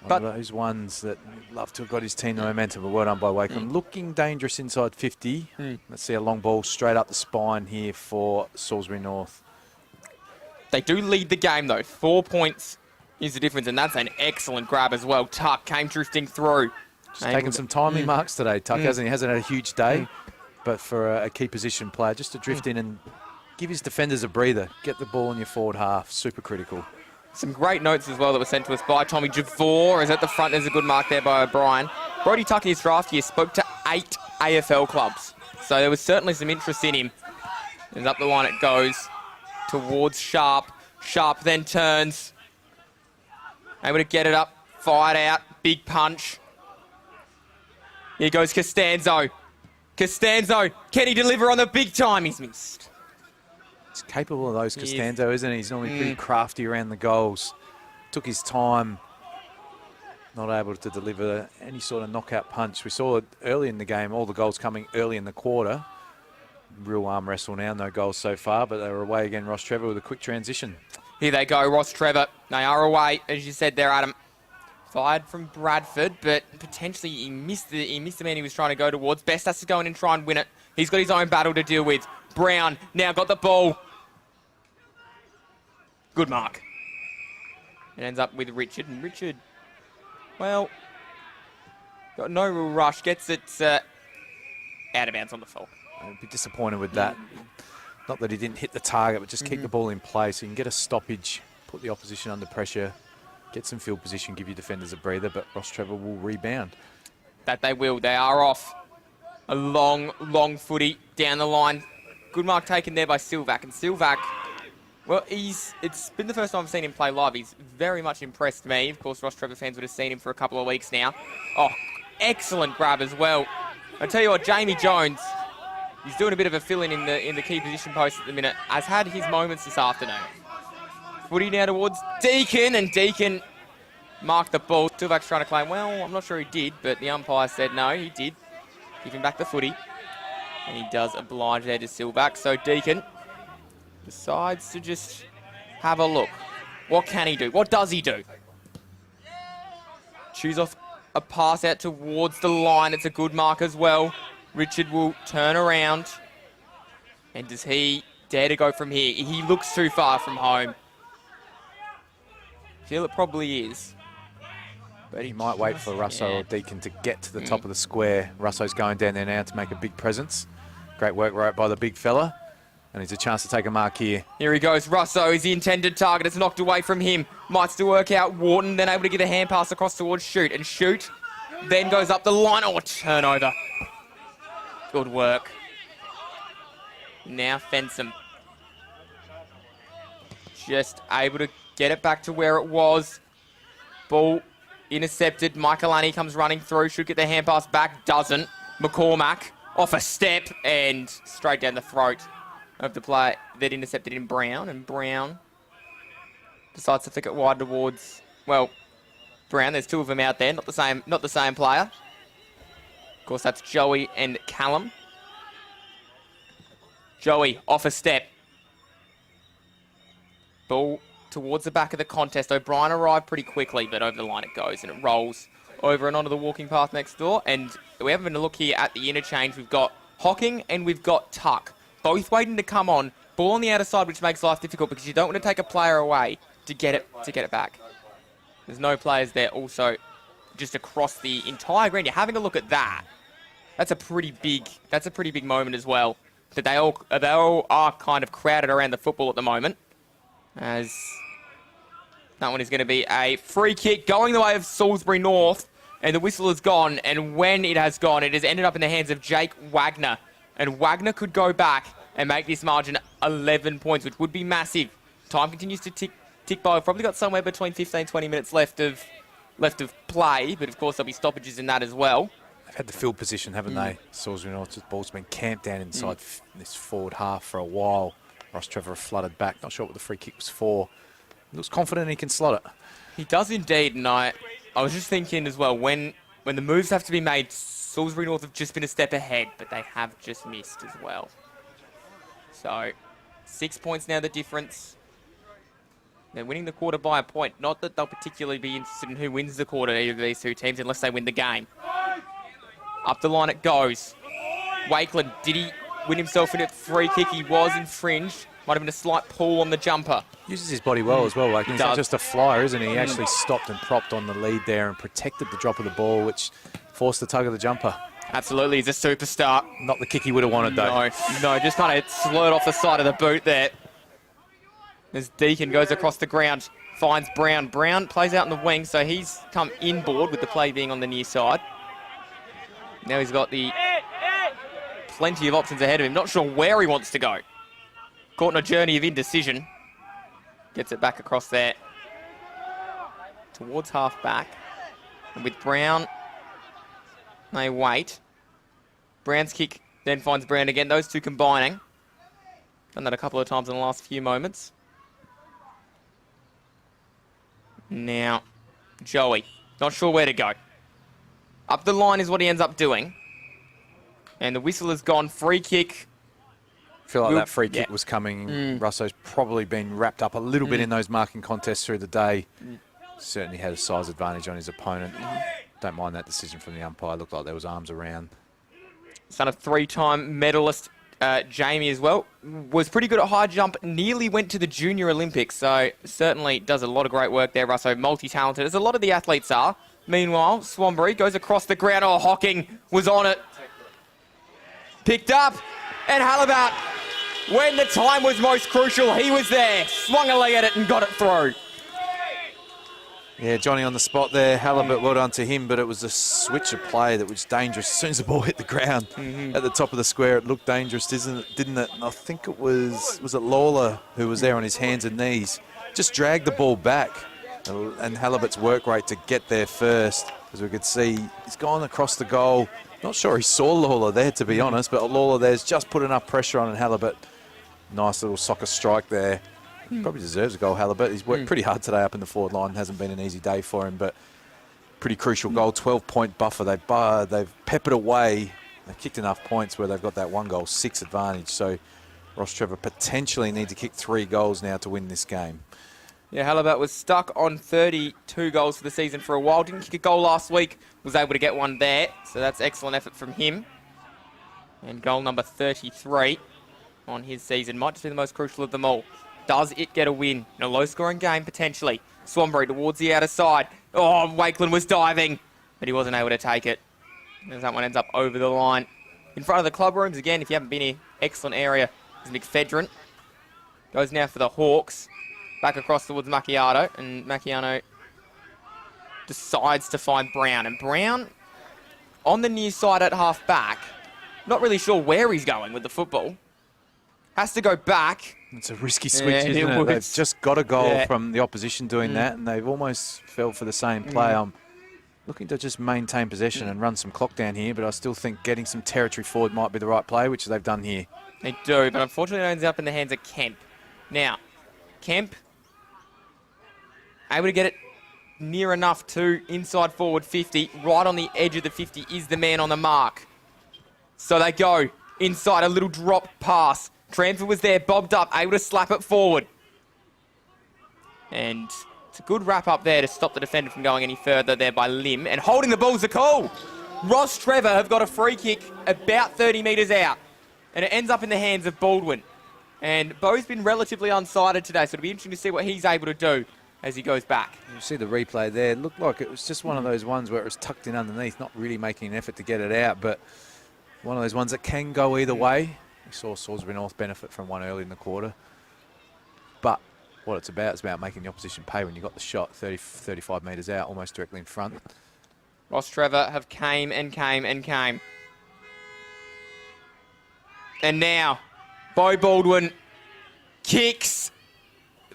One of those ones that love to have got his team the momentum, but well done by Wakeland. Looking dangerous inside 50. Let's see a long ball straight up the spine here for Salisbury North. They do lead the game, though. 4 points is the difference, and that's an excellent grab as well. Tuck came drifting through. Just taking some timely marks today, Tuck, hasn't he? Hasn't had a huge day, but for a key position player, just to drift in and give his defenders a breather. Get the ball in your forward half. Super critical. Some great notes as well that were sent to us by Tommy Javor. Is at the front. There's a good mark there by O'Brien. Brodie Tuck in his draft year spoke to 8 AFL clubs, so there was certainly some interest in him. And up the line it goes towards Sharp. Sharp then turns. Able to get it up, fired out, big punch. Here goes Costanzo. Costanzo, can he deliver on the big time? He's missed. He's capable of those, Costanzo, isn't he? He's normally pretty crafty around the goals. Took his time, not able to deliver any sort of knockout punch. We saw it early in the game, all the goals coming early in the quarter. Real arm wrestle now, no goals so far, but they were away again, Rostrevor, with a quick transition. Here they go, Rostrevor. They are away, as you said there, Adam. Fired from Bradford, but potentially he missed the man he was trying to go towards. Best has to go in and try and win it. He's got his own battle to deal with. Brown now got the ball. Good mark. It ends up with Richard, and Richard, well, got no real rush. Gets it out of bounds on the full. I'd be disappointed with that. Not that he didn't hit the target, but just keep the ball in play so you can get a stoppage, put the opposition under pressure, get some field position, give your defenders a breather, but Rostrevor will rebound. That they will. They are off. A long footy down the line. Good mark taken there by Silvac. And Silvac, well, it's been the first time I've seen him play live. He's very much impressed me. Of course, Rostrevor fans would have seen him for a couple of weeks now. Oh, excellent grab as well. I tell you what, Jamie Jones, he's doing a bit of a fill-in in the key position post at the minute, has had his moments this afternoon. Footy now towards Deacon, and Deacon marked the ball. Silvac's trying to claim, well, I'm not sure he did, but the umpire said no, he did. Give him back the footy. And he does oblige there to Silvac. So Deacon decides to just have a look. What can he do? What does he do? Choose off a pass out towards the line. It's a good mark as well. Richard will turn around. And does he dare to go from here? He looks too far from home. Feel it probably is. But he might wait for Russo or Deacon to get to the top of the square. Russo's going down there now to make a big presence. Great work right by the big fella. And he's a chance to take a mark here. Here he goes. Russo is the intended target. It's knocked away from him. Might still work out. Wharton then able to get a hand pass across towards Shoot. And Shoot then goes up the line. Oh, turnover. Good work. Now Fensom. Just able to get it back to where it was. Ball intercepted. Michaelani comes running through. Should get the hand pass back. Doesn't. McCormack off a step and straight down the throat of the player that intercepted in Brown. And Brown decides to flick it wide towards, well, Brown. There's two of them out there. Not the same player. Of course, that's Joey and Callum. Joey off a step. Ball towards the back of the contest. O'Brien arrived pretty quickly, but over the line it goes, and it rolls over and onto the walking path next door. And we haven't been to look here at the interchange. We've got Hocking and we've got Tuck, both waiting to come on. Ball on the outer side, which makes life difficult because you don't want to take a player away to get it back. There's no players there also just across the entire ground. You're having a look at that. That's a pretty big moment as well. That they all are kind of crowded around the football at the moment. As that one is going to be a free kick going the way of Salisbury North. And the whistle has gone. And when it has gone, it has ended up in the hands of Jake Wagner. And Wagner could go back and make this margin 11 points, which would be massive. Time continues to tick by. We've probably got somewhere between 15 20 minutes left of play. But, of course, there'll be stoppages in that as well. They've had the field position, haven't they? Salisbury North's ball's been camped down inside this forward half for a while. Rostrevor flooded back. Not sure what the free kick was for. Looks confident he can slot it. He does indeed, and I was just thinking as well, when the moves have to be made, Salisbury North have just been a step ahead, but they have just missed as well. So, 6 points now the difference. They're winning the quarter by a point. Not that they'll particularly be interested in who wins the quarter, either of these two teams, unless they win the game. Up the line it goes. Wakeland, did he win himself in a free kick? He was infringed. Might have been a slight pull on the jumper. Uses his body well as well. Like, he's not just a flyer, isn't he? He actually stopped and propped on the lead there and protected the drop of the ball, which forced the tug of the jumper. Absolutely, he's a superstar. Not the kick he would have wanted, though. No, just kind of slurred off the side of the boot there. As Deacon goes across the ground, finds Brown. Brown plays out in the wing, so he's come inboard with the play being on the near side. Now he's got plenty of options ahead of him. Not sure where he wants to go. Caught in a journey of indecision. Gets it back across there. Towards half back. And with Brown, they wait. Brown's kick then finds Brown again. Those two combining. Done that a couple of times in the last few moments. Now, Joey. Not sure where to go. Up the line is what he ends up doing. And the whistle has gone. Free kick. I feel like that free kick was coming. Russo's probably been wrapped up a little bit in those marking contests through the day. Certainly had a size advantage on his opponent. Don't mind that decision from the umpire. Looked like there was arms around. Son of three-time medalist Jamie as well. Was pretty good at high jump. Nearly went to the Junior Olympics. So certainly does a lot of great work there, Russo. Multi-talented, as a lot of the athletes are. Meanwhile, Swanbury goes across the ground. Oh, Hocking was on it. Picked up. And Halabat, when the time was most crucial, he was there. Swung a leg at it and got it through. Yeah, Johnny on the spot there. Halibut, well done to him, but it was a switch of play that was dangerous. As soon as the ball hit the ground at the top of the square, it looked dangerous, didn't it? And I think it was it Lawler who was there on his hands and knees. Just dragged the ball back. And Halibut's work rate to get there first, as we could see, he's gone across the goal. Not sure he saw Lawler there, to be honest, but Lawler there's just put enough pressure on, and Halibut, nice little soccer strike there. Probably deserves a goal, Halibut. He's worked pretty hard today up in the forward line. Hasn't been an easy day for him, but pretty crucial goal. 12-point buffer. They've peppered away. They've kicked enough points where they've got that 1-goal-6 advantage. So Rostrevor potentially need to kick 3 goals now to win this game. Yeah, Halibut was stuck on 32 goals for the season for a while. Didn't kick a goal last week. Was able to get one there. So that's excellent effort from him. And goal number 33 on his season. Might just be the most crucial of them all. Does it get a win in a low-scoring game, potentially? Swanbury towards the outer side. Oh, Wakeland was diving, but he wasn't able to take it. As that one ends up over the line. In front of the club rooms, again, if you haven't been here, excellent area, is McFedrin. Goes now for the Hawks. Back across towards Macchiato, and Macchiato decides to find Brown. And Brown, on the near side at half-back, not really sure where he's going with the football. Has to go back. It's a risky switch, isn't it? They've just got a goal from the opposition doing that, and they've almost fell for the same play. I'm looking to just maintain possession and run some clock down here, but I still think getting some territory forward might be the right play, which they've done here. They do, but unfortunately it ends up in the hands of Kemp. Now, Kemp, able to get it near enough to inside forward 50. Right on the edge of the 50 is the man on the mark. So they go inside, a little drop pass. Transfer was there, bobbed up, able to slap it forward. And it's a good wrap up there to stop the defender from going any further there by Lim. And holding the ball's a call. Rostrevor have got a free kick about 30 metres out. And it ends up in the hands of Baldwin. And Bo's been relatively unsighted today, so it'll be interesting to see what he's able to do as he goes back. You see the replay there. It looked like it was just one of those ones where it was tucked in underneath, not really making an effort to get it out, but one of those ones that can go either way. We saw Salisbury North benefit from one early in the quarter. But what it's about making the opposition pay when you got the shot 30, 35 metres out, almost directly in front. Rostrevor have came and came and came. And now, Bo Baldwin kicks.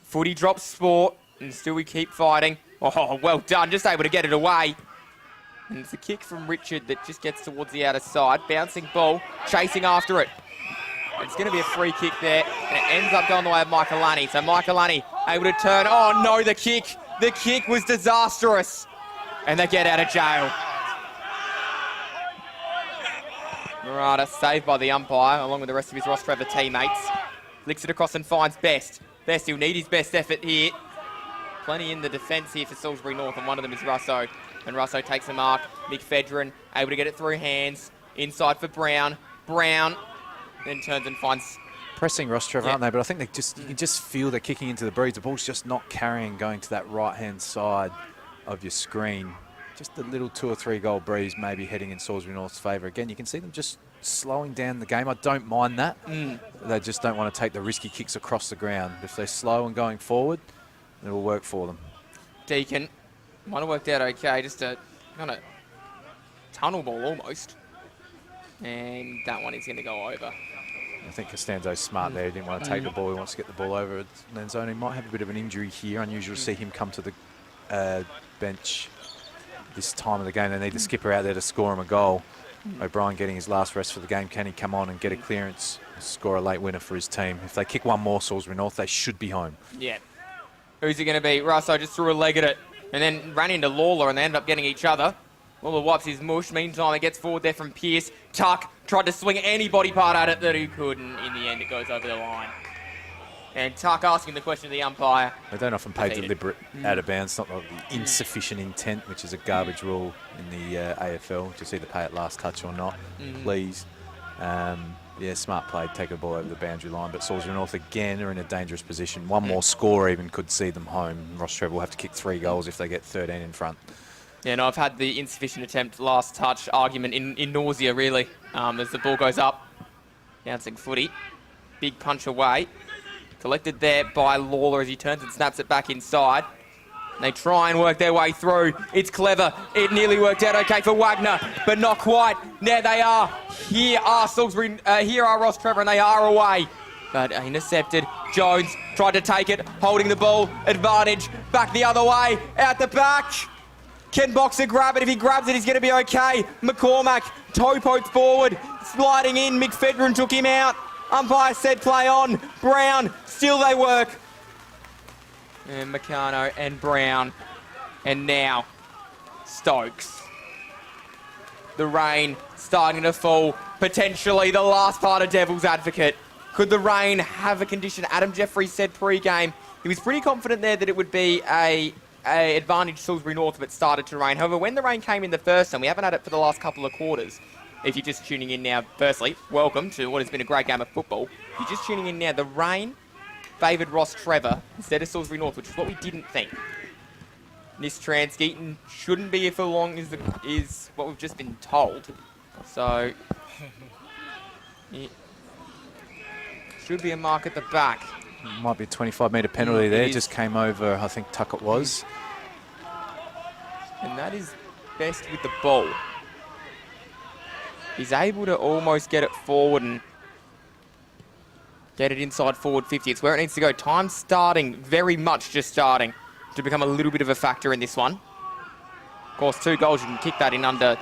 Footy drops sport, and still we keep fighting. Oh, well done, just able to get it away. And it's a kick from Richard that just gets towards the outer side. Bouncing ball, chasing after it. It's going to be a free kick there, and it ends up going the way of Michaelani. So Michaelani able to turn. Oh no, the kick. The kick was disastrous. And they get out of jail. Murata saved by the umpire, along with the rest of his Rostrevor teammates. Flicks it across and finds Best. Best, he'll need his best effort here. Plenty in the defence here for Salisbury North, and one of them is Russo. And Russo takes a mark. McFedrin able to get it through hands. Inside for Brown. Brown then turns and finds... Pressing Rostrevor, aren't they? But I think you can just feel they're kicking into the breeze. The ball's just not carrying, going to that right-hand side of your screen. Just a little 2 or 3 goal breeze maybe heading in Salisbury North's favour. Again, you can see them just slowing down the game. I don't mind that. They just don't want to take the risky kicks across the ground. If they're slow and going forward, it will work for them. Deacon might have worked out okay, just a kind of tunnel ball almost. And that one is going to go over. I think Costanzo's smart there. He didn't want to take the ball. He wants to get the ball over. Lanzoni might have a bit of an injury here. Unusual to see him come to the bench this time of the game. They need the skipper out there to score him a goal. O'Brien getting his last rest for the game. Can he come on and get a clearance, score a late winner for his team? If they kick one more, Salisbury North, they should be home. Yeah. Who's it going to be? Russo just threw a leg at it and then ran into Lawler, and they end up getting each other. Lawler wipes his mush. Meantime, it gets forward there from Pearce. Tuck tried to swing any body part at it that he could, and in the end it goes over the line. And Tuck asking the question of the umpire. They don't often pay deliberate out of bounds, not like the insufficient intent, which is a garbage rule in the AFL. Just either pay it last touch or not, please. Yeah, smart play, take a ball over the boundary line. But Salisbury North again are in a dangerous position. One more score even could see them home. Rostrevor will have to kick 3 goals if they get 13 in front. Yeah, no, I've had the insufficient attempt last touch argument in nausea, really, as the ball goes up. Bouncing Footy. Big punch away. Collected there by Lawler as he turns and snaps it back inside. They try and work their way through. It's clever. It nearly worked out okay for Wagner, but not quite. There they are. Here are Salisbury. Here are Rostrevor, and they are away. But intercepted. Jones tried to take it, holding the ball. Advantage. Back the other way. Out the back. Can Boxer grab it? If he grabs it, he's going to be okay. McCormack toe poked forward, sliding in. McFedrin took him out. Umpire said play on. Brown, still they work. And Meccano and Brown. And now, Stokes. The rain starting to fall. Potentially the last part of Devil's Advocate. Could the rain have a condition? Adam Jeffrey said pre-game he was pretty confident there that it would be a advantage Salisbury North if it started to rain. However, when the rain came in the first time, we haven't had it for the last couple of quarters. If you're just tuning in now, firstly, welcome to what has been a great game of football. If you're just tuning in now, the rain favoured Rostrevor instead of Salisbury North, which is what we didn't think. This Transkeaton shouldn't be here for long, is what we've just been told. So, it should be a mark at the back. Might be a 25-metre penalty there. Just came over, I think Tuckett was. And that is Best with the ball. He's able to almost get it forward and get it inside forward 50. It's where it needs to go. Time starting, very much just starting to become a little bit of a factor in this one. Of course, 2 goals, you can kick that in under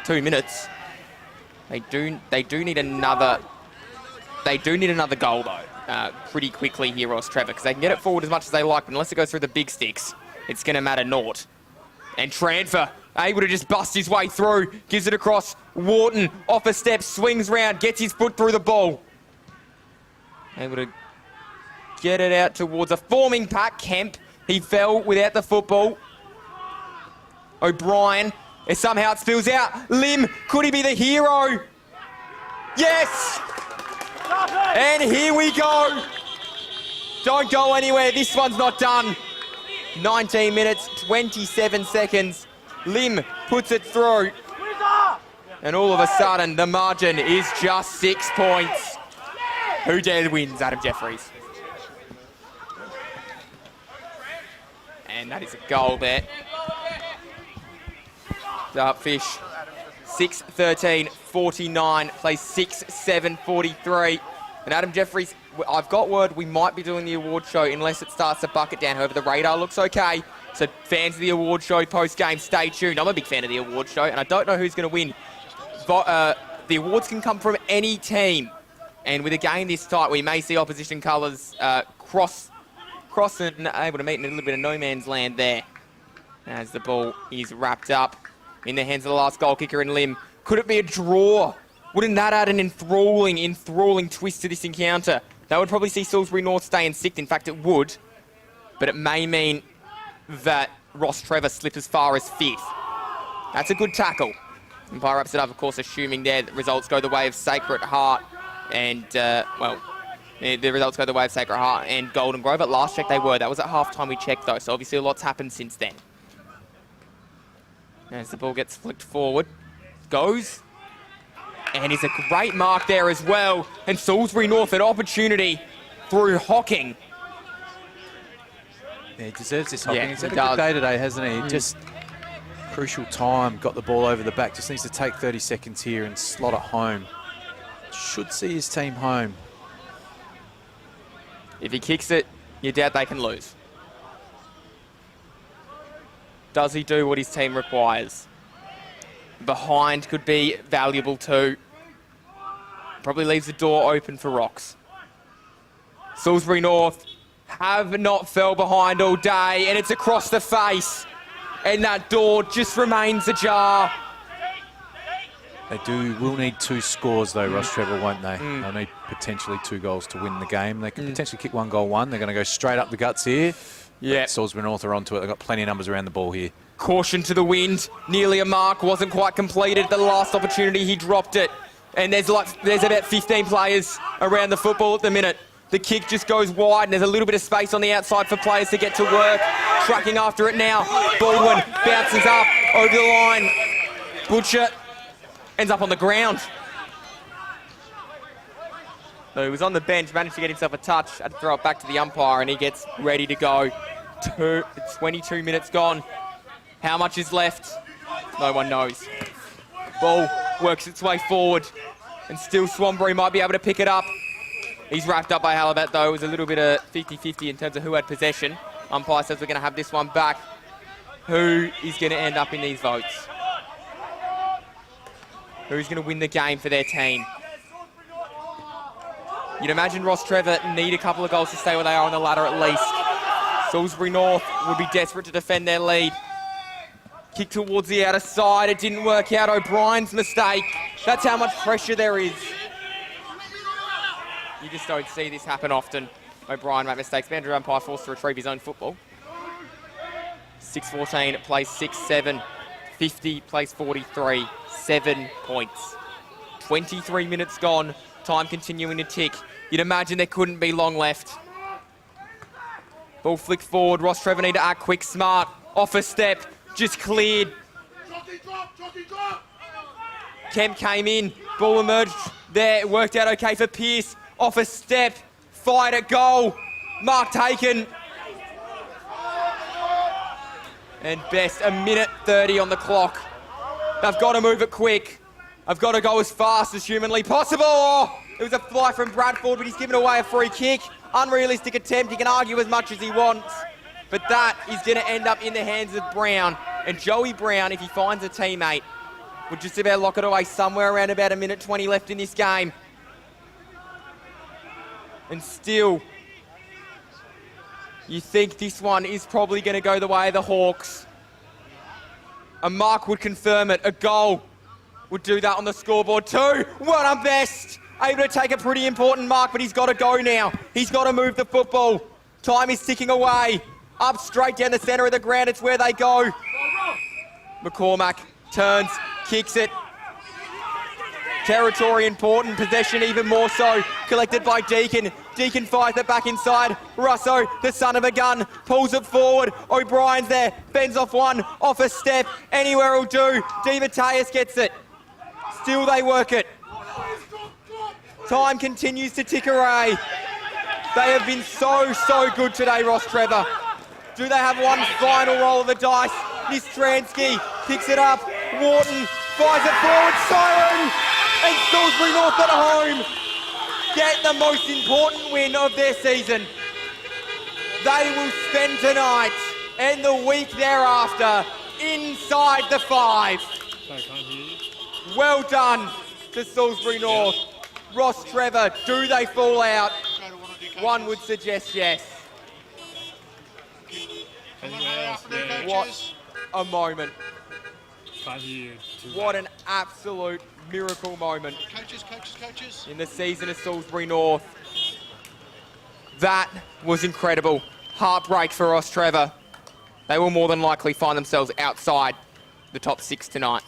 2 minutes. They do need another. They do need another goal though, pretty quickly here, Rostrevor, because they can get it forward as much as they like, but unless it goes through the big sticks, it's going to matter naught. And Transfer able to just bust his way through, gives it across. Wharton off a step, swings round, gets his foot through the ball. Able to get it out towards a forming pack. Kemp, he fell without the football. O'Brien, somehow it spills out. Lim, could he be the hero? Yes! And here we go. Don't go anywhere, this one's not done. 19 minutes, 27 seconds. Lim puts it through. And all of a sudden, the margin is just 6 points. Who dared wins? Adam Jeffries. And that is a goal there. Dartfish, 6-13, 49, plays 6-7, 43. And Adam Jeffries, I've got word we might be doing the award show unless it starts to bucket down. However, the radar looks okay. So fans of the award show post-game, stay tuned. I'm a big fan of the award show, and I don't know who's going to win. But, the awards can come from any team. And with a game this tight, we may see opposition colours cross and able to meet in a little bit of no man's land there. As the ball is wrapped up in the hands of the last goal kicker in Lim. Could it be a draw? Wouldn't that add an enthralling twist to this encounter? That would probably see Salisbury North stay in sixth. In fact, it would. But it may mean that Rostrevor slip as far as fifth. That's a good tackle. Umpire wraps it up, of course, assuming there that results go the way of Sacred Heart and, the results go the way of Sacred Heart and Golden Grove. At last check they were. That was at halftime we checked, though, so obviously a lot's happened since then. As the ball gets flicked forward, goes, and is a great mark there as well. And Salisbury North an opportunity through Hocking. Yeah, he deserves this, Hocking. Yeah, He's had he a good does. day today, hasn't he? Just crucial time, got the ball over the back. Just needs to take 30 seconds here and slot it home. Should see his team home. If he kicks it, you doubt they can lose. Does he do what his team requires? Behind could be valuable too. Probably leaves the door open for rocks. Salisbury North have not fell behind all day, and it's across the face. And that door just remains ajar. They will need 2 scores though, Rostrevor, won't they? They'll need potentially 2 goals to win the game. They can potentially kick 1 goal. They're going to go straight up the guts here. Yeah. Salisbury North are onto it. They've got plenty of numbers around the ball here. Caution to the wind. Nearly a mark. Wasn't quite completed. The last opportunity, he dropped it. And there's about 15 players around the football at the minute. The kick just goes wide, and there's a little bit of space on the outside for players to get to work. Tracking after it now. Baldwin bounces up over the line. Butcher ends up on the ground. So he was on the bench, managed to get himself a touch, had to throw it back to the umpire, and he gets ready to go. 22 minutes gone. How much is left? No one knows. Ball works its way forward, and still Swanbury might be able to pick it up. He's wrapped up by Halabat, though. It was a little bit of 50-50 in terms of who had possession. Umpire says we're going to have this one back. Who is going to end up in these votes? Who's going to win the game for their team? You'd imagine Rostrevor need a couple of goals to stay where they are on the ladder at least. Salisbury North would be desperate to defend their lead. Kick towards the outer side. It didn't work out. O'Brien's mistake. That's how much pressure there is. You just don't see this happen often. O'Brien made mistakes. Boundary umpire forced to retrieve his own football. 6-14 plays 6-7. 50 plays 43. 7 points. 23 minutes gone. Time continuing to tick. You'd imagine there couldn't be long left. Ball flicked forward. Rostrevor need to act quick, smart. Off a step. Just cleared. Kemp came in. Ball emerged there. It worked out okay for Pearce. Off a step. Fired at goal. Mark taken. And best, a minute 30 on the clock. They've got to move it quick. I've got to go as fast as humanly possible. Oh, it was a fly from Bradford, but he's given away a free kick. Unrealistic attempt. He can argue as much as he wants. But that is going to end up in the hands of Brown. And Joey Brown, if he finds a teammate, would just about lock it away somewhere around about a minute 20 left in this game. And still, you think this one is probably going to go the way of the Hawks. A mark would confirm it. A goal would do that on the scoreboard too. Well done, Best. able to take a pretty important mark, but he's got to go now. He's got to move the football. Time is ticking away. Up straight down the centre of the ground, it's where they go. McCormack turns, kicks it. Territory important, possession even more so. Collected by Deacon. Deacon fires it back inside. Russo, the son of a gun, pulls it forward. O'Brien's there, bends off one, off a step. Anywhere will do. DiMatteis gets it. Still they work it. Time continues to tick away. They have been so good today, Rostrevor. Do they have one final roll of the dice? Nistransky picks it up. Wharton fires it forward. Siren! And Salisbury North at home get the most important win of their season. They will spend tonight and the week thereafter inside the 5. Well done to Salisbury North. Rostrevor, do they fall out? One would suggest yes. What a moment. What an absolute miracle moment in the season of Salisbury North. That was incredible. Heartbreak for Rostrevor. They will more than likely find themselves outside the top 6 tonight.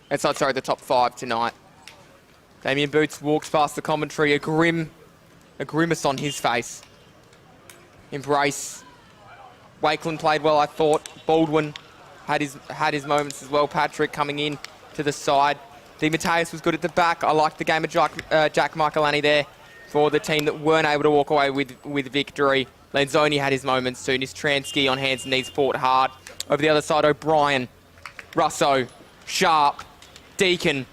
The top 5 tonight. Damien Boots walks past the commentary, a grimace on his face. Embrace. Wakeland played well, I thought. Baldwin had his moments as well. Patrick coming in to the side. DiMatteis was good at the back. I liked the game of Jack Michaelani there for the team that weren't able to walk away with victory. Lanzoni had his moments too. Nistransky on hands and knees fought hard. Over the other side, O'Brien, Russo, Sharp, Deacon.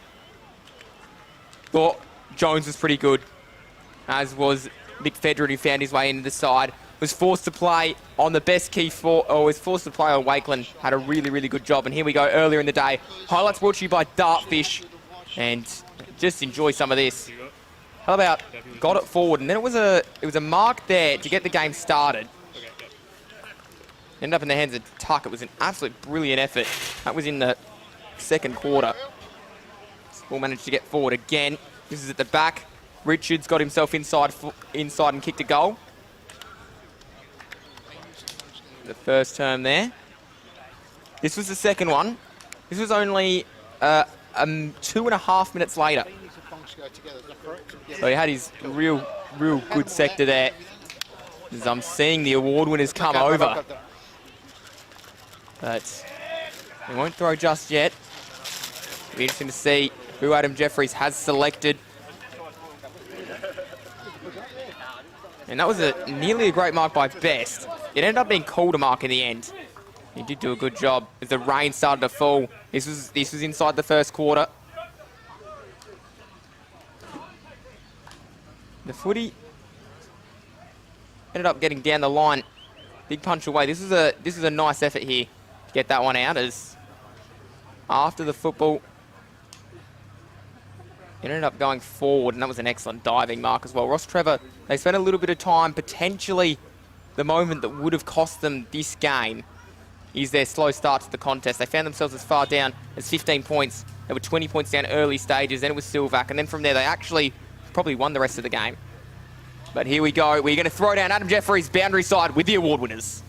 Thought Jones was pretty good, as was McFedrin, who found his way into the side. Was forced to play on the best key was forced to play on Wakeland. Had a really good job. And here we go earlier in the day. Highlights brought to you by Dartfish. And just enjoy some of this. How about got it forward? And then it was a mark there to get the game started. Ended up in the hands of Tuck. It was an absolute brilliant effort. That was in the second quarter. Ball managed to get forward again. This is at the back. Richards got himself inside and kicked a goal. The first term there. This was the second one. This was only 2.5 minutes later. So he had his real good sector there. As I'm seeing the award winners come over. But he won't throw just yet. It'll be interesting to see who Adam Jeffries has selected. And that was nearly a great mark by Best. It ended up being called a mark in the end. He did do a good job as the rain started to fall. This was inside the first quarter. The Footy ended up getting down the line. Big punch away. This is a nice effort here to get that one out, as after the football it ended up going forward, and that was an excellent diving mark as well. Rostrevor, they spent a little bit of time. Potentially the moment that would have cost them this game is their slow start to the contest. They found themselves as far down as 15 points. They were 20 points down early stages, then it was Silvac, and then from there they actually probably won the rest of the game. But here we go. We're going to throw down Adam Jeffries' boundary side with the award winners.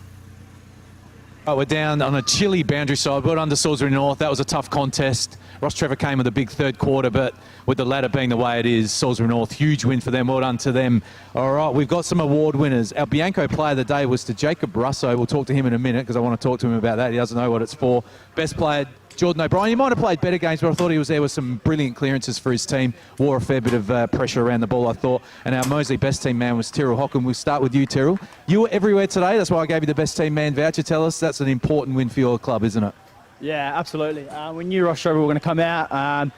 Oh, we're down on a chilly boundary side. Well done to Salisbury North. That was a tough contest. Rostrevor came with a big third quarter, but with the ladder being the way it is, Salisbury North, huge win for them. Well done to them. All right, we've got some award winners. Our Bianco player of the day was to Jacob Russo. We'll talk to him in a minute because I want to talk to him about that. He doesn't know what it's for. Best player, Jordan O'Brien. He might have played better games, but I thought he was there with some brilliant clearances for his team. Wore a fair bit of pressure around the ball, I thought. And our Moseley best team man was Tyrrell Hockham. We'll start with you, Tyrrell. You were everywhere today. That's why I gave you the best team man voucher. Tell us, that's an important win for your club, isn't it? Yeah, absolutely. We knew Rostrevor were going to come out.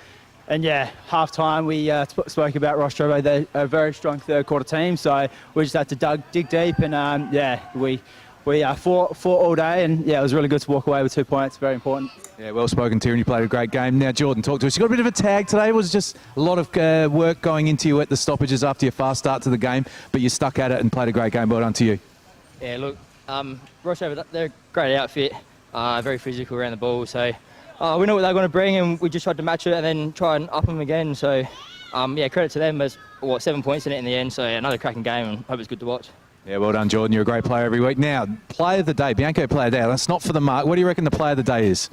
And yeah, half-time we spoke about Rostrevor. They're a very strong third quarter team. So we just had to dig deep. And yeah, we fought all day. And yeah, it was really good to walk away with 2 points. Very important. Yeah, well spoken, Tyrrell. You played a great game. Now, Jordan, talk to us. You got a bit of a tag today. It was just a lot of work going into you at the stoppages after your fast start to the game, but you stuck at it and played a great game. Well done to you. Yeah, look, Rostrevor, they're a great outfit, very physical around the ball. So we know what they're going to bring, and we just tried to match it and then try and up them again. So, credit to them. There's 7 points in it in the end. So another cracking game, and hope it's good to watch. Yeah, well done, Jordan. You're a great player every week. Now, player of the day, Bianco player of the day. That's not for the mark. What do you reckon the player of the day is?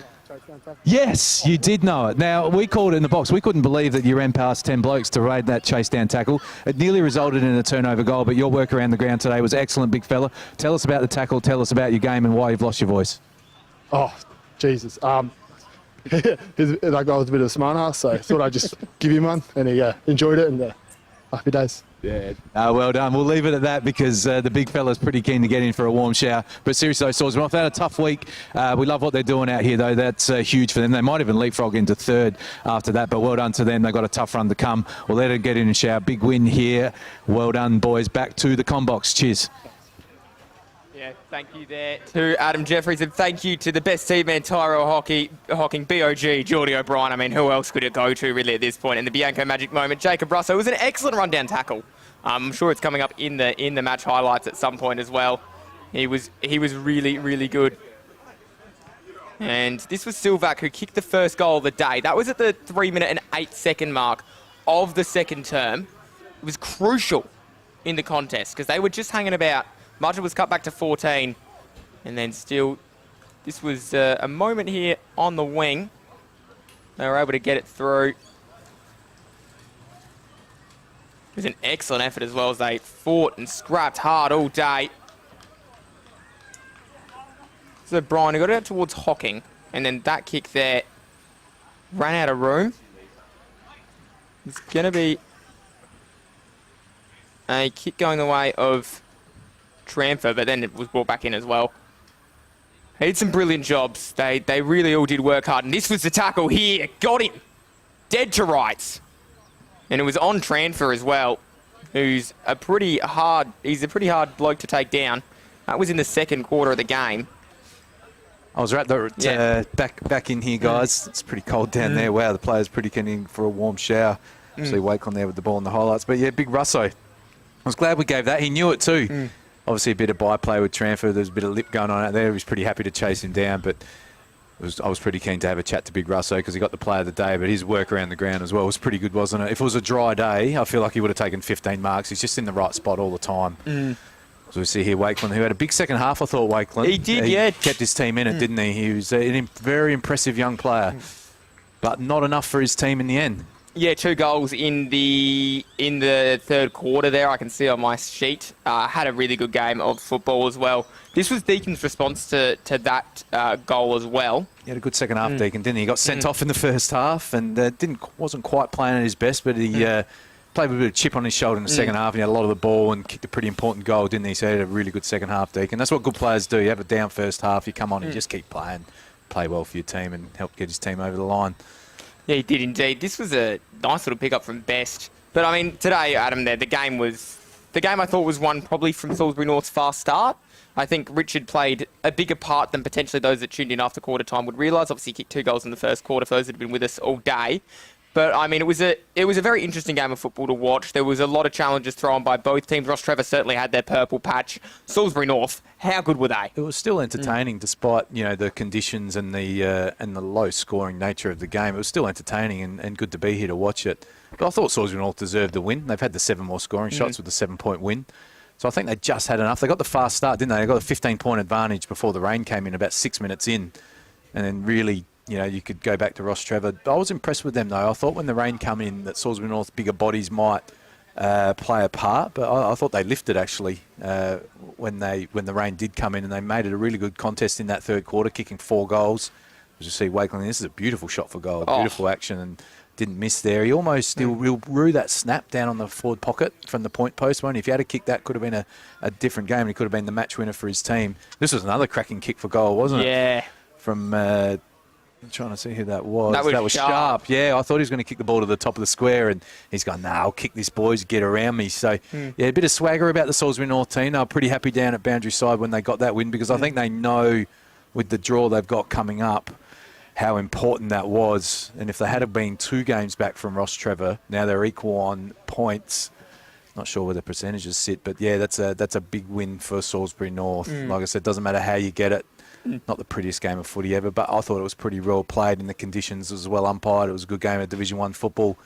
Yes, you did know it. Now, we called it in the box. We couldn't believe that you ran past 10 blokes to raid that chase down tackle. It nearly resulted in a turnover goal, but your work around the ground today was excellent, big fella. Tell us about the tackle. Tell us about your game and why you've lost your voice. Oh, Jesus. That guy was a bit of a smart ass, so I thought I'd just give him one, and he enjoyed it, and happy days. Yeah, well done. We'll leave it at that because the big fella's pretty keen to get in for a warm shower. But seriously, though, Salisbury, they've had a tough week. We love what they're doing out here, though. That's huge for them. They might even leapfrog into third after that, but well done to them. They've got a tough run to come. We'll let them get in and shower. Big win here. Well done, boys. Back to the combox. Cheers. Yeah, thank you there to Adam Jeffries, and thank you to the best teammate, Tyro Hocking, BOG, Geordie O'Brien. I mean, who else could it go to really at this point in the Bianco magic moment? Jacob Russo. It was an excellent rundown tackle. I'm sure it's coming up in the match highlights at some point as well. He was really, really good. And this was Silvac who kicked the first goal of the day. That was at the 3-minute and 8-second mark of the second term. It was crucial in the contest because they were just hanging about. Martin was cut back to 14, and then still, this was a moment here on the wing. They were able to get it through. It was an excellent effort as well as they fought and scrapped hard all day. So Brian, who got it out towards Hocking, and then that kick there ran out of room. It's going to be a kick going the way of Tramfer, but then it was brought back in as well. He did some brilliant jobs. They really all did work hard. And this was the tackle here. Got him. Dead to rights. And it was on Tramfer as well, who's a pretty hard bloke to take down. That was in the second quarter of the game. I was back in here, guys. It's pretty cold down there. Wow, the player's pretty keen in for a warm shower. See Wakelin there with the ball in the highlights. But yeah, big Russo. I was glad we gave that. He knew it too. Obviously a bit of byplay with Tramfer. There's a bit of lip going on out there. He was pretty happy to chase him down, but I was pretty keen to have a chat to Big Russo because he got the player of the day, but his work around the ground as well was pretty good, wasn't it? If it was a dry day, I feel like he would have taken 15 marks. He's just in the right spot all the time. So we see here Wakelin, who had a big second half, I thought, Wakelin. He did, yeah. Kept his team in it, didn't he? He was a very impressive young player, but not enough for his team in the end. Yeah, 2 goals in the third quarter there. I can see on my sheet. Had a really good game of football as well. This was Deacon's response to that goal as well. He had a good second half, Deacon, didn't he? He got sent off in the first half and wasn't quite playing at his best, but he played with a bit of chip on his shoulder in the second half, and he had a lot of the ball and kicked a pretty important goal, didn't he? So he had a really good second half, Deacon. That's what good players do. You have a down first half, you come on and just keep playing, play well for your team and help get his team over the line. Yeah, he did indeed. This was a nice little pick-up from Best. But, I mean, today, Adam, the game I thought was won probably from Salisbury North's fast start. I think Richard played a bigger part than potentially those that tuned in after quarter time would realise. Obviously, he kicked 2 goals in the first quarter for those that have been with us all day. But, I mean, it was a very interesting game of football to watch. There was a lot of challenges thrown by both teams. Rostrevor certainly had their purple patch. Salisbury North, how good were they? It was still entertaining despite, the conditions and the low scoring nature of the game. It was still entertaining and good to be here to watch it. But I thought Salisbury North deserved the win. They've had the 7 more scoring shots with the 7-point win. So I think they just had enough. They got the fast start, didn't they? They got a 15-point advantage before the rain came in about 6 minutes in. And then really, you could go back to Rostrevor. I was impressed with them, though. I thought when the rain came in that Salisbury North's bigger bodies might play a part, but I thought they lifted, actually, when the rain did come in, and they made it a really good contest in that third quarter, kicking 4 goals. As you see, Wakelin, this is a beautiful shot for goal, beautiful action, and didn't miss there. He almost still drew that snap down on the forward pocket from the point post one. If he had a kick, that could have been a different game. He could have been the match winner for his team. This was another cracking kick for goal, wasn't it? Yeah. From... I'm trying to see who that was. That was Sharp. Yeah, I thought he was going to kick the ball to the top of the square, and he's gone, I'll kick this, boys, get around me. So, yeah, a bit of swagger about the Salisbury North team. They were pretty happy down at Boundary Side when they got that win, because I think they know with the draw they've got coming up how important that was. And if they had been 2 games back from Rostrevor, now they're equal on points. Not sure where the percentages sit, but yeah, that's a big win for Salisbury North. Like I said, doesn't matter how you get it. Not the prettiest game of footy ever, but I thought it was pretty well played in the conditions. It was well umpired. It was a good game of Division 1 football.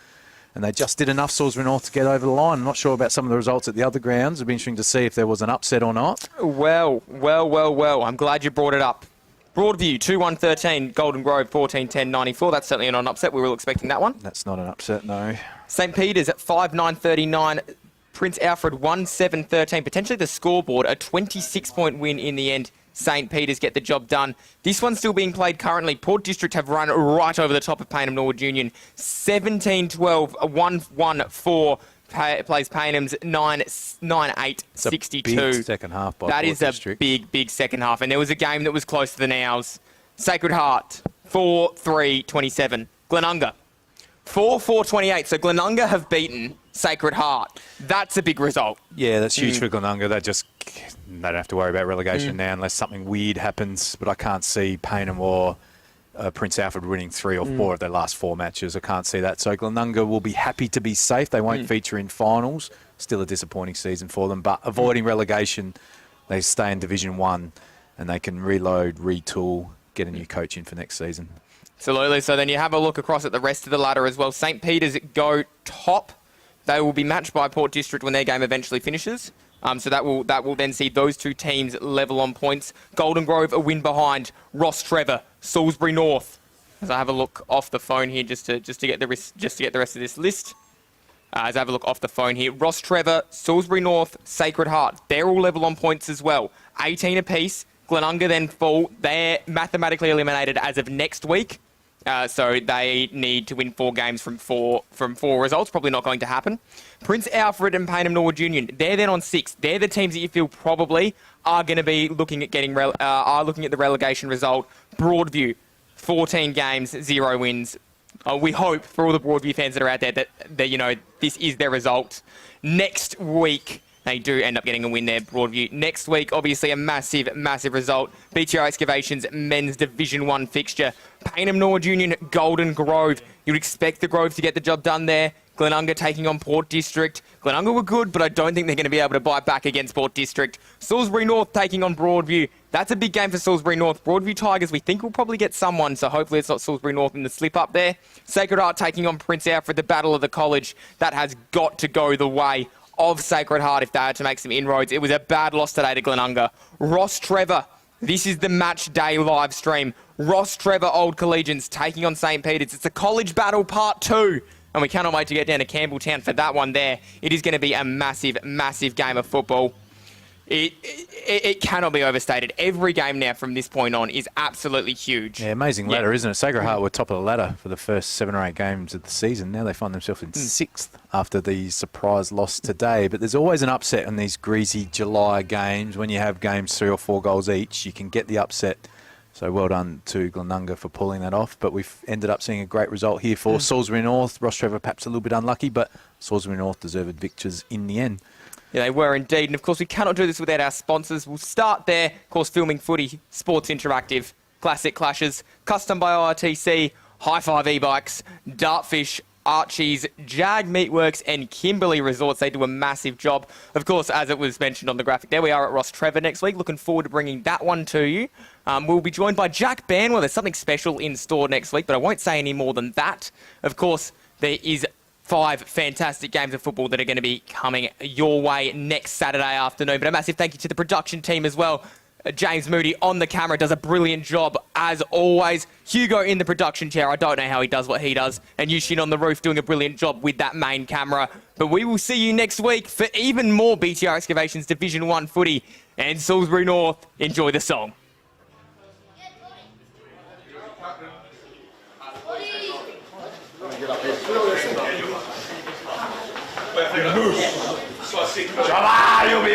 And they just did enough, Salisbury North, to get over the line. I'm not sure about some of the results at the other grounds. It'd be interesting to see if there was an upset or not. Well. I'm glad you brought it up. Broadview, 2-1-13. Golden Grove, 14-10-94. That's certainly not an upset. We were all expecting that one. That's not an upset, no. St. Peter's at 5-9-39. Prince Alfred, 1-7-13. Potentially the scoreboard, a 26-point win in the end. St. Peter's get the job done. This one's still being played currently. Port District have run right over the top of Payneham Norwood Union. 17-12, 1-1-4 plays Paynham's 9-8-62. Big second half by That Port is a District. big second half. And there was a game that was closer than ours. Sacred Heart, 4-3-27. Glenunga, 4-4-28. So Glenunga have beaten Sacred Heart. That's a big result. Yeah, that's huge for Glenunga. They don't have to worry about relegation now unless something weird happens. But I can't see Payneham or Prince Alfred winning 3 or 4 of their last 4 matches. I can't see that. So Glenunga will be happy to be safe. They won't feature in finals. Still a disappointing season for them. But avoiding relegation, they stay in Division 1 and they can reload, retool, get a new coach in for next season. Absolutely. So then you have a look across at the rest of the ladder as well. St. Peter's go top. They will be matched by Port District when their game eventually finishes. So that will then see those two teams level on points. Golden Grove a win behind Rostrevor, Salisbury North. As I have a look off the phone here, just to get the rest of this list. As I have a look off the phone here, Rostrevor, Salisbury North, Sacred Heart. They're all level on points as well. 18 apiece. Glenunga then fall. They're mathematically eliminated as of next week. So they need to win 4 games from four results. Probably not going to happen. Prince Alfred and Payneham Norwood Union, they're then on 6. They're the teams that you feel probably are going to be looking at looking at the relegation result. Broadview, 14 games, 0 wins. We hope for all the Broadview fans that are out there that this is their result. Next week, they do end up getting a win there, Broadview. Next week, obviously a massive result. BTR Excavations men's Division 1 fixture. Payneham Norwood Union, Golden Grove. You'd expect the Grove to get the job done there. Glenunga taking on Port District. Glenunga were good, but I don't think they're going to be able to bite back against Port District. Salisbury North taking on Broadview. That's a big game for Salisbury North. Broadview Tigers, we think, will probably get someone, so hopefully it's not Salisbury North in the slip up there. Sacred Heart taking on Prince Alfred, the Battle of the College. That has got to go the way of Sacred Heart if they had to make some inroads. It was a bad loss today to Glenunga. Rostrevor, this is the match day live stream. Rostrevor Old Collegians taking on St. Peter's. It's a college battle part 2. And we cannot wait to get down to Campbelltown for that one there. It is going to be a massive game of football. It cannot be overstated. Every game now from this point on is absolutely huge. Yeah, amazing ladder, isn't it? Sacred Heart were top of the ladder for the first 7 or 8 games of the season. Now they find themselves in 6th after the surprise loss today. But there's always an upset in these greasy July games. When you have games 3 or 4 goals each, you can get the upset. So well done to Glenunga for pulling that off. But we've ended up seeing a great result here for Salisbury North. Rostrevor perhaps a little bit unlucky, but Salisbury North deserved victors in the end. Yeah, they were indeed. And of course, we cannot do this without our sponsors. We'll start there. Of course, Filming Footy, Sports Interactive, Classic Clashes, Custom by IRTC, High Five E-Bikes, Dartfish, Archie's, Jag Meatworks and Kimberley Resorts. They do a massive job. Of course, as it was mentioned on the graphic, there we are at Rostrevor next week. Looking forward to bringing that one to you. We'll be joined by Jack Banwell. There's something special in store next week, but I won't say any more than that. Of course, there is 5 fantastic games of football that are going to be coming your way next Saturday afternoon. But a massive thank you to the production team as well. James Moody on the camera does a brilliant job as always. Hugo in the production chair. I don't know how he does what he does. And Yushin on the roof doing a brilliant job with that main camera. But we will see you next week for even more BTR Excavations Division 1 footy. And Salisbury North, enjoy the song. Java, you'll be